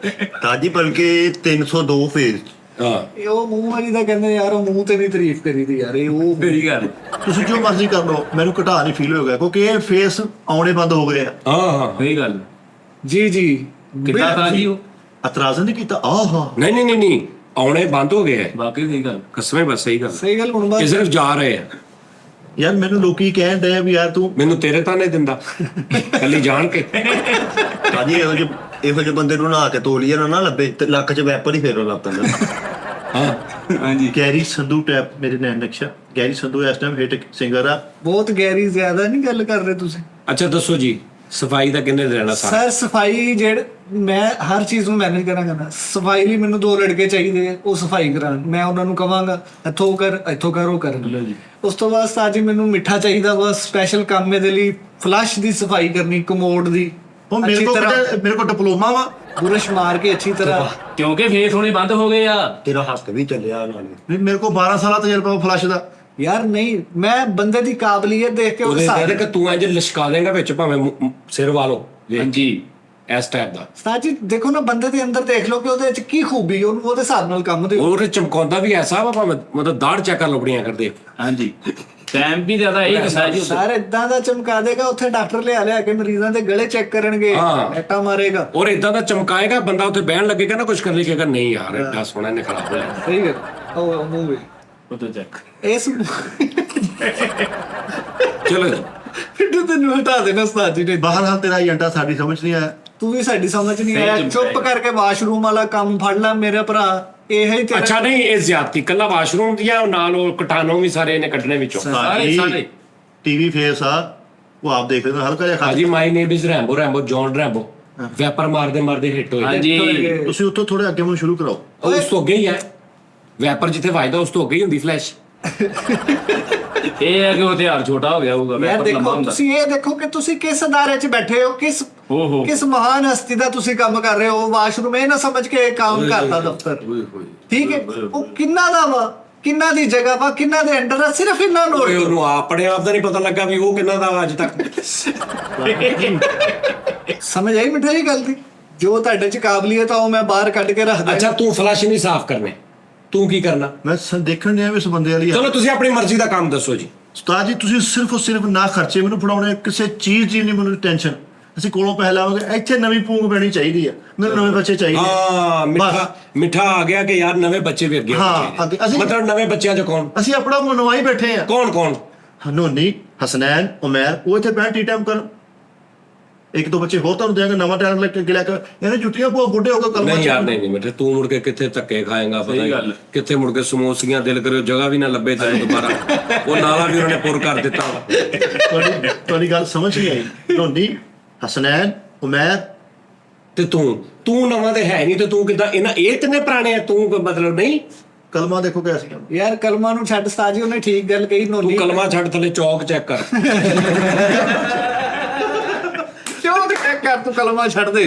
ਤਾਜੀ ਬਲਕਿ 302 ਫੇਸ। ਹਾਂ ਇਹ ਉਹ ਮੂੰਹ ਵਾਲੀ ਦਾ ਕਹਿੰਦੇ ਯਾਰ, ਉਹ ਮੂੰਹ ਤੇ ਨਹੀਂ ਤਾਰੀਫ ਕਰੀਦੀ ਯਾਰ। ਇਹ ਉਹ ਮੇਰੀ ਗੱਲ ਤੁਸੀਂ ਜੋ ਮਰਜ਼ੀ ਕਰ ਲਓ, ਮੈਨੂੰ ਘਟਾ ਨਹੀਂ ਫੀਲ ਹੋਏਗਾ ਕਿਉਂਕਿ ਇਹ ਫੇਸ ਆਉਣੇ ਬੰਦ ਹੋ ਗਏ ਆ। ਹਾਂ ਸਹੀ ਗੱਲ। ਜੀ ਕਿੱਦਾਂ ਤਾਂ ਜੀ ਉਹ ਇਤਰਾਜ਼ ਨਹੀਂ ਕੀਤਾ। ਆਹਾ ਨਹੀਂ ਆਉਣੇ ਬੰਦ ਹੋ ਗਏ ਆ। ਬਾਕੀ ਸਹੀ ਗੱਲ। ਕਸਮੇ ਬਸ ਸਹੀ ਗੱਲ। ਸਹੀ ਗੱਲ। ਹੁਣ ਇਹ ਬਸ ਸਿਰਫ ਜਾ ਰਹੇ ਆ। ਯਾਰ ਮੈਨੂੰ ਲੋਕੀ ਕਹਿਣ ਡਏ ਵੀ ਯਾਰ ਤੂੰ ਮੈਨੂੰ ਤੇਰੇ ਤਾਂ ਨਹੀਂ ਦਿੰਦਾ ਕੱਲੀ ਜਾਣ ਕੇ। ਤਾਜੀ ਇਹੋ ਜਿਹੇ ਬੰਦੇ ਨੂੰ ਨਹਾ ਕੇ ਤੋਲੀਆ ਨਾ ਲੱਭੇ ਤੇ ਲੱਕ 'ਚ ਵੈਪਰ ਹੀ ਫੇਰੋ ਲੱਗ ਪੈਂਦਾ। ਹਾਂ ਹਾਂਜੀ ਗੈਰੀ ਸੰਧੂ ਟੈਪ ਮੇਰੇ ਨੈਣ ਨਕਸ਼ਾ। ਗੈਰੀ ਸੰਧੂ ਇਸ ਟਾਈਮ ਹਿੱਟ ਸਿੰਗਰ ਆ। ਬਹੁਤ ਗਹਿਰੀ ਜ਼ਿਆਦਾ ਨਹੀਂ ਗੱਲ ਕਰ ਰਹੇ ਤੁਸੀਂ। ਅੱਛਾ ਦੱਸੋ ਜੀ, ਸਫਾਈ ਦਾ ਕਿੰਨੇ ਦੇਣਾ ਸਾਰਾ? ਸਰ ਸਫਾਈ ਮੈਂ ਹਰ ਚੀਜ਼ ਨੂੰ ਮੈਨੇਜ ਕਰਾਂਗਾ। ਸਫਾਈ ਲਈ ਮੈਨੂੰ 2 ਲੜਕੇ ਚਾਹੀਦੇ ਆ, ਉਹ ਸਫਾਈ ਕਰਾਉਣ। ਮੈਂ ਉਹਨਾਂ ਨੂੰ ਕਵਾਂਗਾ ਇੱਥੋਂ ਕਰ ਉਹ ਕਰਨ। ਉਸ ਤੋਂ ਬਾਅਦ ਉਸਤਾਦ ਜੀ ਮੈਨੂੰ ਮਿੱਠਾ ਚਾਹੀਦਾ ਵਾ ਸਪੈਸ਼ਲ ਕੰਮ ਇਹਦੇ ਲਈ। ਫਲਸ਼ ਦੀ ਸਫਾਈ ਕਰਨੀ, ਕਮੋਡ ਦੀ ਉਹ ਮੇਰੇ ਕੋਲ ਡਿਪਲੋਮਾ ਵਾ। ਬੁਰਸ਼ ਮਾਰ ਕੇ ਅੱਛੀ ਤਰ੍ਹਾਂ। ਕਿਉਂਕਿ ਫੇਸ ਹੁਣੇ ਬੰਦ ਹੋ ਗਏ ਆ। ਤੇਰਾ ਹੱਥ ਵੀ ਚੱਲਿਆ ਨਾਲੇ। ਨਹੀਂ ਮੇਰੇ ਕੋਲ 12 ਸਾਲਾਂ ਤਜਰਬਾ ਫਲਸ਼ ਦਾ। ਯਾਰ ਨਹੀਂ, ਮੈਂ ਬੰਦੇ ਦੀ ਕਾਬਲੀਅਤ ਦੇਖ ਕੇ ਉਹਦੇ ਉਸਤਾਦ ਕਹਿੰਦੇ ਕਿ ਤੂੰ ਇੰਜ ਲਿਸ਼ਕਾ ਦੇਂਗਾ ਵਿੱਚ ਭਾਵੇਂ ਸਿਰ ਵਾਲੋ ਹਾਂਜੀ ਇਸ ਟਾਈਪ ਦਾ। ਜੀ ਦੇਖੋ ਨਾ, ਬੰਦੇ ਦੇ ਅੰਦਰ ਦੇਖ ਲਓ ਕਿ ਉਹਦੇ ਵਿੱਚ ਕੀ ਖੂਬੀ, ਉਹਨੂੰ ਉਹਦੇ ਹਿਸਾਬ ਨਾਲ ਕੰਮ ਦਿਓ। ਉਹ ਚਮਕਾਉਂਦਾ ਵੀ ਐਸਾ ਵਾ ਭਾਵੇਂ ਮਤਲਬ ਦਾੜ ਚੱਕਰ ਲੁਬੜੀਆਂ ਕਰਦੇ। ਹਾਂਜੀ ਟਾਈਮ ਵੀ ਜ਼ਿਆਦਾ ਇਹ ਕਿਸਾ ਜੀ ਸਰ ਇਦਾਂ ਦਾ ਚਮਕਾ ਦੇਗਾ, ਉੱਥੇ ਡਾਕਟਰ ਲਿਆ ਕੇ ਮਰੀਜ਼ਾਂ ਦੇ ਗਲੇ ਚੈੱਕ ਕਰਨਗੇ, ਹਾਂ। ਐਟਾ ਮਾਰੇਗਾ। ਔਰ ਇਦਾਂ ਦਾ ਚਮਕਾਏਗਾ ਬੰਦਾ ਉੱਥੇ ਬਹਿਣ ਲੱਗੇਗਾ ਨਾ, ਕੁਝ ਕਰਨ ਲੱਗੇਗਾ ਨਹੀਂ ਯਾਰ ਐਡਾ ਸੋਹਣਾ ਨੇ ਖਰਾਬ ਹੋਇਆ। ਸਹੀ ਗੱਲ। ਉਹ ਮੂੰਹ ਵੇ ਉਹ ਤਾਂ ਚੱਕ ਇਸ ਚਲੋ ਜੀ ਫਿੱਟੂ ਤੈਨੂੰ ਹਟਾ ਦੇਣਾ ਉਸਤਾਦ ਜੀ ਨੇ। ਬਹਰਹਾਲ ਤੇਰਾ ਏਜੰਡਾ ਸਾਡੀ ਸਮਝ ਨਹੀਂ ਆਇਆ। ਤੂੰ ਵੀ ਸਾਡੀ ਸਮਝ ਨਹੀਂ ਸਹੀ ਆਇਆ। ਚੁੱਪ ਚੁੱਪ ਕਰਕੇ ਵਾਸ਼ਰੂਮ ਵਾਲਾ ਕੰਮ ਫੜ ਲੈ ਮੇਰੇ ਭਰਾ। ਇਹ ਹੀ ਤੇਰਾ ਅੱਛਾ ਨਹੀਂ, ਇਹ ਜ਼ਿਆਦਤੀ ਕੱਲਾ ਵਾਸ਼ਰੂਮ ਦੀਆਂ ਨਾਲ ਉਹ ਕਟਾਨੋ ਵੀ ਸਾਰੇ ਨੇ ਕੱਢਣੇ ਵਿੱਚੋਂ। ਸਾਰੇ ਟੀਵੀ ਫੇਸ ਆ, ਉਹ ਆਪ ਦੇਖ ਲੈਣਾ ਹਲਕਾ ਜਿਹਾ ਹਾਂਜੀ my name is Rambo John Rambo ਵੈਪਰ ਮਾਰਦੇ ਹਿੱਟ ਹੋਏ। ਹਾਂਜੀ ਤੁਸੀਂ ਉੱਥੋਂ ਥੋੜੇ ਅੱਗੇ ਮੈਨੂੰ ਸ਼ੁਰੂ ਕਰਾਓ। ਉਹ ਉਸ ਤੋਂ ਅੱਗੇ ਹੀ ਹੈ ਵੈਪਰ, ਜਿੱਥੇ ਵੱਜਦਾ ਉਸ ਤੋਂ ਅੱਗੇ ਹੀ ਹੁੰਦੀ ਫਲੈਸ਼। ਇਹ ਹੈ ਕਿ ਉਹ ਹਥਿਆਰ ਛੋਟਾ ਹੋ ਗਿਆ ਹੋਊਗਾ। ਯਾਰ ਵੈਪਰ ਲੰਬਾ ਦੇਖੋ, ਹੁੰਦਾ। ਤੁਸੀਂ ਇਹ ਦੇਖੋ ਕਿ ਤੁਸੀਂ ਕਿਸ ਅਦਾਰੇ 'ਚ ਬੈਠੇ ਹੋ, ਓਹੋ। ਕਿਸ ਮਹਾਨ ਹਸਤੀ ਦਾ ਤੁਸੀਂ ਕੰਮ ਕਰ ਰਹੇ ਹੋ। ਵਾਸ਼ਰੂਮ ਇਹ ਨਾ ਸਮਝ ਕੇ ਇਹ ਕੰਮ ਕਰਦਾ ਦਫ਼ਤਰ, ਠੀਕ ਹੈ? ਉਹ ਕਿੰਨਾ ਦਾ ਵਾ, ਕਿੰਨਾ ਦੀ ਜਗ੍ਹਾ ਵਾ, ਕਿੰਨਾ ਦੇ ਅੰਡਰ ਆ, ਸਿਰਫ ਇੰਨਾ ਨੋਟ। ਓਏ ਉਹਨੂੰ ਆਪਣੇ ਆਪ ਦਾ ਨਹੀਂ ਪਤਾ ਲੱਗਾ ਵੀ ਉਹ ਕਿੰਨਾ ਦਾ ਵਾ ਅੱਜ ਤੱਕ। ਸਮਝ ਆਈ ਮਿੱਠਾ ਜੀ ਗੱਲ ਦੀ? ਜੋ ਤੁਹਾਡੇ 'ਚ ਕਾਬਲੀਅਤ ਆ ਉਹ ਮੈਂ ਬਾਹਰ ਕੱਢ ਕੇ ਰੱਖਦਾ। ਅੱਛਾ ਤੂੰ ਫਲਸ਼ ਨਹੀਂ ਸਾਫ਼ ਕਰਨੇ, ਤੂੰ ਕੀ ਕਰਨਾ? ਮੈਂ ਦੇਖਣ ਡਿਆ ਵੀ ਇਸ ਬੰਦੇ ਵਾਲੀ ਆ। ਚਲੋ ਤੁਸੀਂ ਆਪਣੀ ਮਰਜ਼ੀ ਦਾ ਕੰਮ ਦੱਸੋ ਜੀ। ਉਸਤਾਦ ਜੀ ਤੁਸੀਂ ਸਿਰਫ ਨਾ ਖਰਚੇ ਮੈਨੂੰ ਫੜਾਉਣੇ, ਕਿਸੇ ਚੀਜ਼ ਦੀ ਨਹੀਂ ਮੈਨੂੰ ਟੈਨਸ਼ਨ। ਅਸੀਂ ਕੋਲੋਂ ਪੈਸੇ ਲਾਵਾਂਗੇ। ਇੱਥੇ ਨਵੀਂ ਪੂੰਗ ਪੈਣੀ ਚਾਹੀਦੀ ਆ, ਮੇਰੇ ਨਵੇਂ ਬੱਚੇ ਚਾਹੀਦੇ। ਹਾਂ ਮਿੱਠਾ ਆ ਗਿਆ ਕਿ ਯਾਰ ਨਵੇਂ ਬੱਚੇ ਵੀ ਅੱਗੇ ਹਾਂ, ਹੋਣੇ ਚਾਹੀਦੇ। ਅਸੀਂ- ਮਤਲਬ ਨਵੇਂ ਬੱਚਿਆਂ ਚ ਕੌਣ ਅਸੀਂ ਆਪਣਾ ਮਨਵਾਈ ਬੈਠੇ ਆ। ਕੌਣ ਹਨੋਨੀ, ਹਸਨੈਨ, ਉਮੈਰ, ਉਹ ਇੱਥੇ ਬੈਠ ਟੀ ਟਾਈਮ ਕਰਨ। 1-2 ਬੱਚੇ ਹੋਰ ਤੁਹਾਨੂੰ ਦੇਾਂਗੇ, ਨਵਾਂ ਟੈਲੈਂਟ ਲੈ ਕੇ ਲੈ ਕੇ। ਇਹਨੇ ਜੁੱਤੀਆਂ ਪੋ ਬੁੱਢੇ ਹੋ ਕੇ ਕਲਮਾ ਨਹੀਂ ਯਾਰ ਨਹੀਂ ਬੇਟੇ, ਤੂੰ ਮੁੜ ਕੇ ਕਿੱਥੇ ਧੱਕੇ ਖਾਏਗਾ ਪਤਾ ਨਹੀਂ ਕਿੱਥੇ ਮੁੜ ਕੇ ਸਮੋਸੀਆਂ ਦਿਲ ਕਰਿਓ ਜਗ੍ਹਾ ਵੀ ਨਾ ਲੱਭੇ ਤੈਨੂੰ ਦੁਬਾਰਾ। ਉਹ ਨਾਲਾ ਵੀ ਉਹਨਾਂ ਨੇ ਪੁਰ ਕਰ ਦਿੱਤਾ ਵਾ। ਤੁਹਾਡੀ ਗੱਲ ਸਮਝ ਨਹੀਂ ਆਈ। ਹਨੋਨੀ, ਹਸਨੈਨ, ਉਮੈਰ ਤੇ ਤੂੰ ਨਵਾਂ ਤੇ ਹੈ ਨਹੀਂ ਤੇ ਤੂੰ ਕਿੱਦਾਂ ਇਹ ਤਿੰਨੇ ਪੁਰਾਣੇ ਆ, ਤੂੰ ਮਤਲਬ ਨਹੀਂ। ਕਲਮਾ ਦੇਖੋ ਕਿਹੜਾ ਸੀ। ਯਾਰ ਕਲਮਾ ਨੂੰ ਛੱਡ ਉਸਤਾਦ ਜੀ, ਉਹਨੇ ਠੀਕ ਗੱਲ ਕਹੀ। ਤੂੰ ਨੋਨੀ ਕਲਮਾ ਛੱਡ ਥੱਲੇ ਚੌਕ ਚੈੱਕ ਕਰ। ਕਿਉਂ ਚੈੱਕ ਕਰ, ਤੂੰ ਕਲਮਾ ਛੱਡ ਦੇ।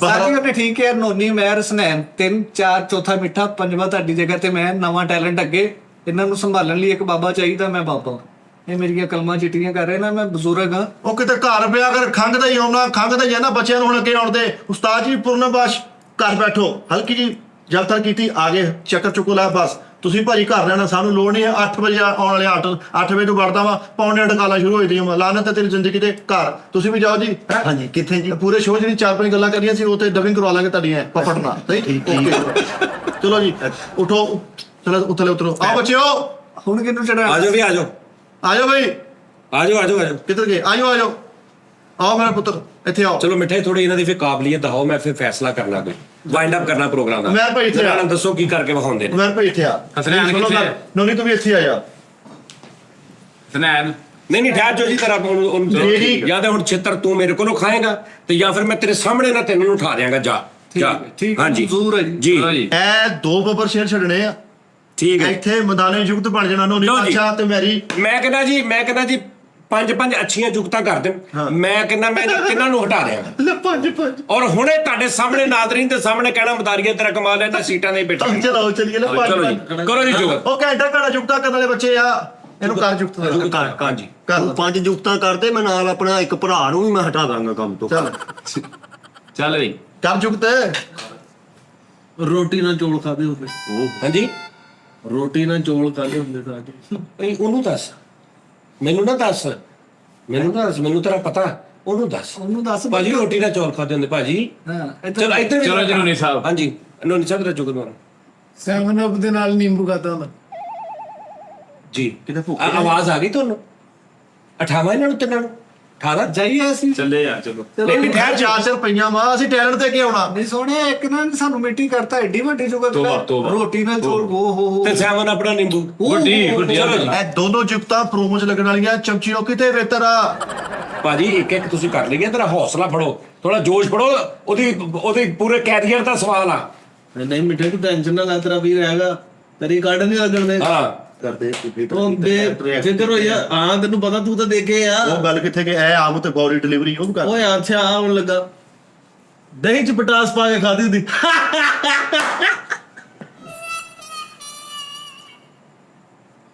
ਸਾਜੀ ਉਹਨੇ ਠੀਕ ਹੈ। ਨੋਨੀ, ਮੈਂ, ਹਸਨੈਨ 3 4 ਚੌਥਾ ਮਿੱਠਾ, ਪੰਜਵਾਂ ਤੁਹਾਡੀ ਜਗ੍ਹਾ ਤੇ ਮੈਂ। ਨਵਾਂ ਟੈਲੈਂਟ ਅੱਗੇ। ਇਹਨਾਂ ਨੂੰ ਸੰਭਾਲਣ ਲਈ ਇੱਕ ਬਾਬਾ ਚਾਹੀਦਾ, ਮੈਂ ਬਾਬਾ। ਇਹ ਮੇਰੀਆਂ ਕਲਮਾਂ ਚਿੱਟੀਆਂ ਕਰ ਰਹੇ ਨਾ, ਮੈਂ ਬਜ਼ੁਰਗ ਹਾਂ। ਉਹ ਕਿਤੇ ਘਰ ਪਿਆ ਕਰ, ਖੰਘ ਦਾ ਹੀ ਆਉਣਾ, ਖੰਘ ਦਾ ਹੀ ਨਾ ਬੱਚਿਆਂ ਨੂੰ ਹੁਣ ਅੱਗੇ ਆਉਣ ਦੇ। ਉਸਤਾਦ ਜੀ ਪੂਰਨਬਾਸ਼ ਘਰ ਬੈਠੋ, ਹਲਕੀ ਜੀ ਜਲਤਰ ਕੀਤੀ, ਆ ਗਏ ਚੱਕਰ ਚੁੱਕੋ ਲੈ। ਬਸ ਤੁਸੀਂ ਭਾਜੀ ਘਰ ਰਹਿਣਾ, ਸਾਨੂੰ ਲੋੜ ਨਹੀਂ ਹੈ। 8 ਵਜੇ ਆਉਣ ਵਾਲੇ 8 ਵਜੇ ਤੋਂ ਵੜਦਾ ਵਾ, ਪੌਣੇ ਡਕਾਲਾਂ ਸ਼ੁਰੂ ਹੋ ਜਾਂਦੀਆਂ ਵਾ। ਲਾਨਤ ਹੈ ਤੇਰੀ ਜ਼ਿੰਦਗੀ ਤੇ। ਘਰ ਤੁਸੀਂ ਵੀ ਜਾਓ ਜੀ। ਹਾਂਜੀ ਕਿੱਥੇ ਜੀ? ਪੂਰੇ ਸ਼ੋਅ ਜਿਹੜੀ 4-5 ਗੱਲਾਂ ਕਰੀਆਂ ਸੀ ਉਹ ਤੇ ਡਬਿੰਗ ਕਰਵਾ ਲਾਂਗੇ ਤੁਹਾਡੀਆਂ ਪਪੜਨਾ। ਸਹੀ ਠੀਕ ਚਲੋ ਜੀ ਉਠੋ, ਚਲੋ ਉੱਤਲੇ ਉਤਰੋ। ਆਓ ਬੱਚਿਓ, ਹੁਣ ਕਿਹਨੂੰ ਚੜਾ? ਆਜੋ ਵੀ ਆਜੋ ਆਜੋ ਬਈ। ਆਜੋ ਕਿੱਧਰ ਗਏ? ਆਜੋ ਆਓ ਮੇਰਾ ਪੁੱਤਰ, ਇੱਥੇ ਆਓ। ਚਲੋ ਮਿੱਠੇ ਥੋੜੀ ਇਹਨਾਂ ਦੀ ਫਿਰ ਕਾਬਲੀਅਤ ਦਿਖਾਓ, ਮੈਂ ਫਿਰ ਫੈਸਲਾ ਕਰਨਾ ਕੋਈ ਵਾਈਂਡ ਅਪ ਕਰਨਾ ਪ੍ਰੋਗਰਾਮ ਦਾ। ਮੈਂ ਭਾਈ ਇੱਥੇ ਆ। ਦੱਸੋ ਕੀ ਕਰਕੇ ਵਿਖਾਉਂਦੇ ਨੇ। ਉਮਰ ਭਾਈ ਇੱਥੇ ਆ। ਹਸਨੈਨ ਕਿੱਥੇ ਆ? ਨੋਨੀ ਤੂੰ ਵੀ ਇੱਥੇ ਆ ਜਾ। ਸਨੈਨ ਨਹੀਂ ਠਹਿਰ ਜੋ ਜੀ ਤੇਰਾ ਜੀ। ਜਾਂ ਤੇ ਹੁਣ ਛਿੱਤਰ ਤੂੰ ਮੇਰੇ ਕੋਲੋਂ ਖਾਏਗਾ ਤੇ ਜਾਂ ਫਿਰ ਮੈਂ ਤੇਰੇ ਸਾਹਮਣੇ ਨਾ ਤੈਨੂੰ ਉਠਾ ਦਿਆਂਗਾ। ਜਾ ਠੀਕ ਹੈ, ਹਾਂਜੀ ਮਨਜ਼ੂਰ ਹੈ ਜੀ। ਜੀ ਚਲੋ ਜੀ। ਇਹ 2 ਬੱਬਰ ਸ਼ੇਰ ਛੱਡਣੇ ਆ। ਠੀਕ ਹੈ। ਇੱਥੇ ਮੈਦਾਨੇ ਯੁਕਤ ਬਣ ਜਾਣਾ। ਨੋਨੀ ਲਓ ਜੀ। ਅੱਛਾ ਤੇ ਮੇਰੀ ਮੈਂ ਕਹਿੰਦਾ ਜੀ 5 ਅੱਛੀਆਂ ਜੁਗਤਾਂ ਕਰ ਦੇਣ। ਮੈਂ ਕਹਿੰਦਾ ਮੈਂ ਕਿਹਨਾਂ ਨੂੰ ਹਟਾ ਦਿਆਂਗਾ। ਲੈ 5 ਔਰ ਹੁਣੇ ਤੁਹਾਡੇ ਸਾਹਮਣੇ ਨਾਜ਼ਰੀਨ ਦੇ ਸਾਹਮਣੇ ਕਹਿਣਾ ਮਦਾਰੀਆ ਤੇਰਾ ਕਮਾਲ ਹੈ ਨਾ, ਸੀਟਾਂ ਤੇ ਬੈਠਾ। ਚਲੋ ਚਲੀਏ ਲੈ 5। ਚਲੋ ਜੀ ਕਰੋ ਜੀ ਜੁਗਤ। ਉਹ ਘੰਟਾ ਘੜਾ ਜੁਗਤਾ ਕਰਨ ਵਾਲੇ ਬੱਚੇ ਆ, ਇਹਨੂੰ ਕਰ ਜੁਗਤ ਹਾਂਜੀ ਕਰ ਤੂੰ 5 ਜੁਗਤਾਂ ਕਰਦੇ, ਮੈਂ ਨਾਲ ਆਪਣਾ ਇੱਕ ਭਰਾ ਨੂੰ ਵੀ ਮੈਂ ਹਟਾ ਦਾਂਗਾ ਕੰਮ ਤੋਂ। ਚੱਲ ਚੱਲ ਬਈ ਕਰ ਜੁਗਤ। ਰੋਟੀ ਨਾਲ ਚੌਲ ਖਾਦੇ ਹੁੰਦੇ। ਹਾਂਜੀ ਰੋਟੀ ਨਾਲ ਚੌਲ ਖਾਦੇ ਹੁੰਦੇ ਸਾਡੇ। ਉਹਨੂੰ ਦੱਸ, ਮੈਨੂੰ ਨਾ ਦੱਸ, ਮੈਨੂੰ ਤੇਰਾ ਪਤਾ, ਉਹਨੂੰ ਦੱਸ। ਉਹਨੂੰ ਦੱਸ ਭਾਜੀ ਰੋਟੀ ਨਾਲ ਚੌਲ ਖਾਦੇ ਹੁੰਦੇ ਭਾਜੀ। ਹਾਂ ਚਲੋ ਇੱਧਰ ਵੀ ਚਲੋ ਜੀ ਨੋਨੀ ਸਾਹਿਬ। ਹਾਂਜੀ ਨੋਨੀ ਸਾਹਿਬ ਦਾ ਜੁਗਤ ਮਾਰੋ 7 ਅਪ ਦੇ ਨਾਲ ਨਿੰਬੂ ਖਾਦਾ ਹੁੰਦਾ। ਜੀ। ਕਿਤੇ ਭੁੱਖ ਆਵਾਜ਼ ਆ ਗਈ ਤੁਹਾਨੂੰ? 58 ਇਹਨਾਂ ਨੂੰ ਤਿੰਨਾਂ ਨੂੰ ਖਾਦਾ ਜਾਈਏ ਅਸੀਂ ਚੱਲੇ ਯਾਰ ਚਲੋ ਨਹੀਂ ਠਹਿਰ ਜਾ 4 ਰੁਪਈਆ ਮਾ ਅਸੀਂ ਟੈਲੈਂਟ ਤੇ ਕੀ ਆਉਣਾ ਨਹੀਂ ਸੋਹਣਿਆ ਇੱਕ ਨਾ ਸਾਨੂੰ ਮਿੱਟੀ ਕਰਤਾ ਐਡੀ ਵੱਡੀ ਜੁਗਤ ਤੋਬਾ। ਰੋਟੀ ਨਾਲ ਚੋਲ ਹੋ ਤੇ ਸੈਵਨ ਆਪਣਾ ਨਿੰਬੂ ਗੁੱਡੀ ਚਲੋ ਜੀ। ਇਹ ਦੋਨੋਂ ਜੁਗਤਾਂ ਪ੍ਰੋਮੋ 'ਚ ਲੱਗਣ ਵਾਲੀਆਂ ਚਮਚੀ ਉਹ ਕਿਤੇ ਬਿਹਤਰ ਆ ਭਾਜੀ ਇੱਕ ਇੱਕ ਤੁਸੀਂ ਕਰ ਲਈਏ ਤੇਰਾ ਹੌਸਲਾ ਫੜੋ ਥੋੜਾ ਜੋਸ਼ ਫੜੋ ਉਹਦੀ ਪੂਰੇ ਕੈਰੀਅਰ ਦਾ ਸਵਾਲ ਆ ਨਹੀਂ ਮਿੱਠੇ ਤੂੰ ਟੈਨਸ਼ਨ ਨਾ ਲੈ ਤੇਰਾ ਵੀਰ ਹੈਗਾ ਤੇਰੀ ਕੱਢ ਨਹੀਂ ਲੱਗਣ ਦੇ ਹਾਂ ਕਰਦੇ ਉਹ ਫਿਕਰ ਹੋਈ ਆ ਹਾਂ ਤੈਨੂੰ ਪਤਾ ਤੂੰ ਤਾਂ ਦੇਖੇ ਆ ਉਹ ਗੱਲ ਕਿੱਥੇ ਕਿ ਇਹ ਆਮ ਤੇ ਬੋਡੀ ਡਿਲੀਵਰੀ ਉਹ ਵੀ ਕਰ ਓਏ ਅੱਛਾ ਆਉਣ ਲੱਗਾ ਦਹੀਂ ਚ ਪਟਾਸ ਪਾ ਕੇ ਖਾਦੀ ਹੁੰਦੀ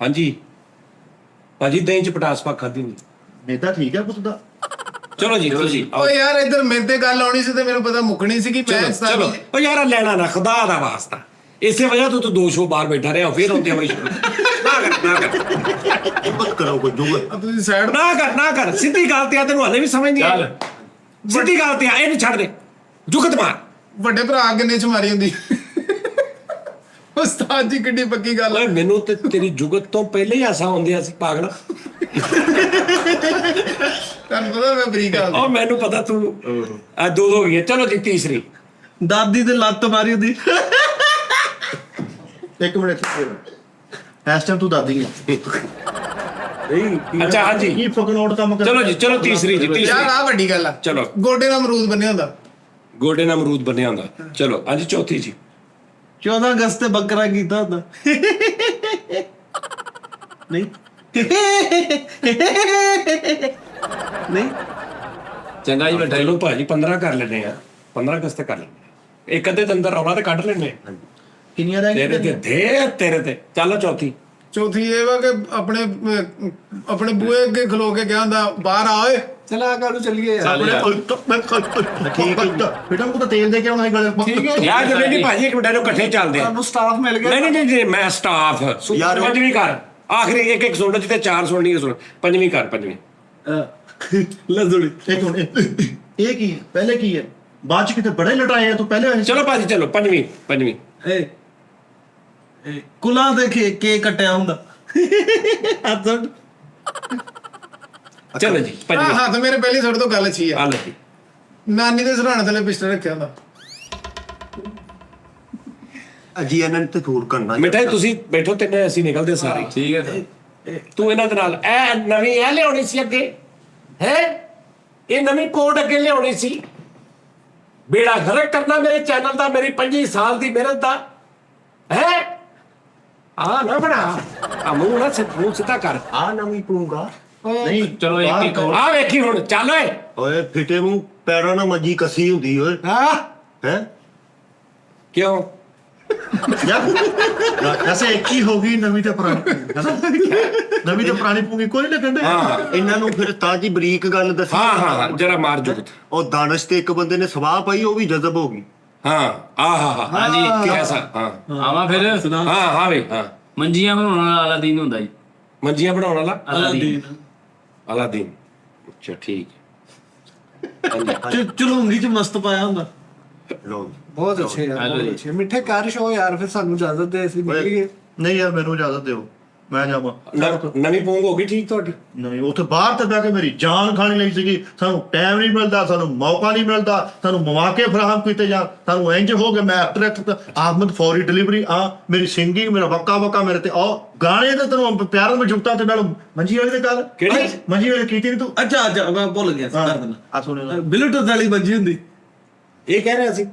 ਹਾਂਜੀ ਭਾਜੀ ਦਹੀਂ ਚ ਪਟਾਸ ਪਾ ਖਾਦੀ ਨਹੀਂ ਮੇਦਾ ਠੀਕ ਹੈ ਪੁੱਤ ਦਾ ਚਲੋ ਜੀ ਤੁਸੀਂ ਆਓ। ਓ ਯਾਰ ਇੱਧਰ ਮੇਰੇ ਤੇ ਗੱਲ ਆਉਣੀ ਸੀ ਤੇ ਮੈਨੂੰ ਪਤਾ ਮੁੱਕਣੀ ਸੀ ਕਿ ਮੈਂ ਚਲੋ ਉਹ ਯਾਰ ਲੈਣਾ ਨਾ ਖੁਦਾ ਦਾ ਵਾਸਤਾ ਇਸੇ ਵਜ੍ਹਾ ਤੋਂ ਤੂੰ 2 ਸ਼ੋ ਬਾਹਰ ਬੈਠਾ ਰਿਹਾ ਫਿਰ ਹੁੰਦੇ ਹੋਈ ਨਾ ਕਰ ਮਤ ਕਰੋ ਕੋਈ ਜੁਗਤ ਤੁਸੀਂ ਸਾਈਡ ਨਾ ਕਰ ਸਿੱਧੀ ਗੱਲ ਤੇ ਆ ਤੈਨੂੰ ਹਲੇ ਵੀ ਸਮਝ ਨਹੀਂ ਆਈ ਸਿੱਧੀ ਗੱਲ ਤੇ ਆ ਇਹਨੂੰ ਛੱਡ ਦੇ ਜੁਗਤ ਮਾਰ ਵੱਡੇ ਭਰਾ ਕਿੰਨੇ ਚ ਮਾਰੀ ਹੁੰਦੀ ਉਸਤਾਦ ਜੀ ਕਿੱਡੀ ਪੱਕੀ ਗੱਲ ਓਏ ਮੈਨੂੰ ਤੇ ਤੇਰੀ ਜੁਗਤ ਤੋਂ ਪਹਿਲੇ ਹੀ ਆਸਾ ਹੁੰਦੀਆਂ ਸੀ ਪਾਗਲ ਤੁਹਾਨੂੰ ਪਤਾ ਮੈਂ ਬਰੀਕ ਆ ਉਹ ਮੈਨੂੰ ਪਤਾ ਤੂੰ ਆ 2 ਹੋ ਗਈ ਚਲੋ ਜੀ ਤੀਸਰੀ ਦਾਦੀ ਤੇ ਲੱਤ ਮਾਰੀ ਹੁੰਦੀ ਇੱਕ ਮਿੰਟ ਇਸ ਟਾਈਮ ਤੂੰ ਦਾਦੀ ਹੈ ਅੱਛਾ ਹਾਂਜੀ ਕੀ ਫਕਨ ਆਊਟ ਕੰਮ ਕਰ ਚਲੋ ਜੀ ਚਲੋ ਤੀਸਰੀ ਜੀ ਯਾਰ ਤੀਸਰੀ ਆ ਵੱਡੀ ਗੱਲ ਆ ਚਲੋ ਗੋਡੇ ਨਾਲ ਅਮਰੂਦ ਬੰਨਿਆ ਹੁੰਦਾ ਗੋਡੇ ਨਾਲ ਅਮਰੂਦ ਬਣਿਆ ਹੁੰਦਾ ਚਲੋ ਅੱਜ ਚੌਥੀ ਜੀ 14 ਅਗਸਤ ਤੇ ਬੱਕਰਾ ਕੀਤਾ ਹੁੰਦਾ ਨਹੀਂ ਨਹੀਂ ਚੰਗਾ ਜੀ ਬੈਠਾ ਲੋ ਭਾਜੀ 15 ਕਰ ਲੈਣੇ ਆ 15 ਅਗਸਤ ਕਰ ਲੈਣੇ ਇੱਕ ਅੱਧੇ ਦਿਨ ਦਾ ਰੌਲਾ ਤੇ ਕੱਢ ਲੈਣੇ ਕਿੰਨੀਆਂ ਰਹਿ ਤੇਰੇ ਤੇ ਤੇਰੇ ਤੇ ਚੱਲ ਚੌਥੀ ਚੌਥੀ ਇਹ ਵਾ ਕਿ ਆਪਣੇ ਬੂਏ ਅੱਗੇ ਖਲੋ ਕੇ ਗਿਆ ਹੁੰਦਾ ਬਾਹਰ ਆ ਓਏ ਚਲਾ ਕਾਲੂ ਚੱਲੀਏ ਯਾਰ ਠੀਕ ਬੇਟਾ ਨੂੰ ਤਾਂ ਤੇਲ ਦੇ ਕੇ ਆਉਣਾ ਹੈ ਗਲੇ ਠੀਕ ਹੈ ਯਾਰ ਜੇ ਨਹੀਂ ਭਾਜੀ ਇੱਕ ਮਿੰਟ ਨੂੰ ਇਕੱਠੇ ਚੱਲਦੇ ਆ ਤੁਹਾਨੂੰ ਸਟਾਫ ਮਿਲ ਗਿਆ ਨਹੀਂ ਮੈਂ ਸਟਾਫ ਯਾਰ ਪੰਜਵੀਂ ਕਰ ਆਖਰੀ ਇੱਕ ਸੁਣ ਜਿੱਤੇ 4 ਸੁਣਨੀ ਸੁਣ ਪੰਜਵੀਂ ਕਰ ਪੰਜਵੀਂ ਲਜ਼ੁੜੀ ਇੱਕ ਹੁਣ ਇਹ ਕੀ ਹੈ ਪਹਿਲੇ ਕੀ ਹੈ ਬਾਅਦ ਚ ਕਿਤੇ ਬੜੇ ਲਟਾਏ ਆ ਤੂੰ ਪਹਿਲੇ ਚਲੋ ਭਾਜੀ ਚਲੋ ਪੰਜਵੀਂ ਏ ਕੁਲਾਂ ਦੇ ਕੇ ਕੱਟਿਆ ਹੁੰਦਾ ਹੱਥ ਚਲੋ ਜੀ ਆ ਪੰਜਵੀਂ ਹੱਥ ਮੇਰੇ ਪਹਿਲੀ ਤੁਹਾਡੇ ਤੋਂ ਗੱਲ ਅੱਛੀ ਆ ਆ ਲੈ ਜੀ ਨਾਨੀ ਦੇ ਸਰਾਣੇ ਥੱਲੇ ਪਿਸਟਲ ਰੱਖਿਆ ਹੁੰਦਾ ਅਜੀ ਇਹਨਾਂ ਨੇ ਤੇ ਦੂਰ ਕਰਨਾ ਮਿੱਠਾ ਤੁਸੀਂ ਬੈਠੋ ਤਿੰਨੇ ਅਸੀਂ ਨਿਕਲਦੇ ਸਾਰੇ ਠੀਕ ਹੈ ਤੂੰ ਇਹਨਾਂ ਦੇ ਨਾਲ ਇਹ ਨਵੀਂ ਇਹ ਲਿਆਉਣੀ ਸੀ ਅੱਗੇ ਹੈ ਇਹ ਨਵੀਂ ਕੋਡ ਅੱਗੇ ਲਿਆਉਣੀ ਸੀ ਬੇੜਾ ਗਰਕ ਕਰਨਾ ਮੇਰੇ ਚੈਨਲ ਦਾ ਮੇਰੀ 25 ਸਾਲ ਦੀ ਮਿਹਨਤ ਦਾ ਹੈ ਆ ਨਾ ਬਣਾ ਆ ਮੂੰਹ ਨਾ ਮੂੰਹ ਸਿੱਧਾ ਕਰ ਆ ਨਾ ਵੀ ਪੂੰਗਾ ਨਹੀਂ ਚਲੋ ਇੱਕ ਹੋਰ ਆ ਵੇਖੀ ਹੁਣ ਚੱਲ ਓਏ ਓਏ ਫਿੱਟੇ ਮੂੰਹ ਪੈਰਾਂ ਨਾਲ ਮੱਜੀ ਕੱਸੀ ਹੁੰਦੀ ਓਏ ਹਾਂ ਹੈ ਕਿਉਂ ਯਾਰ ਐਸੇ ਇੱਕ ਹੀ ਹੋ ਗਈ ਨਵੀਂ ਤੇ ਪੁਰਾਣੀ ਨਵੀਂ ਤੇ ਪੁਰਾਣੀ ਪੂੰਗੀ ਕੋਈ ਨਾ ਕੰਡੇ ਹਾਂ ਇਹਨਾਂ ਨੂੰ ਫਿਰ ਤਾਜੀ ਬਰੀਕ ਗੱਲ ਦੱਸੀ ਹਾਂ ਜਰਾ ਮਾਰ ਜੁਗਤ ਉਹ ਦਾਨਸ਼ ਤੇ ਇੱਕ ਬੰਦੇ ਨੇ ਸਵਾਹ ਪਾਈ ਉਹ ਵੀ ਜਜ਼ਬ ਹੋ ਗਈ ਹਾਂ ਹਾਂ ਹਾਂਜੀ ਕੈਸਾ ਹਾਂ ਆਵਾਂ ਫਿਰ ਹਾਂ ਵੇ ਹਾਂ ਮੰਜੀਆਂ ਬਣਾਉਣ ਵਾਲਾ ਅਲਾਦੀਨ ਹੁੰਦਾ ਜੀ ਮੰਜੀਆਂ ਬਣਾਉਣ ਵਾਲਾ ਅਲਾਦੀਨ ਅਲਾਦੀਨ ਅੱਛਾ ਠੀਕ ਚੁਲੂੰਗੀ ਚ ਮਸਤ ਪਾਇਆ ਹੁੰਦਾ ਲੋ ਬਹੁਤ ਅੱਛੇ ਯਾਰ ਬਹੁਤ ਅੱਛੇ ਮਿੱਠੇ ਕਰ ਸ਼ੋ ਯਾਰ ਫਿਰ ਸਾਨੂੰ ਇਜਾਜ਼ਤ ਦੇ ਅਸੀਂ ਨਿਕਲੀਏ ਨਹੀਂ ਯਾਰ ਮੈਨੂੰ ਇਜਾਜ਼ਤ ਦਿਓ ਮੈਂ ਜਾਵਾਂ ਨਵੀਂ ਪੂੰਗ ਹੋ ਗਈ ਠੀਕ ਤੁਹਾਡੀ ਨਹੀਂ ਉੱਥੇ ਬਾਹਰ ਤੇ ਬਹਿ ਕੇ ਮੇਰੀ ਜਾਨ ਖਾਣੀ ਲਈ ਸੀਗੀ ਸਾਨੂੰ ਟਾਈਮ ਨਹੀਂ ਮਿਲਦਾ ਸਾਨੂੰ ਮੌਕਾ ਨਹੀਂ ਮਿਲਦਾ ਸਾਨੂੰ ਮੌਕੇ ਫਰਾਹਮ ਕੀਤੇ ਜਾਂ ਸਾਨੂੰ ਇੰਜ ਹੋ ਗਿਆ ਮੈਂ ਐਕਟਰ ਆਹਮਦ ਫੌਰੀ ਡਿਲੀਵਰੀ ਆ ਮੇਰੀ ਸਿੰਗਿੰਗ ਮੇਰਾ ਵਕਾ ਮੇਰੇ ਤੇ ਆ ਗਾਣੇ ਤੇ ਤੈਨੂੰ ਪਿਆਰ ਵਿੱਚ ਜੁਗਤਾ ਤੇ ਨਾਲ ਮੰਜੀ ਵਾਲੀ ਦੇ ਗੱਲ ਕਿਹੜੀ? ਮੰਜੀ ਵਾਲੀ ਕੀਤੀ ਨਹੀਂ ਤੂੰ ਅੱਛਾ ਮੈਂ ਭੁੱਲ ਗਿਆ ਸੀ ਕਰ ਦੇਣਾ ਆ ਸੁਣਿਓ ਬਲੂਟੁੱਥ ਵਾਲੀ ਵੱਜੀ ਹੁੰਦੀ ਇਹ ਕਹਿ ਰਿਹਾ ਸੀ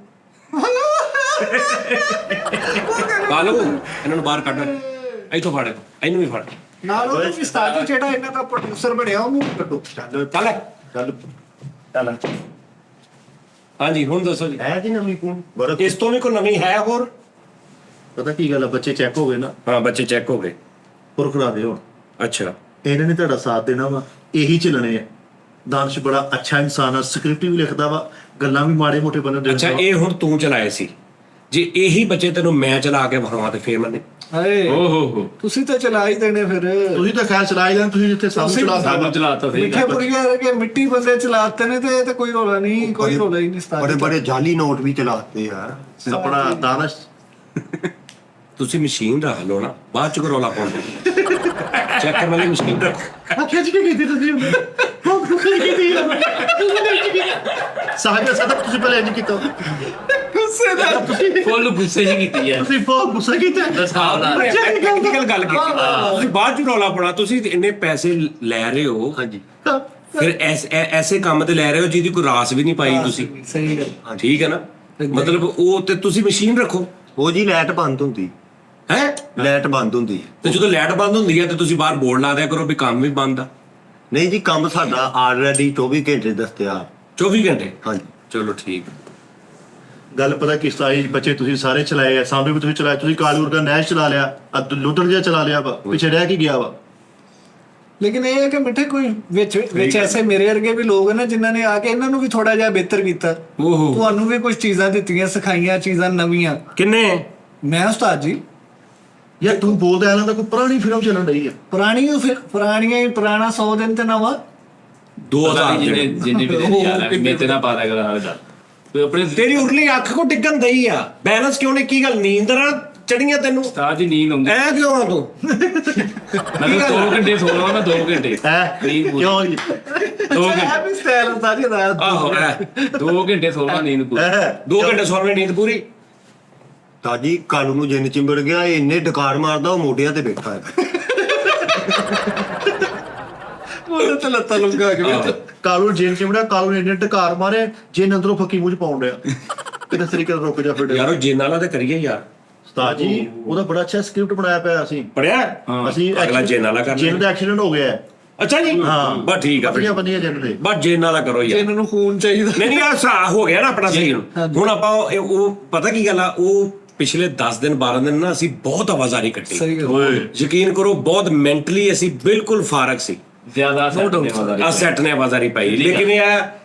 ਕਾਲੂ ਇਹਨਾਂ ਨੂੰ ਬਾਹਰ ਕੱਢ ਇੱਥੋਂ ਫੜ ਇਹਨੂੰ ਵੀ ਫੜ ਨਾਲ ਉਹ ਵੀ ਉਸਤਾਦ ਜਿਹੜਾ ਇਹਨਾਂ ਦਾ ਪ੍ਰੋਡਿਊਸਰ ਬਣਿਆ ਉਹਨੂੰ ਕੱਢੋ ਚੱਲ ਚੱਲ ਹਾਂਜੀ ਹੁਣ ਦੱਸੋ ਜੀ ਹੈ ਜੀ ਨਵੀਂ ਪੂੰਗ ਬਰਕ ਇਸ ਤੋਂ ਵੀ ਕੋਈ ਨਵੀਂ ਹੈ ਹੋਰ ਪਤਾ ਕੀ ਗੱਲ ਆ ਬੱਚੇ ਚੈੱਕ ਹੋ ਗਏ ਨਾ ਹਾਂ ਬੱਚੇ ਚੈੱਕ ਹੋ ਗਏ ਪੁਰਖਰਾ ਦੇ ਹੁਣ ਅੱਛਾ ਇਹਨਾਂ ਨੇ ਤੁਹਾਡਾ ਸਾਥ ਦੇਣਾ ਵਾ ਇਹੀ ਚੱਲਣੇ ਆ ਦਾਨਸ਼ ਬੜਾ ਅੱਛਾ ਇਨਸਾਨ ਆ ਸਕ੍ਰਿਪਟ ਵੀ ਲਿਖਦਾ ਵਾ ਗੱਲਾਂ ਵੀ ਮਾੜੇ ਮੋਟੇ ਬੰਦੇ ਦੇ ਅੱਛਾ ਇਹ ਹੁਣ ਤੂੰ ਚਲਾਏ ਸੀ ਜੇ ਇਹੀ ਬੱਚੇ ਤੈਨੂੰ ਮੈਂ ਚਲਾ ਕੇ ਵਿਖਾਵਾਂ ਤੇ ਫੇਰ ਮੰਨੇ ਹਾਏ ਓ ਹੋ ਤੁਸੀਂ ਤਾਂ ਚਲਾ ਹੀ ਦੇਣੇ ਫਿਰ ਤੁਸੀਂ ਤਾਂ ਖੈਰ ਚਲਾਈ ਜਾਂ ਤੁਸੀਂ ਜਿੱਥੇ ਸਾਨੂੰ ਚਲਾ ਸਾਨੂੰ ਸਕਦੇ ਚਲਾਤਾ ਸਹੀ ਮਿੱਠੇ ਪੁਰੀਆ ਕੇ ਮਿੱਟੀ ਬੰਦੇ ਚਲਾਤੇ ਨੇ ਤੇ ਇਹ ਤਾਂ ਕੋਈ ਰੋਲਾ ਨਹੀਂ ਕੋਈ ਰੋਲਾ ਹੀ ਨਹੀਂ ਉਸਤਾਦ ਬੜੇ ਬੜੇ ਜਾਲੀ ਨੋਟ ਵੀ ਚਲਾਤੇ ਯਾਰ ਆਪਣਾ ਦਾਨਸ਼ ਤੁਸੀਂ ਮਸ਼ੀਨ ਰੱਖ ਲਓ ਨਾ ਬਾਅਦ ਚ ਰੌਲਾ ਪਾਉਂਦੇ ਚੈੱਕ ਕਰਨ ਵਾਲੀ ਮਸ਼ੀਨ ਰੱਖੋ ਖਿੱਚ ਕੇ ਕੀਤੀ ਤੁਸੀਂ ਬਹੁਤ ਖੁਸ਼ੀ ਕੀਤੀ ਸਾਹਿਬ ਸਾਹਿਬ ਤੁਸੀਂ ਪਹਿਲੇ ਨਹੀਂ ਕੀਤਾ ਫੁੱਲ ਗੁੱਸੇ 'ਚ ਕੀਤੀ ਹੈ ਤੁਸੀਂ ਬਹੁਤ ਗੁੱਸਾ ਕੀਤਾ ਹਿਸਾਬ ਨਾਲ ਟੈਕਨੀਕਲ ਗੱਲ ਕੀਤੀ ਤੁਸੀਂ ਬਾਅਦ ਚ ਰੌਲਾ ਪਾਉਣਾ ਤੁਸੀਂ ਇੰਨੇ ਪੈਸੇ ਲੈ ਰਹੇ ਹੋ ਹਾਂਜੀ ਫਿਰ ਐਸੇ ਕੰਮ ਤੇ ਲੈ ਰਹੇ ਹੋ ਜਿਹਦੀ ਕੋਈ ਰਾਸ ਵੀ ਨਹੀਂ ਪਾਈ ਤੁਸੀਂ ਸਹੀ ਗੱਲ। ਠੀਕ ਹੈ ਨਾ ਮਤਲਬ ਉਹ ਤੇ ਤੁਸੀਂ ਮਸ਼ੀਨ ਰੱਖੋ ਉਹ ਜੀ ਲਾਈਟ ਬੰਦ ਹੁੰਦੀ ਹੈ ਲਾਈਟ ਬੰਦ ਹੁੰਦੀ ਤੇ ਜਦੋਂ ਲਾਈਟ ਬੰਦ ਹੁੰਦੀ ਹੈ ਤੇ ਤੁਸੀਂ ਬਾਹਰ ਬੋਰਡ ਲਾ ਦਿਆ ਕਰੋ ਵੀ ਕੰਮ ਵੀ ਬੰਦ ਆ ਨਹੀਂ ਜੀ ਕੰਮ ਸਾਡਾ ਆਲਰੇਡੀ 24 ਘੰਟੇ ਦਸਤਿਆਬ 24 ਘੰਟੇ ਹਾਂਜੀ ਚਲੋ ਠੀਕ ਗੱਲ ਪਤਾ ਕਿਸ ਤਰ੍ਹਾਂ ਜੀ ਬੱਚੇ ਤੁਸੀਂ ਸਾਰੇ ਚਲਾਏ ਆ ਸਾਹਮਣੇ ਵੀ ਤੁਸੀਂ ਚਲਾਏ ਤੁਸੀਂ ਕਾਲੂਰ ਦਾ ਨੈਸ਼ ਚਲਾ ਲਿਆ ਲੁੱਟਣ ਜਿਹਾ ਚਲਾ ਲਿਆ ਵਾ ਪਿੱਛੇ ਰਹਿ ਕੇ ਗਿਆ ਵਾ ਲੇਕਿਨ ਇਹ ਹੈ ਕਿ ਮਿੱਠੇ ਕੋਈ ਵਿੱਚ ਐਸੇ ਮੇਰੇ ਵਰਗੇ ਵੀ ਲੋਕ ਨੇ ਜਿਨ੍ਹਾਂ ਨੇ ਆ ਕੇ ਇਹਨਾਂ ਨੂੰ ਵੀ ਥੋੜਾ ਜਿਹਾ ਬਿਹਤਰ ਕੀਤਾ ਓਹੋ ਤੁਹਾਨੂੰ ਵੀ ਕੁਝ ਚੀਜ਼ਾਂ ਦਿੱਤੀਆਂ ਸਿਖਾਈਆਂ ਚੀਜ਼ਾਂ ਨਵੀਆਂ ਕਿੰਨੇ ਮੈਂ ਉਸਤਾਦ ਜੀ ਯਾਰ ਤੂੰ ਬੋਲਦਾ ਇਹਨਾਂ ਦਾ ਕੋਈ ਪੁਰਾਣੀ ਫਿਲਮ ਚੱਲਣ ਰਹੀ ਆ ਪੁਰਾਣੀਆਂ ਹੀ ਪੁਰਾਣਾ 100 ਦਿਨ ਤੇ ਨਵਾਂ 2000 ਜਿੰਨੀ ਵੀ ਯਾਰ ਹੈ ਮੈਂ ਤੇ ਨਾ ਪਾ ਦਿਆ ਕਰ ਹਾਲੇ ਦਾ ਤੂੰ ਆਪਣੇ ਤੇਰੀ ਉਰਲੀ ਅੱਖ ਕੋ ਡਿੱਗਣ ਦਈ ਆ ਬੈਲੈਂਸ ਕਿਉਂ ਨਹੀਂ ਕੀ ਗੱਲ ਨੀਂਦ ਨਾ ਚੜੀਆਂ ਤੈਨੂੰ ਉਸਤਾਦ ਜੀ ਨੀਂਦ ਆਉਂਦੀ ਐ ਕਿਉਂ ਆ ਤੂੰ ਮੈਂ ਤਾਂ 2 ਘੰਟੇ ਸੋ ਰਹਾ ਮੈਂ 2 ਘੰਟੇ ਹੈ ਨੀਂਦ ਪੂਰੀ। ਕਿਉਂ ਜੀ 2 ਘੰਟੇ ਵੀ ਸਟਾਈਲ ਉਸਤਾਦ ਜੀ ਦਾ ਆਹੋ ਐ 2 ਘੰਟੇ ਸੋ ਰਹਾ ਨੀਂਦ ਪੂਰੀ 2 ਘੰਟੇ ਸੌਣ ਨੀਂਦ ਪੂਰੀ ਤਾਜੀ ਕਾਲੂ ਨੂੰ ਜਿੰਨ ਚਿੰਬੜ ਗਿਆ ਇਹ ਇੰਨੇ ਡਕਾਰ ਮਾਰਦਾ ਉਹ ਮੋਢਿਆਂ ਤੇ ਬੈਠਾ ਹੈ ਉਹਨੇ ਤਾਂ ਲੱਤਾਂ ਲੁਕਾ ਕੇ ਕਾਲੂ ਜੇਨ ਚਿਮੜਾ ਕਾਲੂ ਨੇ ਇੰਨੇ ਢਕਾਰ ਮਾਰੇ ਜੇਨ ਅੰਦਰੋਂ ਫੱਕੀ ਮੂੰਹ ਚ ਪਾਉਣ ਡਿਆ ਕਿਤੇ ਤਰੀਕੇ ਨਾਲ ਰੁਕ ਜਾ ਫਿਰ ਯਾਰੋ ਜੇਨ ਵਾਲਾ ਤੇ ਕਰੀਏ ਯਾਰ ਉਸਤਾਦ ਜੀ ਉਹਦਾ ਬੜਾ ਅੱਛਾ ਸਕ੍ਰਿਪਟ ਬਣਾਇਆ ਪਿਆ ਅਸੀਂ ਪੜਿਆ ਅਸੀਂ ਅਗਲਾ ਜੇਨ ਵਾਲਾ ਕਰਨਾ ਜੇਨ ਦਾ ਐਕਸੀਡੈਂਟ ਹੋ ਗਿਆ ਹੈ ਅੱਛਾ ਜੀ ਹਾਂ। ਬਸ ਠੀਕ ਆ ਫਿਰ ਵਧੀਆ ਬੰਦੀਆਂ ਜੇਨ ਦੇ ਬਸ ਜੇਨ ਵਾਲਾ ਕਰੋ ਯਾਰ ਇਹਨਾਂ ਨੂੰ ਖੂਨ ਚਾਹੀਦਾ ਨਹੀਂ ਨਹੀਂ ਆ ਸਾ ਹੋ ਗਿਆ ਨਾ ਆਪਣਾ ਸਹੀ ਹੁਣ ਆਪਾਂ ਉਹ ਪਤਾ ਕੀ ਗੱਲ ਆ ਉਹ ਪਿਛਲੇ 10 ਦਿਨ 12 ਦਿਨ ਨਾ ਅਸੀਂ ਬਹੁਤ ਆਵਾਜ਼ਾਰੀ ਕੱਟੀ ਸਹੀ ਗੱਲ ਯਕੀਨ ਕਰੋ ਬਹੁਤ ਮੈਂਟਲੀ ਅਸੀਂ ਬਿਲਕੁਲ ਫਾਰਗ ਸੀ ਜ਼ਿਆਦਾ ਆ ਸੈੱਟ ਨੇ ਆਵਾਜ਼ਾਰੀ ਪਾਈ ਲੇਕਿਨ ਇਹ ਆ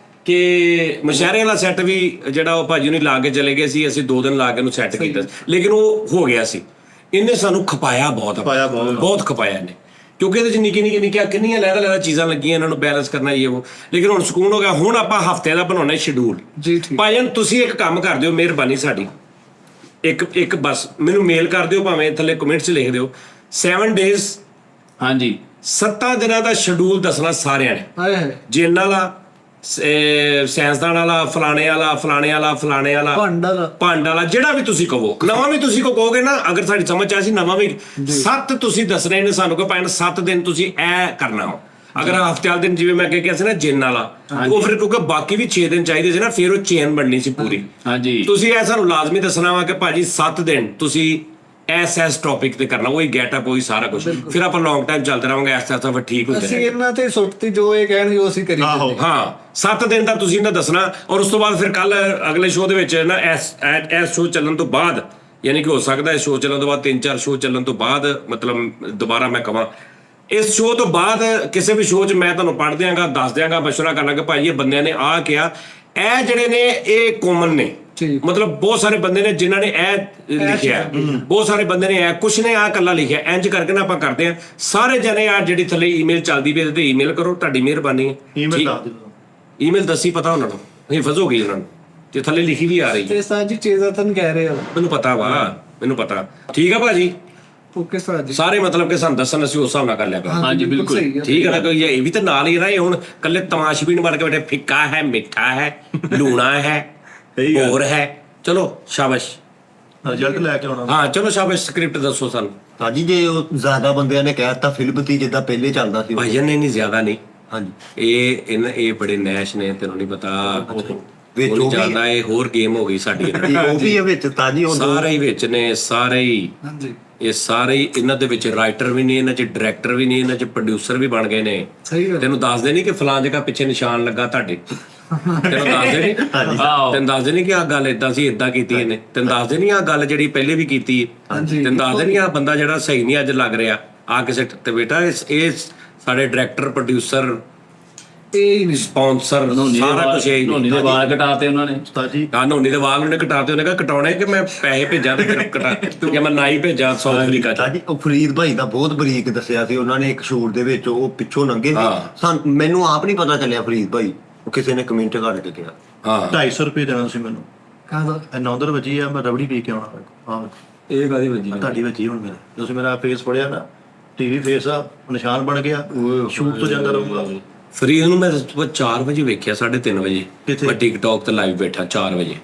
ਕਿ ਮਸ਼ਾਰੇ ਵਾਲਾ ਸੈੱਟ ਵੀ ਜਿਹੜਾ ਉਹ ਭਾਜੀ ਨੂੰ ਲਾ ਕੇ ਚਲੇ ਗਏ ਸੀ ਅਸੀਂ 2 ਦਿਨ ਲਾ ਕੇ ਉਹਨੂੰ ਸੈੱਟ ਕੀਤਾ ਲੇਕਿਨ ਉਹ ਹੋ ਗਿਆ ਸੀ ਇਹਨੇ ਸਾਨੂੰ ਖਪਾਇਆ ਬਹੁਤ ਬਹੁਤ ਖਪਾਇਆ ਇਹਨੇ ਕਿਉਂਕਿ ਇਹਦੇ ਚ ਨਿੱਕੀਆਂ ਕਿੰਨੀਆਂ ਲਹਿਦਾ ਚੀਜ਼ਾਂ ਲੱਗੀਆਂ ਇਹਨਾਂ ਨੂੰ ਬੈਲੈਂਸ ਕਰਨਾ ਇਹ ਉਹ ਲੇਕਿਨ ਹੁਣ ਸਕੂਨ ਹੋ ਗਿਆ ਹੁਣ ਆਪਾਂ ਹਫਤੇ ਦਾ ਬਣਾਉਣਾ ਸ਼ਡਿਊਲ ਜੀ ਠੀਕ ਭਾਈਆਂ ਤੁਸੀਂ ਇੱਕ ਕੰਮ ਕਰ ਦਿਓ ਮਿਹਰਬਾਨੀ ਸਾਡੀ ਇੱਕ ਬਸ ਮੈਨੂੰ ਮੇਲ ਕਰ ਦਿਓ ਭਾਵੇਂ ਥੱਲੇ ਕਮੈਂਟਸ ਲਿਖ ਦਿਓ 7 ਡੇਜ਼ ਹਾਂਜੀ 7 ਦਿਨਾਂ ਦਾ ਸ਼ਡਿਊਲ ਦੱਸਣਾ ਸਾਰਿਆਂ ਨੇ ਹਾਏ ਹਾਏ ਜਿੰਨ ਵਾਲਾ ਸਾਇੰਸਦਾਨ ਵਾਲਾ ਫਲਾਣੇ ਵਾਲਾ ਭੰਡ ਵਾਲਾ ਜਿਹੜਾ ਵੀ ਤੁਸੀਂ ਕਹੋ ਨਵਾਂ ਵੀ ਤੁਸੀਂ ਕਹੋਗੇ ਨਾ ਅਗਰ ਸਾਡੀ ਸਮਝ ਆ ਸੀ ਨਵਾਂ ਵੀ 7 ਤੁਸੀਂ ਦੱਸਣੇ ਨੇ ਸਾਨੂੰ ਕੋਈ ਭਾਵੇਂ 7 ਦਿਨ ਤੁਸੀਂ ਐ ਕਰਨਾ ਹੋ ਅਗਰ ਹਫਤੇ ਵਾਲੇ ਦਿਨ ਜਿਵੇਂ ਮੈਂ ਅੱਗੇ ਕਿਹਾ ਸੀ ਨਾ ਜਿੰਨ ਵਾਲਾ ਉਹ ਫਿਰ ਕਿਉਂਕਿ ਬਾਕੀ ਵੀ 6 ਦਿਨ ਚਾਹੀਦੇ ਸੀ ਨਾ ਫਿਰ ਉਹ ਚੇਨ ਬਣਨੀ ਸੀ ਪੂਰੀ ਹਾਂਜੀ ਤੁਸੀਂ ਇਹ ਸਾਨੂੰ ਲਾਜ਼ਮੀ ਦੱਸਣਾ ਵਾ ਕਿ ਭਾਜੀ 7 ਦਿਨ ਤੁਸੀਂ ਐਸ ਟੌਪਿਕ ਤੇ ਕਰਨਾ ਉਹੀ ਗੈਟ ਅਪ ਉਹੀ ਸਾਰਾ ਕੁਝ ਫਿਰ ਆਪਾਂ ਲੌਂਗ ਟਾਈਮ ਚੱਲਦੇ ਰਹਾਂਗੇ ਐਸਾ ਫਿਰ ਠੀਕ ਹੋ ਅਸੀਂ ਜਾਏਗਾ ਇਹਨਾਂ ਤੇ ਸੁੱਟਤੀ ਜੋ ਇਹ ਕਹਿਣਗੇ ਉਹ ਅਸੀਂ ਕਰੀ ਜਾਂਦੇ ਹਾਂ 7 ਦਿਨ ਦਾ ਤੁਸੀਂ ਇਹਨਾਂ ਦੱਸਣਾ ਔਰ ਉਸ ਤੋਂ ਬਾਅਦ ਫਿਰ ਕੱਲ ਅਗਲੇ ਸ਼ੋਅ ਦੇ ਵਿੱਚ ਨਾ ਇਸ ਸ਼ੋਅ ਚੱਲਣ ਤੋਂ ਬਾਅਦ ਯਾਨੀ ਕਿ ਹੋ ਸਕਦਾ ਇਸ ਸ਼ੋਅ ਚੱਲਣ ਤੋਂ ਬਾਅਦ 3-4 ਸ਼ੋਅ ਚੱਲਣ ਤੋਂ ਬਾਅਦ ਮਤਲਬ ਦੁਬਾਰਾ ਮੈਂ ਕਹਾਂ ਇਸ ਸ਼ੋਅ ਤੋਂ ਬਾਅਦ ਕਿਸੇ ਵੀ ਸ਼ੋਅ 'ਚ ਮੈਂ ਤੁਹਾਨੂੰ ਪੜ੍ਹ ਦਿਆਂਗਾ ਦੱਸ ਦਿਆਂਗਾ ਮਸ਼ਵਰਾ ਕਰਨਾ ਕਿ ਭਾਈ ਇਹ ਬੰਦਿਆਂ ਨੇ ਆਹ ਕਿਹਾ ਇਹ ਜਿਹੜੇ ਨੇ ਇਹ ਕਾਮਨ ਨੇ ਮਤਲਬ ਬਹੁਤ ਸਾਰੇ ਬੰਦੇ ਨੇ ਜਿਨ੍ਹਾਂ ਨੇ ਇਹ ਲਿਖਿਆ ਬਹੁਤ ਸਾਰੇ ਬੰਦੇ ਨੇ ਇਹ ਕੁਛ ਨੇ ਆਹ ਕੱਲਾ ਲਿਖਿਆ ਇੰਜ ਕਰਕੇ ਨਾ ਆਪਾਂ ਕਰਦੇ ਆ ਸਾਰੇ ਜਣੇ ਆ ਜਿਹੜੀ ਥੱਲੇ ਈਮੇਲ ਚੱਲਦੀ ਪਈ ਤੇ ਈਮੇਲ ਕਰੋ ਤੁਹਾਡੀ ਮਿਹਰਬਾਨੀ ਹੈ ਈਮੇਲ ਦੱਸੀ ਪਤਾ ਉਹਨਾਂ ਨੂੰ ਹਿਫਜ਼ ਹੋ ਗਈ ਉਹਨਾਂ ਨੂੰ ਤੇ ਥੱਲੇ ਲਿਖੀ ਵੀ ਆ ਰਹੀ ਹੈ ਤੇ ਸਾਂ ਜੀ ਚੇਜ਼ਾਤਨ ਕਹਿ ਰਹੇ ਹੋ ਮੈਨੂੰ ਪਤਾ ਠੀਕ ਆ ਭਾਜੀ ਓਕੇ ਸਰ ਜੀ ਸਾਰੇ ਮਤਲਬ ਕਿ ਸਾਨੂੰ ਦੱਸਣ ਅਸੀਂ ਉਸ ਹਿਸਾਬ ਨਾਲ ਕਰ ਲਿਆ ਕਰਾਂਗੇ ਹਾਂਜੀ ਬਿਲਕੁਲ ਠੀਕ ਹੈ ਨਾ ਕੋਈ ਇਹ ਵੀ ਤਾਂ ਨਾਲ ਹੀ ਨਾ ਇਹ ਹੁਣ ਕੱਲੇ ਤਮਾਸ਼ਬੀਨ ਬਣ ਕੇ ਬੈਠੇ ਫਿੱਕਾ ਹੈ ਮਿੱਠਾ ਹੈ ਲੂਣਾ ਹੈ ਹੋਰ ਹੈ ਚਲੋ ਸ਼ਾਬਾਸ਼ ਰਿਜ਼ਲਟ ਲੈ ਕੇ ਆਉਣਾ ਹਾਂ ਚਲੋ ਸ਼ਾਬਾਸ਼ ਸਕ੍ਰਿਪਟ ਦੱਸੋ ਸਾਨੂੰ ਤਾਜੀ ਜੇ ਉਹ ਜ਼ਿਆਦਾ ਬੰਦਿਆਂ ਨੇ ਕਹਿਤਾ ਫਿਲਮ ਤੀ ਜਿੱਦਾਂ ਪਹਿਲੇ ਚੱਲਦਾ ਸੀ ਭਾਈਆਂ ਨੇ ਨਹੀਂ ਜ਼ਿਆਦਾ ਨਹੀਂ ਹਾਂਜੀ ਇਹ ਬੜੇ ਨੈਸ਼ ਨੇ ਤੈਨੂੰ ਨਹੀਂ ਪਤਾ ਵਿੱਚ ਉਹ ਵੀ ਜ਼ਿਆਦਾ ਇਹ ਹੋਰ ਗੇਮ ਹੋ ਗਈ ਸਾਡੀ ਉਹ ਵੀ ਇਹ ਵਿੱਚ ਤਾਜੀ ਉਹ ਸਾਰੇ ਹੀ ਵਿੱਚ ਨੇ ਸਾਰੇ ਹੀ ਹਾਂਜੀ ਇਹ ਸਾਰੇ ਹੀ ਇਹਨਾਂ ਦੇ ਵਿੱਚ ਰਾਈਟਰ ਵੀ ਨਹੀਂ ਇਹਨਾਂ 'ਚ ਡਾਇਰੈਕਟਰ ਵੀ ਨਹੀਂ ਇਹਨਾਂ 'ਚ ਪ੍ਰੋਡਿਊਸਰ ਵੀ ਬਣ ਗਏ ਨੇ ਸਹੀ ਗੱਲ ਤੈਨੂੰ ਦੱਸਦੇ ਨਹੀਂ ਕਿ ਫਲਾਂ ਜਗ੍ਹਾ ਪਿੱਛੇ ਨਿਸ਼ਾਨ ਲੱਗਾ ਤੁਹਾਡੇ ਤੈਨੂੰ ਦੱਸਦੇ ਨਹੀਂ ਤੈਨੂੰ ਦੱਸਦੇ ਨਹੀਂ ਕਿ ਆਹ ਗੱਲ ਏਦਾਂ ਸੀ ਏਦਾਂ ਕੀਤੀ ਇਹਨੇ ਤੈਨੂੰ ਦੱਸਦੇ ਨਹੀਂ ਆਹ ਗੱਲ ਜਿਹੜੀ ਪਹਿਲੇ ਵੀ ਕੀਤੀ ਤੈਨੂੰ ਦੱਸਦੇ ਨਹੀਂ ਆਹ ਬੰਦਾ ਜਿਹੜਾ ਸਹੀ ਨਹੀਂ ਅੱਜ ਲੱਗ ਰਿਹਾ ਆ ਕਿਸੇ ਤੇ ਬੇਟਾ ਇਹ ਸਾਡੇ ਡਾਇਰੈਕਟਰ ਪ੍ਰੋਡਿਊਸਰ ਇਹ ਹੀ ਨਹੀਂ ਸਪਾਂਸਰ ਸਾਰਾ ਕੁਝ ਇਹ ਧੋਨੀ ਦੇ ਵਾਲ ਕਟਾਤੇ ਉਹਨਾਂ ਨੇ ਉਸਤਾਦ ਜੀ ਧੋਨੀ ਦੇ ਵਾਲ ਉਹਨੇ ਕਟਾਤੇ ਉਹਨੇ ਕਿਹਾ ਕਟਾਉਣੇ ਕਿ ਮੈਂ ਪੈਸੇ ਭੇਜਾਂ ਤੇ ਫਿਰ ਕਟਾ ਕਿ ਮੈਂ ਨਾਈ ਭੇਜਾਂ ਸਾਊਥ ਅਫਰੀਕਾ ਚ ਤਾਜੀ ਉਹ ਫਰੀਦ ਭਾਈ ਦਾ ਬਹੁਤ ਬਰੀਕ ਦੱਸਿਆ ਸੀ ਉਹਨਾਂ ਨੇ ਇੱਕ ਸ਼ੂਟ ਦੇ ਵਿੱਚ ਉਹ ਪਿੱਛੋਂ ਲੰਘੇ ਸੀ ਮੈਨੂੰ ਆਪ ਨਹੀਂ ਪਤਾ ਚੱਲਿਆ ਫਰੀਦ ਭਾਈ ਉਹ ਕਿਸੇ ਨੇ ਕਮੈਂਟ ਕਰਕੇ ਕਿਹਾ ਹਾਂ 250 ਰੁਪਏ ਦੇਣਾ ਸੀ ਮੈਨੂੰ ਕਾਹਦਾ ਇਹ ਨੌਂਦਰ ਵਜੀ ਆ ਮੈਂ ਰਬੜੀ ਪੀ ਕੇ ਆਉਣਾ ਹਾਂ ਇਹ ਕਾਦੀ ਵਜੀ ਤੁਹਾਡੀ ਵਜੀ ਹੁਣ ਮੇਰੇ ਤੁਸੀਂ ਮੇਰਾ ਫੇਸ ਪੜਿਆ ਨਾ ਟੀਵੀ ਫੇਸ ਆ ਨਿਸ਼ਾਨ ਬਣ ਗਿਆ ਸ਼ੂਟ ਤੋਂ ਜਾਂਦਾ ਰਹੂਗਾ ਫਰੀਦ ਨੂੰ ਮੈਂ ਸੁਬਹ 4 ਵਜੇ ਵੇਖਿਆ, 3:30 ਵਜੇ ਕਿੱਥੇ? ਮੈਂ ਟਿਕਟੌਕ ਤੇ ਲਾਈਵ ਬੈਠਾ 4 ਵਜੇ,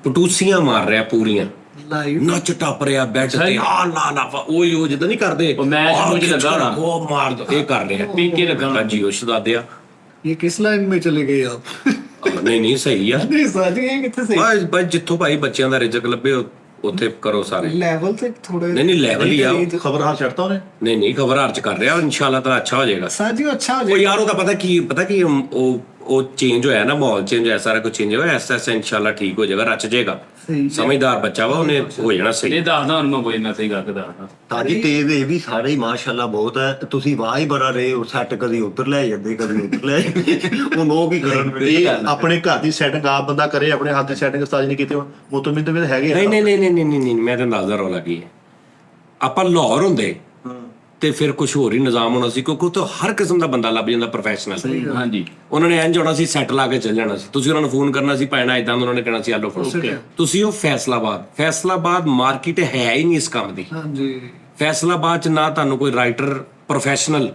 ਪਟੂਸੀਆਂ ਮਾਰ ਰਿਹਾ ਪੂਰੀਆਂ, ਲਾਈਵ ਨੱਚ ਟੱਪ ਰਿਹਾ ਬੈਠ ਤੇ ਆ ਲਾ ਲਾ ਓਏ ਉਹ ਜਿੱਦਾਂ ਨਹੀਂ ਕਰਦੇ ਉਹ ਮੈਚ ਆਹ ਮੂਚ ਲੱਗਾ ਹੋਣਾ। ਉਹ ਮਾਰ ਦੋ ਇਹ ਕਰ ਰਿਹਾ ਪੀ ਕੇ ਲੱਗਾ ਹੋਣਾ। ਜੀ ਉਹ ਸ਼ਦਾਦਿਆ ये किस लाइन में चले गए आप? ਨਹੀਂ ਨਹੀਂ ਸਹੀ ਆ नहीं साजी ये कितने सही ਬਸ ਬਸ ਜਿੱਥੋਂ ਭਾਈ ਬੱਚਿਆਂ ਦਾ ਰਿਜ਼ਕ ਲੱਭੇ ਉੱਥੇ ਕਰੋ ਸਾਰੇ। लेवल से थोड़े ਨਹੀਂ ਨਹੀਂ ਲੈਵਲ ਹੀ ਆ ਉਹ। ਖਬਰ ਹਾਂ ਛੱਡਤਾ ਉਹਨੇ। ਨਹੀਂ ਖਬਰ ਹਾਰ ਚ ਕਰ ਰਿਹਾ ਇਨਸ਼ਾਅੱਲਾ ਤਾਂ ਅੱਛਾ ਹੋ ਜਾਏਗਾ। साजी अच्छा हो ਉਹ जाएगा। ਯਾਰ ਉਹਦਾ ਪਤਾ ਕੀ ਉਹ ਚੇਂਜ ਹੋਇਆ ਨਾ, ਮਾਹੌਲ ਚੇਂਜ ਹੋਇਆ, ਸਾਰਾ ਕੁਝ ਚੇਂਜ ਹੋਇਆ, ਐਸਾ ਇਨਸ਼ਾਅੱਲਾ ਠੀਕ ਹੋ ਜਾਏਗਾ, ਰਚ ਜਾਏਗਾ। ਸਮਝਦਾਰ ਬੱਚਾ ਵਾ, ਉਹਨੇ ਹੋ ਜਾਣਾ ਸਹੀ। ਇਹ ਦੱਸਦਾ ਹੁਣ ਮੈਂ ਕੋਈ ਨਾ ਸਹੀ ਗੱਲ ਦੱਸਦਾ। ਤਾਜੀ ਤੇਜ਼ ਇਹ ਵੀ ਸਾਰੇ ਹੀ ਮਾਸ਼ਾਅੱਲਾ ਬਹੁਤ ਹੈ। ਤੁਸੀਂ ਵਾਹ ਹੀ ਬੜਾ ਰਹੇ ਹੋ, ਸੈੱਟ ਕਦੀ ਉੱਧਰ ਲੈ ਜਾਂਦੇ ਕਦੀ ਉੱਧਰ ਲੈ ਜਾਂਦੇ। ਹੁਣ ਉਹ ਕੀ ਕਰਨ ਇਹ ਆਪਣੇ ਘਰ ਦੀ ਸੈਟਿੰਗ ਆਪ ਬੰਦਾ ਕਰੇ, ਆਪਣੇ ਹੱਥ ਦੀ ਸੈਟਿੰਗ ਉਸਤਾਦ ਜੀ ਨੇ ਕੀਤੀ। ਮੁਤਮਿਨ ਤੇ ਹੈਗੇ ਆ। ਨਹੀਂ ਮੈਂ ਤਾਂ ਅੰਦਾਜ਼ਾ ਰੌਲਾ ਕੀ ਹੈ। ਆਪਾਂ ਲਾਹੌਰ ਹੁੰਦੇ ਤੇ ਫਿਰ ਕੁਝ ਹੋਰ ਹੀ ਨਿਜ਼ਾਮ ਹੋਣਾ ਸੀ, ਕਿਉਂਕਿ ਉੱਥੇ ਹਰ ਕਿਸਮ ਦਾ ਬੰਦਾ ਲੱਭ ਜਾਂਦਾ ਪ੍ਰੋਫੈਸ਼ਨਲ। ਹਾਂਜੀ ਉਹਨਾਂ ਨੇ ਇੰਜ ਹੋਣਾ ਸੀ, ਸੈੱਟ ਲਾ ਕੇ ਚੱਲ ਜਾਣਾ ਸੀ। ਤੁਸੀਂ ਉਹਨਾਂ ਨੂੰ ਫੋਨ ਕਰਨਾ ਸੀ, ਭੈਣਾ ਇਦਾਂ, ਉਹਨਾਂ ਨੇ ਕਹਿਣਾ ਸੀ ਆਲੋ ਫੜੋ। ਤੁਸੀਂ ਉਹ ਫੈਸਲਾਬਾਦ ਮਾਰਕੀਟ ਹੈ ਹੀ ਨਹੀਂ ਇਸ ਕੰਮ ਦੀ। हाँ जी ਫੈਸਲਾਬਾਦ ਚ ਨਾ ਤੁਹਾਨੂੰ ਕੋਈ ਰਾਈਟਰ ਪ੍ਰੋਫੈਸ਼ਨਲ,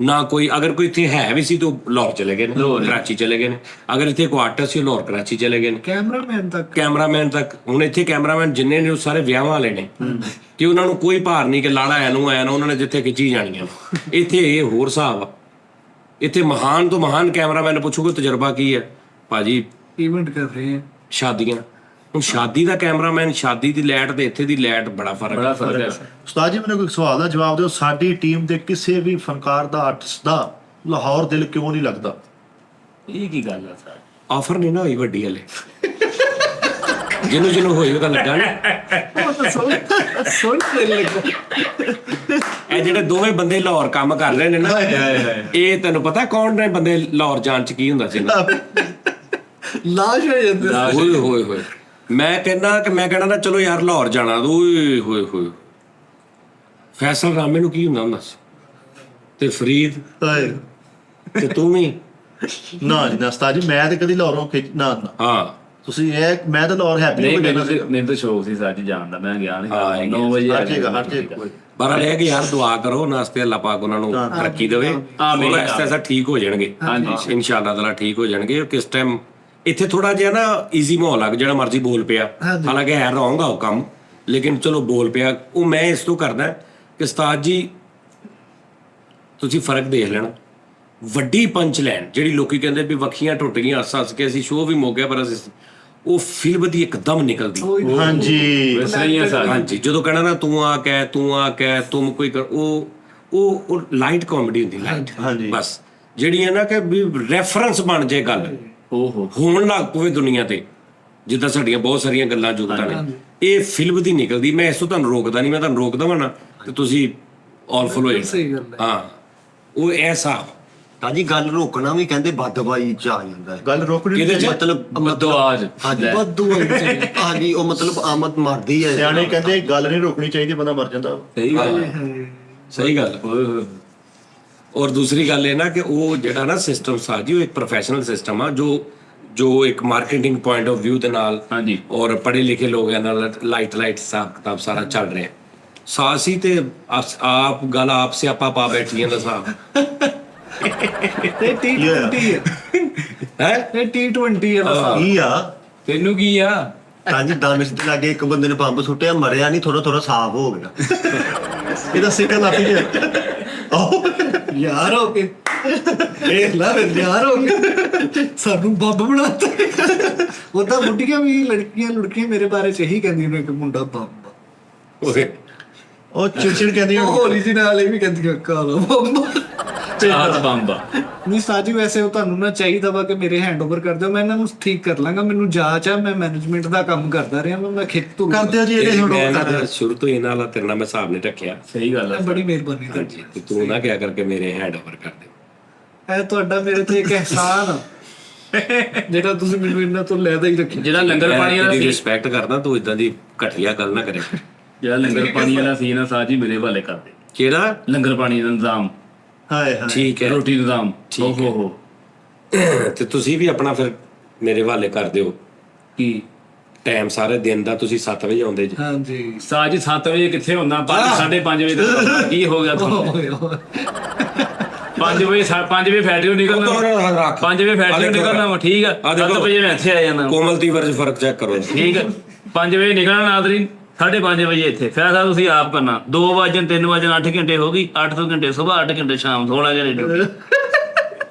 ਨਾ ਕੋਈ, ਅਗਰ ਕੋਈ ਇੱਥੇ ਹੈ ਵੀ ਸੀ ਤਾਂ ਲਾਹੌਰ ਚਲੇ ਗਏ ਨੇ, ਕਰਾਚੀ ਚਲੇ ਗਏ ਨੇ। ਅਗਰ ਇੱਥੇ ਕੋਈ ਆਰਟਿਸਟ ਸੀ ਲਾਹੌਰ ਕਰਾਚੀ ਚਲੇ ਗਏ ਨੇ। कैमरामैन तक ਕੈਮਰਾਮੈਨ ਤੱਕ, ਹੁਣ ਇੱਥੇ ਕੈਮਰਾਮੈਨ ਜਿੰਨੇ ਨੇ ਉਹ ਸਾਰੇ ਵਿਆਹਾਂ ਵਾਲੇ ਨੇ, ਕਿ ਉਹਨਾਂ ਨੂੰ ਕੋਈ ਭਾਰ ਨਹੀਂ ਕਿ ਲਾੜਾ ਆਇਆ ਨੂੰ ਆਇਆ ਨਾ, ਉਹਨਾਂ ਨੇ ਜਿੱਥੇ ਖਿੱਚੀ ਜਾਣੀਆਂ। ਇੱਥੇ ਇਹ ਹੋਰ ਹਿਸਾਬ ਆ। ਇੱਥੇ ਮਹਾਨ ਤੋਂ ਮਹਾਨ ਕੈਮਰਾਮੈਨ ਨੂੰ ਪੁੱਛੋਗੇ ਤਜਰਬਾ ਕੀ ਹੈ, ਭਾਜੀ इवेंट कर रहे हैं। ਸ਼ਾਦੀਆਂ। ਹੁਣ ਸ਼ਾਦੀ ਦਾ ਕੈਮਰਾਮੈਨ, ਸ਼ਾਦੀ ਦੀ ਲਾਈਟ ਤੇ ਇੱਥੇ ਦੀ ਲਾਈਟ ਬੜਾ ਫਰਕ ਹੈ। ਉਸਤਾਦ ਜੀ ਮੈਨੂੰ ਕੋਈ ਸਵਾਲ ਦਾ ਜਵਾਬ ਦਿਓ। ਸਾਡੀ ਟੀਮ ਦੇ ਕਿਸੇ ਵੀ ਫਨਕਾਰ ਦਾ, ਆਰਟਿਸਟ ਦਾ ਲਾਹੌਰ ਦਿਲ ਕਿਉਂ ਨਹੀਂ ਲੱਗਦਾ? ਇਹ ਕੀ ਗੱਲ ਆ ਸਰ? ਆਫਰ ਨਹੀਂ ਨਾ ਹੋਈ ਵੱਡੀ ਹਲੇ। ਜਿਹਨੂੰ ਹੋਈ ਉਹਦਾ ਲੱਗਾ ਨਾ। सुन लगा ਇਹ ਜਿਹੜੇ ਦੋਵੇਂ ਬੰਦੇ ਲਾਹੌਰ ਕੰਮ ਕਰ ਰਹੇ ਨੇ ਨਾ, ਇਹ ਤੈਨੂੰ ਪਤਾ ਕੌਣ ਨੇ ਬੰਦੇ ਲਾਹੌਰ ਜਾਣ ਚ ਕੀ ਹੁੰਦਾ ਸੀ ਨਾ? लाश हो जाते ਹੋਏ ਮੈਂ ਕਹਿਣਾ ਨਾ ਚਲੋ ਯਾਰ ਲਾਹੌਰ ਜਾਣਾ, ਹੋਏ ਫੈਸਲ ਰਾਮੇ ਨੂੰ ਕੀ ਹੁੰਦਾ ਸੀ, ਤੇ ਫਰੀਦ ਹਾਏ ਤੇ ਤੂੰ ਵੀ। ਨਾ ਜੀ ਨਾ ਉਸਤਾਦ ਜੀ, ਮੈਂ ਤੇ ਕਦੀ ਲਾਹੌਰੋਂ ਨਾ ਹਾਂ ਤੁਸੀਂ ਇਹ, ਮੈਂ ਤਾਂ ਲਾਹੌਰ ਹੈਪੀ ਨਹੀਂ ਹੋ ਜਾਣਾ ਸੀ। ਮੈਨੂੰ ਤਾਂ ਸ਼ੌਕ ਸੀ ਸੱਚ ਜਾਣ ਦਾ, ਮੈਂ ਗਿਆ ਹਾਂ, ਨਹੀਂ 9 ਵਜੇ ਹਟ ਜਾਏਗਾ। ਪਰ ਇਹ ਕਿ ਯਾਰ ਦੁਆ ਕਰੋ ਨਾਸਤੇ ਅੱਲਾਹ ਪਾਕ ਉਹਨਾਂ ਨੂੰ ਤਰੱਕੀ ਦੇਵੇ, ਆਮੀਨ। ਉਹ ਐਸਾ ਠੀਕ ਹੋ ਜਾਣਗੇ। ਹਾਂਜੀ ਇਨਸ਼ਾਅੱਲਾ ਤਾਲਾ ਠੀਕ ਹੋ ਜਾਣਗੇ। ਕਿਸ ਟਾਈਮ ਇੱਥੇ ਥੋੜਾ ਜਿਹਾ ਨਾ ਈਜ਼ੀ ਮਾਹੌਲ ਆ, ਜਿਹੜਾ ਮਰਜ਼ੀ ਬੋਲ ਪਿਆ, ਹਾਲਾਂਕਿ ਹੈ ਰੌਂਗ ਆ ਉਹ ਕੰਮ, ਲੇਕਿਨ ਚਲੋ ਬੋਲ ਪਿਆ। ਉਹ ਮੈਂ ਇਸ ਤੋਂ ਕਰਦਾ ਕਿ ਉਸਤਾਦ ਜੀ ਤੁਸੀਂ ਫਰਕ ਦੇਖ ਲੈਣਾ। ਵੱਡੀ ਪੰਚ ਲਾਈਨ ਜਿਹੜੀ ਲੋਕੀ ਕਹਿੰਦੇ ਵੀ ਵੱਖੀਆਂ ਟੁੱਟ ਗਈਆਂ, ਹੱਸ ਕੇ ਅਸੀਂ ਸ਼ੋਅ ਵੀ ਮੁੱਕ ਗਿਆ, ਪਰ ਅਸੀਂ ਉਹ ਫਿਲਮ ਦੀ ਇੱਕਦਮ ਨਿਕਲਦੀ। ਹਾਂਜੀ ਸਹੀ ਹੈ ਸਰ। ਹਾਂਜੀ ਜਦੋਂ ਕਹਿਣਾ ਨਾ ਤੂੰ ਆ ਕਹਿ ਤੁਮ ਕੋਈ ਕਰ, ਉਹ ਲਾਈਟ ਕਾਮੇਡੀ ਹੁੰਦੀ, ਲਾਈਟ। ਹਾਂਜੀ ਬਸ ਜਿਹੜੀ ਹੈ ਨਾ ਕਿ ਵੀ ਰੈਫਰੈਂਸ ਬਣ ਜੇ ਗੱਲ, ਹੋਣ ਲੱਗ ਪਵੇ ਦੁਨੀਆ ਤੇ, ਜਿੱਦਾਂ ਸਾਡੀਆਂ ਬਹੁਤ ਸਾਰੀਆਂ ਗੱਲਾਂ ਜੁਗਤਾਂ ਨੇ, ਇਹ ਫਿਲਮ ਦੀ ਨਿਕਲਦੀ। ਮੈਂ ਇਸ ਤੋਂ ਤੁਹਾਨੂੰ ਰੋਕਦਾ ਨਹੀਂ, ਮੈਂ ਤੁਹਾਨੂੰ ਰੋਕ ਦਵਾਂ ਨਾ ਤੇ ਤੁਸੀਂ ਆਲ ਫੋਲੋ ਜਾਣਾ। ਹਾਂ ਉਹ ਐਸਾ ਤਾਜੀ ਗੱਲ ਰੋਕਣਾ ਵੀ ਕਹਿੰਦੇ ਬਦਦੁਆਈ ਚ ਆ ਜਾਂਦਾ ਹੈ। ਗੱਲ ਰੋਕਣੀ ਕਿਹਦੇ ਚ? ਬਦਦੁਆਜ। ਹਾਂਜੀ ਉਹ ਮਤਲਬ ਆਮਦ ਮਰਦੀ ਹੈ। ਸਿਆਣੇ ਕਹਿੰਦੇ ਗੱਲ ਨਹੀਂ ਰੋਕਣੀ ਚਾਹੀਦੀ, ਬੰਦਾ ਮਰ ਜਾਂਦਾ। ਸਹੀ ਗੱਲ। ਔਰ ਦੂਸਰੀ ਗੱਲ ਇਹ ਨਾ ਕਿ ਉਹ ਜਿਹੜਾ ਨਾ ਸਿਸਟਮ ਸਾਜੀ, ਉਹ ਇੱਕ ਪ੍ਰੋਫੈਸ਼ਨਲ ਸਿਸਟਮ ਆ, ਜੋ ਇੱਕ ਮਾਰਕੀਟਿੰਗ ਪੁਆਇੰਟ ਆਫ ਵਿਊ ਦੇ ਨਾਲ, ਹਾਂਜੀ, ਔਰ ਪੜ੍ਹੇ ਲਿਖੇ ਲੋਕਾਂ ਨਾਲ ਲਾਈਟ ਹਿਸਾਬ ਕਿਤਾਬ ਸਾਰਾ ਚੱਲ ਰਿਹਾ। ਸਾਸੀ ਤੇ ਆਪ ਗੱਲ ਆਪ ਸੇ ਆਪਾ ਪਾ ਬੈਠੀਆਂ ਦਾ ਸਾਬ T20 ਹੈ। ਇਹ T20 ਹੈ ਕੀ ਆ ਤੈਨੂੰ ਕੀ ਆ? ਤਾਜੀ ਦਾਨਿਸ਼ ਦੇ ਲਾਗੇ ਇੱਕ ਬੰਦੇ ਨੇ ਬੰਬ ਸੁੱਟਿਆ, ਮਰਿਆ ਨਹੀਂ, ਥੋੜਾ ਸਾਫ਼ ਹੋ ਗਿਆ। ਇਹਦਾ ਸਿੱਕਾ ਲੱਗ ਗਿਆ। ਯਾਰ ਹੋ ਕੇ ਦੇਖ ਲੈ ਫਿਰ ਯਾਰ ਹੋ ਕੇ ਸਾਨੂੰ ਬੰਬ ਬਣਾਤਾ। ਉਹਦਾ ਬੁੱਢੀਆਂ ਵੀ ਲੜਕੀਆਂ ਮੇਰੇ ਬਾਰੇ ਚ ਇਹੀ ਕਹਿੰਦੀਆਂ ਨੇ ਕਿ ਮੁੰਡਾ ਬੰਬ। ਉਹ ਚਿੜਚਿੜ ਕਹਿੰਦੀ ਉਹ ਹੋਲੀ ਜੀ ਨਾਲ ਇਹ ਵੀ ਕਹਿੰਦੀਆਂ ਕਾਲਾ ਬੰਬ। ਚਾਹਤ ਬੰਬਾ। ਨਹੀਂ ਸਾਜੀ ਵੈਸੇ ਉਹ ਤੁਹਾਨੂੰ ਨਾ ਚਾਹੀਦਾ ਵਾ ਕਿ ਮੇਰੇ ਹੈਂਡਓਵਰ ਕਰ ਦਿਓ, ਮੈਂ ਇਹਨਾਂ ਨੂੰ ਠੀਕ ਕਰ ਲਾਂਗਾ। ਮੈਨੂੰ ਜਾਚ ਆ, ਮੈਂ ਮੈਨੇਜਮੈਂਟ ਦਾ ਕੰਮ ਕਰਦਾ ਰਿਹਾ, ਮੈਂ ਖਿੱਚ ਤੂੰ ਕਰਦੇ ਹੋ ਜੀ ਇਹਦੇ ਮੈਂ ਛੋੜੋ। ਨਾ ਸ਼ੁਰੂ ਤੋਂ ਇਹਨਾਂ ਨਾਲ ਤੇਰੇ ਨਾਲ ਮੈਂ ਹਿਸਾਬ ਨਹੀਂ ਰੱਖਿਆ। ਸਹੀ ਗੱਲ ਆ। ਬੜੀ ਮਿਹਰਬਾਨੀ ਤੁਹਾਡੀ। ਹਾਂਜੀ ਤੇ ਤੂੰ ਨਾ ਕਿਹਾ ਕਰਕੇ ਮੇਰੇ ਹੈਂਡ ਓਵਰ ਕਰ ਦੇ। ਇਹ ਤੁਹਾਡਾ ਮੇਰੇ ਤੇ ਇੱਕ ਅਹਿਸਾਨ ਆ ਜਿਹੜਾ ਤੁਸੀਂ ਮੈਨੂੰ ਇਹਨਾਂ ਤੋਂ ਲੈਦਾ ਹੀ ਰੱਖਿਆ। ਜਿਹੜਾ ਲੰਗਰ ਪਾਣੀ ਵਾਲਾ ਸੀ, ਰਿਸਪੈਕਟ ਕਰਦਾ, ਤੂੰ ਇਦਾਂ ਦੀ ਘਟੀਆ ਗੱਲ ਨਾ ਕਰੇ। ਜਿਹੜਾ ਲੰਗਰ ਪਾਣੀ ਵਾਲਾ ਸੀ ਨਾ ਸਾਜੀ, ਮੇਰੇ ਹਵਾਲੇ ਕਰ ਦੇ। ਕਿਹੜਾ ਲੰਗਰ ਪਾਣੀ ਦਾ ਨਿਜ਼ਾਮ, ਹਾਏ ਹਾਏ ਠੀਕ ਹੈ, ਰੋਟੀ ਦਾ ਨਿਜ਼ਾਮ। ਠੀਕ ਹੈ। ਤੇ ਤੁਸੀਂ ਵੀ ਆਪਣਾ ਫਿਰ ਮੇਰੇ ਹਵਾਲੇ ਕਰ ਦਿਓ। ਕੀ ਟਾਈਮ ਸਾਰੇ ਦਿਨ ਦਾ ਤੁਸੀਂ 7 ਵਜੇ ਆਉਂਦੇ ਜੀ। ਹਾਂਜੀ ਸਾਜ 7 ਵਜੇ ਕਿੱਥੇ ਹੁੰਦਾ? 5:30 ਵਜੇ ਤੱਕ ਕੀ ਹੋ ਗਿਆ ਤੁਹਾਨੂੰ? 5 ਵਜੇ 5 ਵਜੇ ਫੈਕਟਰੀ ਨਿਕਲਣਾ, 5 ਵਜੇ ਫੈਕਟਰੀ ਨਿਕਲਣਾ ਵਾ, ਠੀਕ ਆ। 7 ਵਜੇ ਮੈਂ ਇੱਥੇ ਆ ਜਾਂਦਾ, ਕੋਮਲਤੀ ਵਰਜ ਫਰਕ ਚੈੱਕ ਕਰੋ। ਠੀਕ ਆ। 5 ਵਜੇ ਨਿਕਲਣਾ ਨਾਦਰੀ, 5:30 ਵਜੇ ਇੱਥੇ। ਫੈਸਲਾ ਤੁਸੀਂ ਆਪ ਕਰਨਾ। 2 ਵਜੇ 3 ਵਜੇ 8 ਘੰਟੇ ਹੋ ਗਈ, 8 ਘੰਟੇ ਸਵੇਰ, 8 ਘੰਟੇ ਸ਼ਾਮ, 16 ਘੰਟੇ ਡਿਊਟੀ।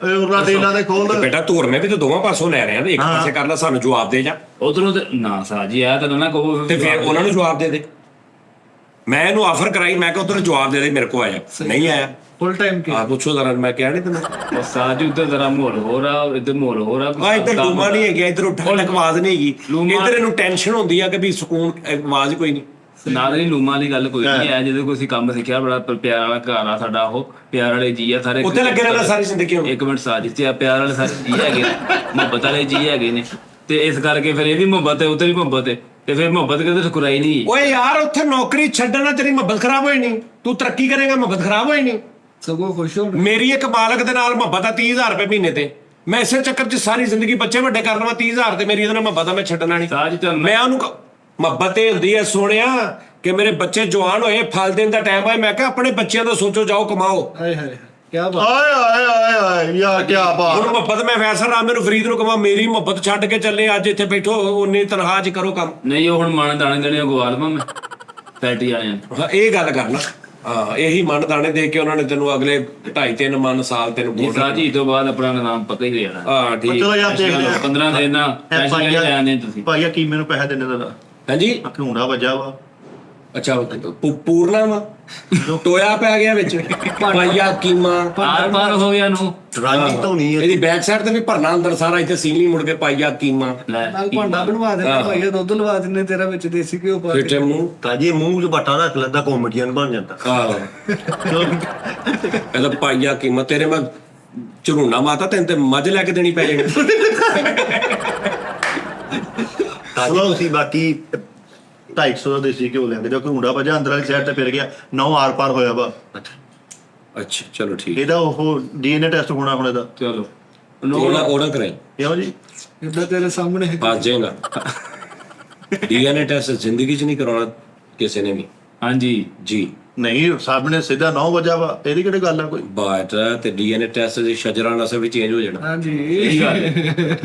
ਉਹਨਾਂ ਦੇ ਇਹਨਾਂ ਦੇ ਖੋਲ ਬੇਟਾ ਧੂਰਨੇ ਵੀ ਤਾਂ ਦੋਵਾਂ ਪਾਸੋਂ ਲੈ ਰਹੇ ਆ, ਇੱਕ ਪਾਸੇ ਕਰਨਾ, ਸਾਨੂੰ ਜਵਾਬ ਦੇ ਜਾ। ਉਧਰੋਂ ਤੇ ਨਾ ਸਾਜੀ ਆ ਤਾਂ ਨਾ ਕਹੋ ਤੇ ਫਿਰ ਉਹਨਾਂ ਨੂੰ ਜਵਾਬ ਦੇ ਦੇ। ਮੈਂ ਇਹਨੂੰ ਆਫਰ ਕਰਾਈ, ਮੈਂ ਕਿਹਾ ਉਧਰ ਜਵਾਬ ਦੇ ਦੇ, ਮੇਰੇ ਕੋ ਆਇਆ ਨਹੀਂ ਆਇਆ। ਫੁੱਲ ਟਾਈਮ ਕੀ ਆ ਪੁੱਛੋ ਜ਼ਰਾ, ਮੈਂ ਕਿਹਾ ਨਹੀਂ ਤੈਨੂੰ। ਸਾਜੀ ਉੱਧਰ ਜ਼ਰਾ ਮਾਹੌਲ ਹੋ ਰਹਾ, ਇੱਧਰ ਮਾਹੌਲ ਹੋ ਰਹਾ। ਆ ਇੱਧਰ ਲੂਮਾ ਨਹੀਂ ਹੈਗਾ, ਇੱਧਰ ਉੱਠਣ ਲੱਗ ਆਵਾਜ਼ ਨਹੀਂ ਹੈਗੀ। ਇੱਧਰ ਇਹਨੂੰ ਟੈਨਸ਼ਨ ਹੁੰਦੀ ਆ ਕਿ ਵੀ ਸਕੂਨ, ਆਵਾਜ਼ ਕੋਈ ਨਹੀਂ। ਨਾਦਰੀ ਲੂਮਾ ਦੀ ਗੱਲ ਕੋਈ ਨਹੀਂ ਹੈ। ਜਦੋਂ ਕੋਈ ਅਸੀਂ ਕੰਮ ਸਿੱਖਿਆ, ਬੜਾ ਪਿਆਰ ਵਾਲਾ ਘਰ ਆ ਸਾਡਾ, ਉਹ ਪਿਆਰ ਵਾਲੇ ਜੀ ਆ ਸਾਰੇ। ਉੱਥੇ ਲੱਗੇ ਰਹਿਣਾ ਸਾਰੀ ਜ਼ਿੰਦਗੀ ਹੁਣ। ਇੱਕ ਮਿੰਟ ਸਾਜੀ ਤੇ ਪਿਆਰ ਵਾਲੇ ਸਾਰੇ ਜੀ ਹੈਗੇ ਨੇ, ਮੁਹੱਬਤ ਵਾਲੇ ਜੀ ਹੈਗੇ ਨੇ, ਤੇ ਇਸ ਕਰਕੇ ਫਿਰ ਇਹ ਵੀ ਮੁਹੱਬਤ ਹੈ, ਉੱਧਰ ਵੀ ਮੁਹੱਬਤ ਹੈ, ਤੇ ਫਿਰ ਮੁਹੱਬਤ ਕਿਤੇ ਠੁਕਰਾਈ ਨਹੀਂ। ਓਏ ਯਾਰ ਉੱਥੇ ਨੌਕਰੀ ਛੱਡਣਾ ਤੇਰੀ ਮੁਹੱਬਤ ਖਰਾਬ ਹੋਈ ਨਹੀਂ, ਤੂੰ ਤਰੱਕੀ ਕਰੇਗਾ, ਮੁਹੱਬਤ ਖਰਾਬ ਹੋਈ ਨਹੀਂ। ਸਗੋਂ ਖੁਸ਼ ਹੋ। ਮੇਰੀ ਇੱਕ ਮਾਲਕ ਦੇ ਨਾਲ ਮੁਹੱਬਤ ਆ 30,000 ਰੁਪਏ ਮਹੀਨੇ ਤੇ। ਮੈਂ ਇਸੇ ਚੱਕਰ 'ਚ ਸਾਰੀ ਜ਼ਿੰਦਗੀ ਬੱਚੇ ਵੱਡੇ ਕਰ ਲਵਾਂ, 30,000 ਤੇ ਮੇਰੀ ਇਹਦੇ ਨਾਲ ਮੁਹੱਬਤ ਆ, ਮੈਂ ਛੱਡਣਾ ਨਹੀਂ। ਸਾਜ ਤੇ ਮੈਂ ਉਹਨੂੰ ਮੁਹੱਬਤ ਇਹ ਹੁੰਦੀ ਹੈ ਸੋਹਣਿਆ ਕਿ ਮੇਰੇ ਬੱਚੇ ਜਵਾਨ ਹੋਏ, ਫਲ ਦੇਣ ਦਾ ਟਾਈਮ ਆਏ। ਮੈਂ ਕਿਹਾ ਆਪਣੇ ਬੱਚਿਆਂ ਦਾ ਸੋਚੋ, ਜਾਓ ਕਮਾਓ। ਹਾਏ ਹਾਏ ਕੀ ਬਾਤ। ਆਏ ਆਏ ਆਏ ਆਏ ਯਾਰ ਕੀ ਹੁਣ ਬਾਤ। ਮੁਹੱਬਤ ਮੈਂ ਵੈਸਾ ਰਾਮ ਮੈਨੂੰ ਫਰੀਦ ਨੂੰ ਕਹਾਂ ਮੇਰੀ ਮੁਹੱਬਤ ਛੱਡ ਕੇ ਚੱਲੇ, ਅੱਜ ਇੱਥੇ ਬੈਠੋ, ਉਨੀ ਤਨਖਾਹ 'ਚ ਕਰੋ ਕੰਮ। ਨਹੀਂ, ਉਹ ਹੁਣ ਮਾਣ ਦਾਣੇ ਦੇਣੇ ਗਵਾਲ ਮੈਂ ਫੈਕਟਰੀ ਵਾਲਿਆਂ ਨੂੰ। ਹਾਂ ਇਹ ਗੱਲ ਕਰਨਾ। ਹਾਂ ਇਹੀ ਮਨ ਦਾਣੇ ਦੇ ਕੇ ਉਹਨਾਂ ਨੇ ਤੈਨੂੰ ਅਗਲੇ 2.5-3 ਮਨ ਸਾਲ ਤੈਨੂੰ ਜੀ ਸਾਜੀ ਤੋਂ ਬਾਅਦ ਆਪਣਾ ਨਾਮ ਪਤਾ ਹੀ ਹੋ ਜਾਣਾ। ਹਾਂ ਠੀਕ। ਚਲੋ ਯਾਰ ਦੇਖਦੇ ਆ 15 ਦਿਨ ਨਾ ਪੈਸੇ ਨਹੀਂ ਲੈਣੇ ਤੁਸੀਂ। ਭਾਈਆ ਕੀ ਮੈਨੂੰ ਪੈਸੇ ਦੇਣੇ ਦਾ ਹਾਂਜੀ ਘੂੜਾ ਵੱਜਾ ਵਾ। ਅੱਛਾ ਪੂਰਨਾ ਵਾ ਟੋਇਆ ਪੈ ਗਿਆ ਵਿੱਚ, ਪਾਈਆ ਕੀਮਾ ਆਰ ਪਾਰ ਹੋ ਗਿਆ ਨੂੰ। ਰਾਜੀ ਧੋਣੀ ਹੈ ਇਹਦੀ ਬੈਕ ਸਾਈਡ ਤੇ ਵੀ ਭਰਨਾ ਅੰਦਰ ਸਾਰਾ, ਇੱਥੇ ਸੀਲੀ ਮੁੜ ਕੇ ਪਾਈਆ ਕੀਮਾ ਲੈ ਨਾਲ ਭਾਂਡਾ ਬਣਵਾ ਦੇਣਾ ਭਾਈਆ, ਦੁੱਧ ਲਵਾ ਦਿੰਨੇ ਤੇਰਾ ਵਿੱਚ ਦੇਸੀ ਘਿਓ ਪਾ ਫਿੱਟੇ ਮੂੰਹ। ਤਾਜੀ ਮੂੰਹ 'ਚ ਬੱਟਾ ਰੱਖ ਲੈਂਦਾ, ਕਾਮੇਡੀਅਨ ਬਣ ਜਾਂਦਾ। ਆਹੋ ਇਹਦਾ ਪਾਈਆ ਕੀਮਾ ਤੇਰੇ ਮੈਂ ਝਰੂਨਾ ਮਾਤਾ ਤੈਨੂੰ ਤੇ ਮੱਝ ਲੈ ਕੇ ਦੇਣੀ ਪੈ ਜਾਣੀ। ਤਾਜੀ ਤੁਸੀਂ ਬਾਕੀ 250 ਦਾ ਦੇਸੀ ਘਿਓ ਲੈਂਦੇ ਜੋ ਘੂੜਾ ਵੱਜਾ ਅੰਦਰ ਵਾਲੀ ਸਾਈਡ ਤੇ ਫਿਰ ਗਿਆ 9 ਆਰ ਪਾਰ ਹੋਇਆ ਵਾ। ਅੱਛਾ ਚਲੋ ਠੀਕ। ਇਹਦਾ ਉਹ ਡੀਐਨਏ ਟੈਸਟ ਹੋਣਾ ਹੁਣ ਇਹਦਾ। ਚਲੋ ਉਹਦਾ ਕਰਾਈ ਕਿਉਂ ਜੀ? ਇਦਾਂ ਤੇਰੇ ਸਾਹਮਣੇ ਬਚ ਜਾਏਗਾ। ਡੀਐਨਏ ਟੈਸਟ ਜ਼ਿੰਦਗੀ 'ਚ ਨਹੀਂ ਕਰਾਉਣਾ ਕਿਸੇ ਨੇ ਵੀ। ਹਾਂਜੀ ਜੀ ਨਹੀਂ ਸਾਹਮਣੇ ਸਿੱਧਾ 9 ਵਜਾ ਵਾ, ਇਹਦੀ ਕਿਹੜੀ ਗੱਲ ਆ ਕੋਈ? ਬਾਟ ਤੇ ਡੀਐਨਏ ਟੈਸਟ ਦੀ ਸ਼ਜਰਾ ਨਸਲ ਵੀ ਚੇਂਜ ਹੋ ਜਾਣਾ, ਹਾਂਜੀ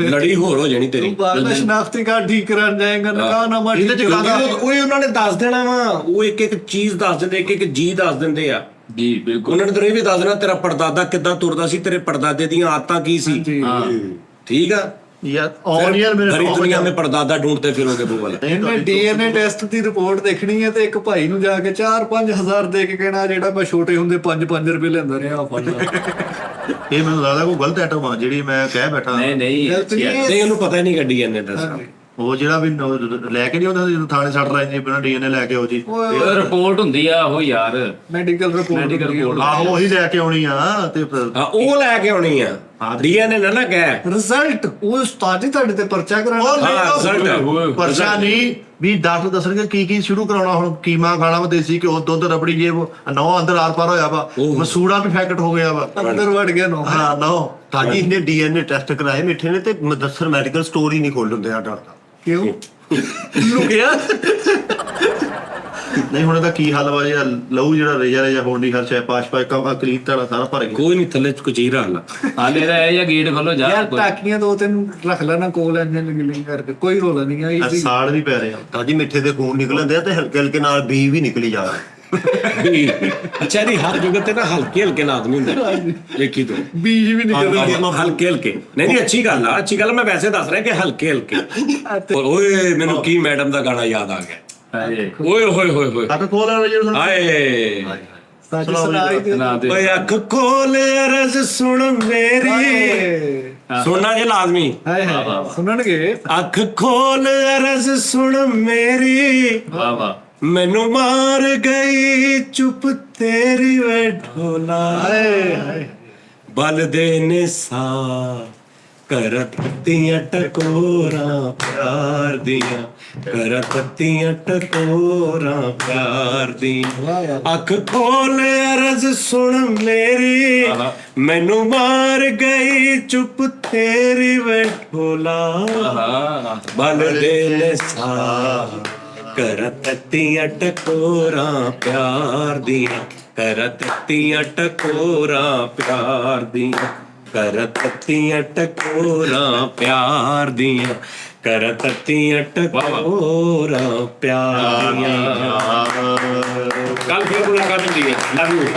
ਲੜੀ ਹੋਰ ਹੋ ਜਾਣੀ ਤੇਰੀ। ਤੂੰ ਬਾਹਰ ਦਾ ਸ਼ਨਾਖਤੀ ਕਾਰਡ ਠੀਕ ਕਰਾਉਣ ਜਾਏਗਾ, ਨਕਾ ਨਾ ਮਾਰ। ਇਹਦੇ ਚ ਕਾਹਦਾ ਉਹ ਉਹਨਾਂ ਨੇ ਦੱਸ ਦੇਣਾ ਵਾ, ਉਹ ਇੱਕ ਇੱਕ ਚੀਜ਼ ਦੱਸ ਦਿੰਦੇ, ਇੱਕ ਇੱਕ ਜੀ ਦੱਸ ਦਿੰਦੇ ਆ। ਜੀ ਬਿਲਕੁਲ। ਉਹਨਾਂ ਨੇ ਤੈਨੂੰ ਇਹ ਵੀ ਦੱਸ ਦੇਣਾ ਤੇਰਾ ਪੜਦਾਦਾ ਕਿੱਦਾਂ ਤੁਰਦਾ ਸੀ, ਤੇਰੇ ਪੜਦਾਦੇ ਦੀਆਂ ਆਦਤਾਂ ਕੀ ਸੀ। ਹਾਂ ਠੀਕ ਆ ਯਾਰ ਔਨ ਈਅਰ ਮੇਰੇ ਸਾਰੀ ਦੁਨੀਆ में पड़दादा ढूंढते फिरोगे वो वाला। ਇਹਨੇ ਡੀਐਨਏ ਟੈਸਟ ਦੀ ਰਿਪੋਰਟ ਦੇਖਣੀ ਹੈ ਤੇ ਇੱਕ ਭਾਈ ਨੂੰ ਜਾ ਕੇ 4-5 ਹਜ਼ਾਰ ਦੇ ਕੇ ਕਹਿਣਾ ਜਿਹੜਾ ਮੈਂ ਛੋਟੇ ਹੁੰਦੇ 5-5 ਰੁਪਏ ਲੈਂਦਾ ਰਿਹਾ ਆ ਫੜ ਇਹ ਮੈਨੂੰ ਲੱਗਦਾ ਕੋਈ ਗਲਤ ਆਈਟਮ ਆ ਜਿਹੜੀ ਮੈਂ ਕਹਿ ਬੈਠਾ। ਨਹੀਂ ਨਹੀਂ नहीं ਉਹਨੂੰ ਪਤਾ ਹੀ ਨਹੀਂ ਗੱਡੀ ਇਹਨੇ ਦੱਸਣਾ। ਉਹ ਜਿਹੜਾ ਵੀ ਲੈ ਕੇ ਨਹੀਂ ਆਉਂਦਾ ਜਦੋਂ ਥਾਣੇ ਛੱਡ ਰਹੇ ਜੀ ਬਿਨਾਂ ਡੀਐਨਏ ਲੈ ਕੇ ਉਹ ਜੀ ਰਿਪੋਰਟ ਹੁੰਦੀ ਆ ਉਹ ਯਾਰ, ਮੈਡੀਕਲ ਰਿਪੋਰਟ ਆਹੋ ਉਹੀ ਲੈ ਕੇ ਆਉਣੀ ਆ ਤੇ ਫਿਰ ਹਾਂ ਉਹ ਲੈ ਕੇ ਆਉਣੀ ਆ, ਡੀਐਨਏ ਨਾ ਕਹਿ। ਰਿਜ਼ਲਟ ਉਹ ਉਸਤਾਦ ਜੀ ਤੁਹਾਡੇ ਤੇ ਪਰਚਾ ਉਹ ਕਰਾਉਣਾ। ਨਹੀਂ ਪਰਚਾ ਨਹੀਂ ਵੀ ਡਾਕਟਰ ਦੱਸਣਗੇ ਕੀ ਕੀ ਸ਼ੁਰੂ ਕਰਾਉਣਾ। ਹੁਣ ਕੀਮਾ ਖਾਣਾ ਵਾ, ਦੇਸੀ ਘਿਓ, ਦੁੱਧ, ਰਬੜੀ, ਜੇ ਨੌ ਅੰਦਰ ਆਰ ਪਾਰ ਹੋਇਆ ਵਾ, ਮਸੂੜਾ ਵੀ ਫੈਕਟ ਹੋ ਗਿਆ ਵਾ। ਅੰਦਰ ਵੜ ਗਿਆ ਨੋ। ਹਾਂ ਨੌ ਤਾਜੀ ਇਹਨੇ ਡੀਐਨਏ ਟੈਸਟ ਕਰਾਏ ਮਿੱਠੇ ਨੇ, ਤੇ ਮਦਸਰ ਮੈਡੀਕਲ ਸਟੋਰ ਹੀ ਨਹੀਂ ਖੋਲ ਦਿੰਦੇ ਆ ਡਾਕਟਰ। ਕਿਉਂ ਲੁਕਿਆ ਨਹੀਂ ਹੁਣ ਇਹਦਾ ਕੀ ਹੱਲ ਵਾ? ਜਿਹੜਾ ਲਹੂ ਜਿਹੜਾ ਰੇਜਾ ਹੋਣ ਦੀ ਹਰ ਸ਼ੈ ਪਾਸ਼ ਕਲੀਤ ਵਾਲਾ ਸਾਰਾ ਭਰ ਗਿਆ। ਕੋਈ ਨਹੀਂ ਥੱਲੇ ਕੁਚੀਰਾ ਹਾਲਾ। ਹਾਲੇ ਦਾ ਇਹ ਜਾਂ ਗੇਟ ਖੋਲੋ ਜਾ। ਯਾਰ ਟਾਕੀਆਂ 2-3 ਰੱਖ ਲੈਣਾ ਕੋਲ ਇੰਜਨ ਗਿਲਿੰਗ ਕਰਕੇ, ਕੋਈ ਰੋਲਾ ਨਹੀਂ ਆ। ਆਹ ਸਾੜ ਵੀ ਪੈ ਰਿਹਾ। ਤਾਜੀ ਮਿੱਠੇ ਦੇ ਖੂਨ ਨਿਕਲਦੇ ਆ ਤੇ ਹਲਕੇ ਹਲਕੇ ਨਾਲ ਬੀ ਵੀ ਨਿਕਲੀ ਜਾ ਰਿਹਾ। ਅੱਛਾ ਨਹੀਂ ਹਰ ਜਗ੍ਹਾ ਤੇ ਨਾ ਹਲਕੇ ਹਲਕੇ ਨਾਲ ਆਦਮੀ ਹੁੰਦਾ, ਦੇਖੀ ਤੂੰ ਬੀਜ ਵੀ ਨਿਕਲ ਹਲਕੇ ਹਲਕੇ। ਨਹੀਂ ਅੱਛੀ ਗੱਲ ਆ, ਅੱਛੀ ਗੱਲ। ਮੈਂ ਵੈਸੇ ਦੱਸ ਰਿਹਾ ਕਿ ਹਲਕੇ ਹਲਕੇ। ਓਏ ਮੈਨੂੰ ਕੀ ਮੈਡਮ ਦਾ ਗਾਣਾ ਯਾਦ ਆ ਗਿਆ। ਓਏ ਹੋਏ ਹੋਏ ਹੋਏ ਅੱਖ ਖੋਲ ਰਿਹਾ ਜਿਹੜਾ ਹਾਏ ਸੱਚ ਸੁਣਾਈ ਦੇ। ਸੁਣਾ ਦੇ। ਓਏ ਅੱਖ ਖੋਲ ਅਰਜ਼ ਸੁਣ ਮੇਰੀ, ਸੁਣਨਾ ਜੇ ਲਾਜ਼ਮੀ। ਹਾਏ ਹਾਏ ਸੁਣਨਗੇ। ਅੱਖ ਖੋਲ ਅਰਜ਼ ਸੁਣ ਮੇਰੀ, ਵਾਹ ਵਾਹ। ਮੈਨੂੰ ਮਾਰ ਗਈ ਚੁੱਪ ਤੇਰੀ ਵੇ ਢੋਲਾ। ਹਾਏ ਹਾਏ ਬਲ ਦੇ ਨਿਸਾ ਕਰਤੀਆਂ ਟਕੋਰਾਂ ਪਿਆਰ ਦੀਆਂ, ਕਰਤੀਆਂ ਟਕੋਰਾਂ ਪਿਆਰ ਦੀਆਂ। ਅੱਖ ਖੋਲ ਅਰਜ਼ ਸੁਣ ਮੇਰੀ, ਮੈਨੂੰ ਮਾਰ ਗਈ ਚੁੱਪ ਤੇਰੀ ਵੇ ਢੋਲਾ। ਬਲ ਦੇ ਨਿਸਾ ਕਰਤੀਆਂ ਟਕੋਰਾਂ ਪਿਆਰ ਦੀਆਂ, ਕਰ ਤੱਤੀਆਂ ਟਕੋਰਾਂ ਪਿਆਰ ਦੀਆਂ, ਕਰ ਤੱਤੀਆਂ ਟਕੋਰਾਂ ਪਿਆਰ ਦੀਆਂ, ਕਰ ਤੱਤੀਆਂ ਟਕੋਰਾਂ ਪਿਆਰ ਦੀਆਂ। ਕੱਲ ਫਿਰ ਮੁਲਾਕਾਤ ਹੁੰਦੀ ਹੈ। Love you.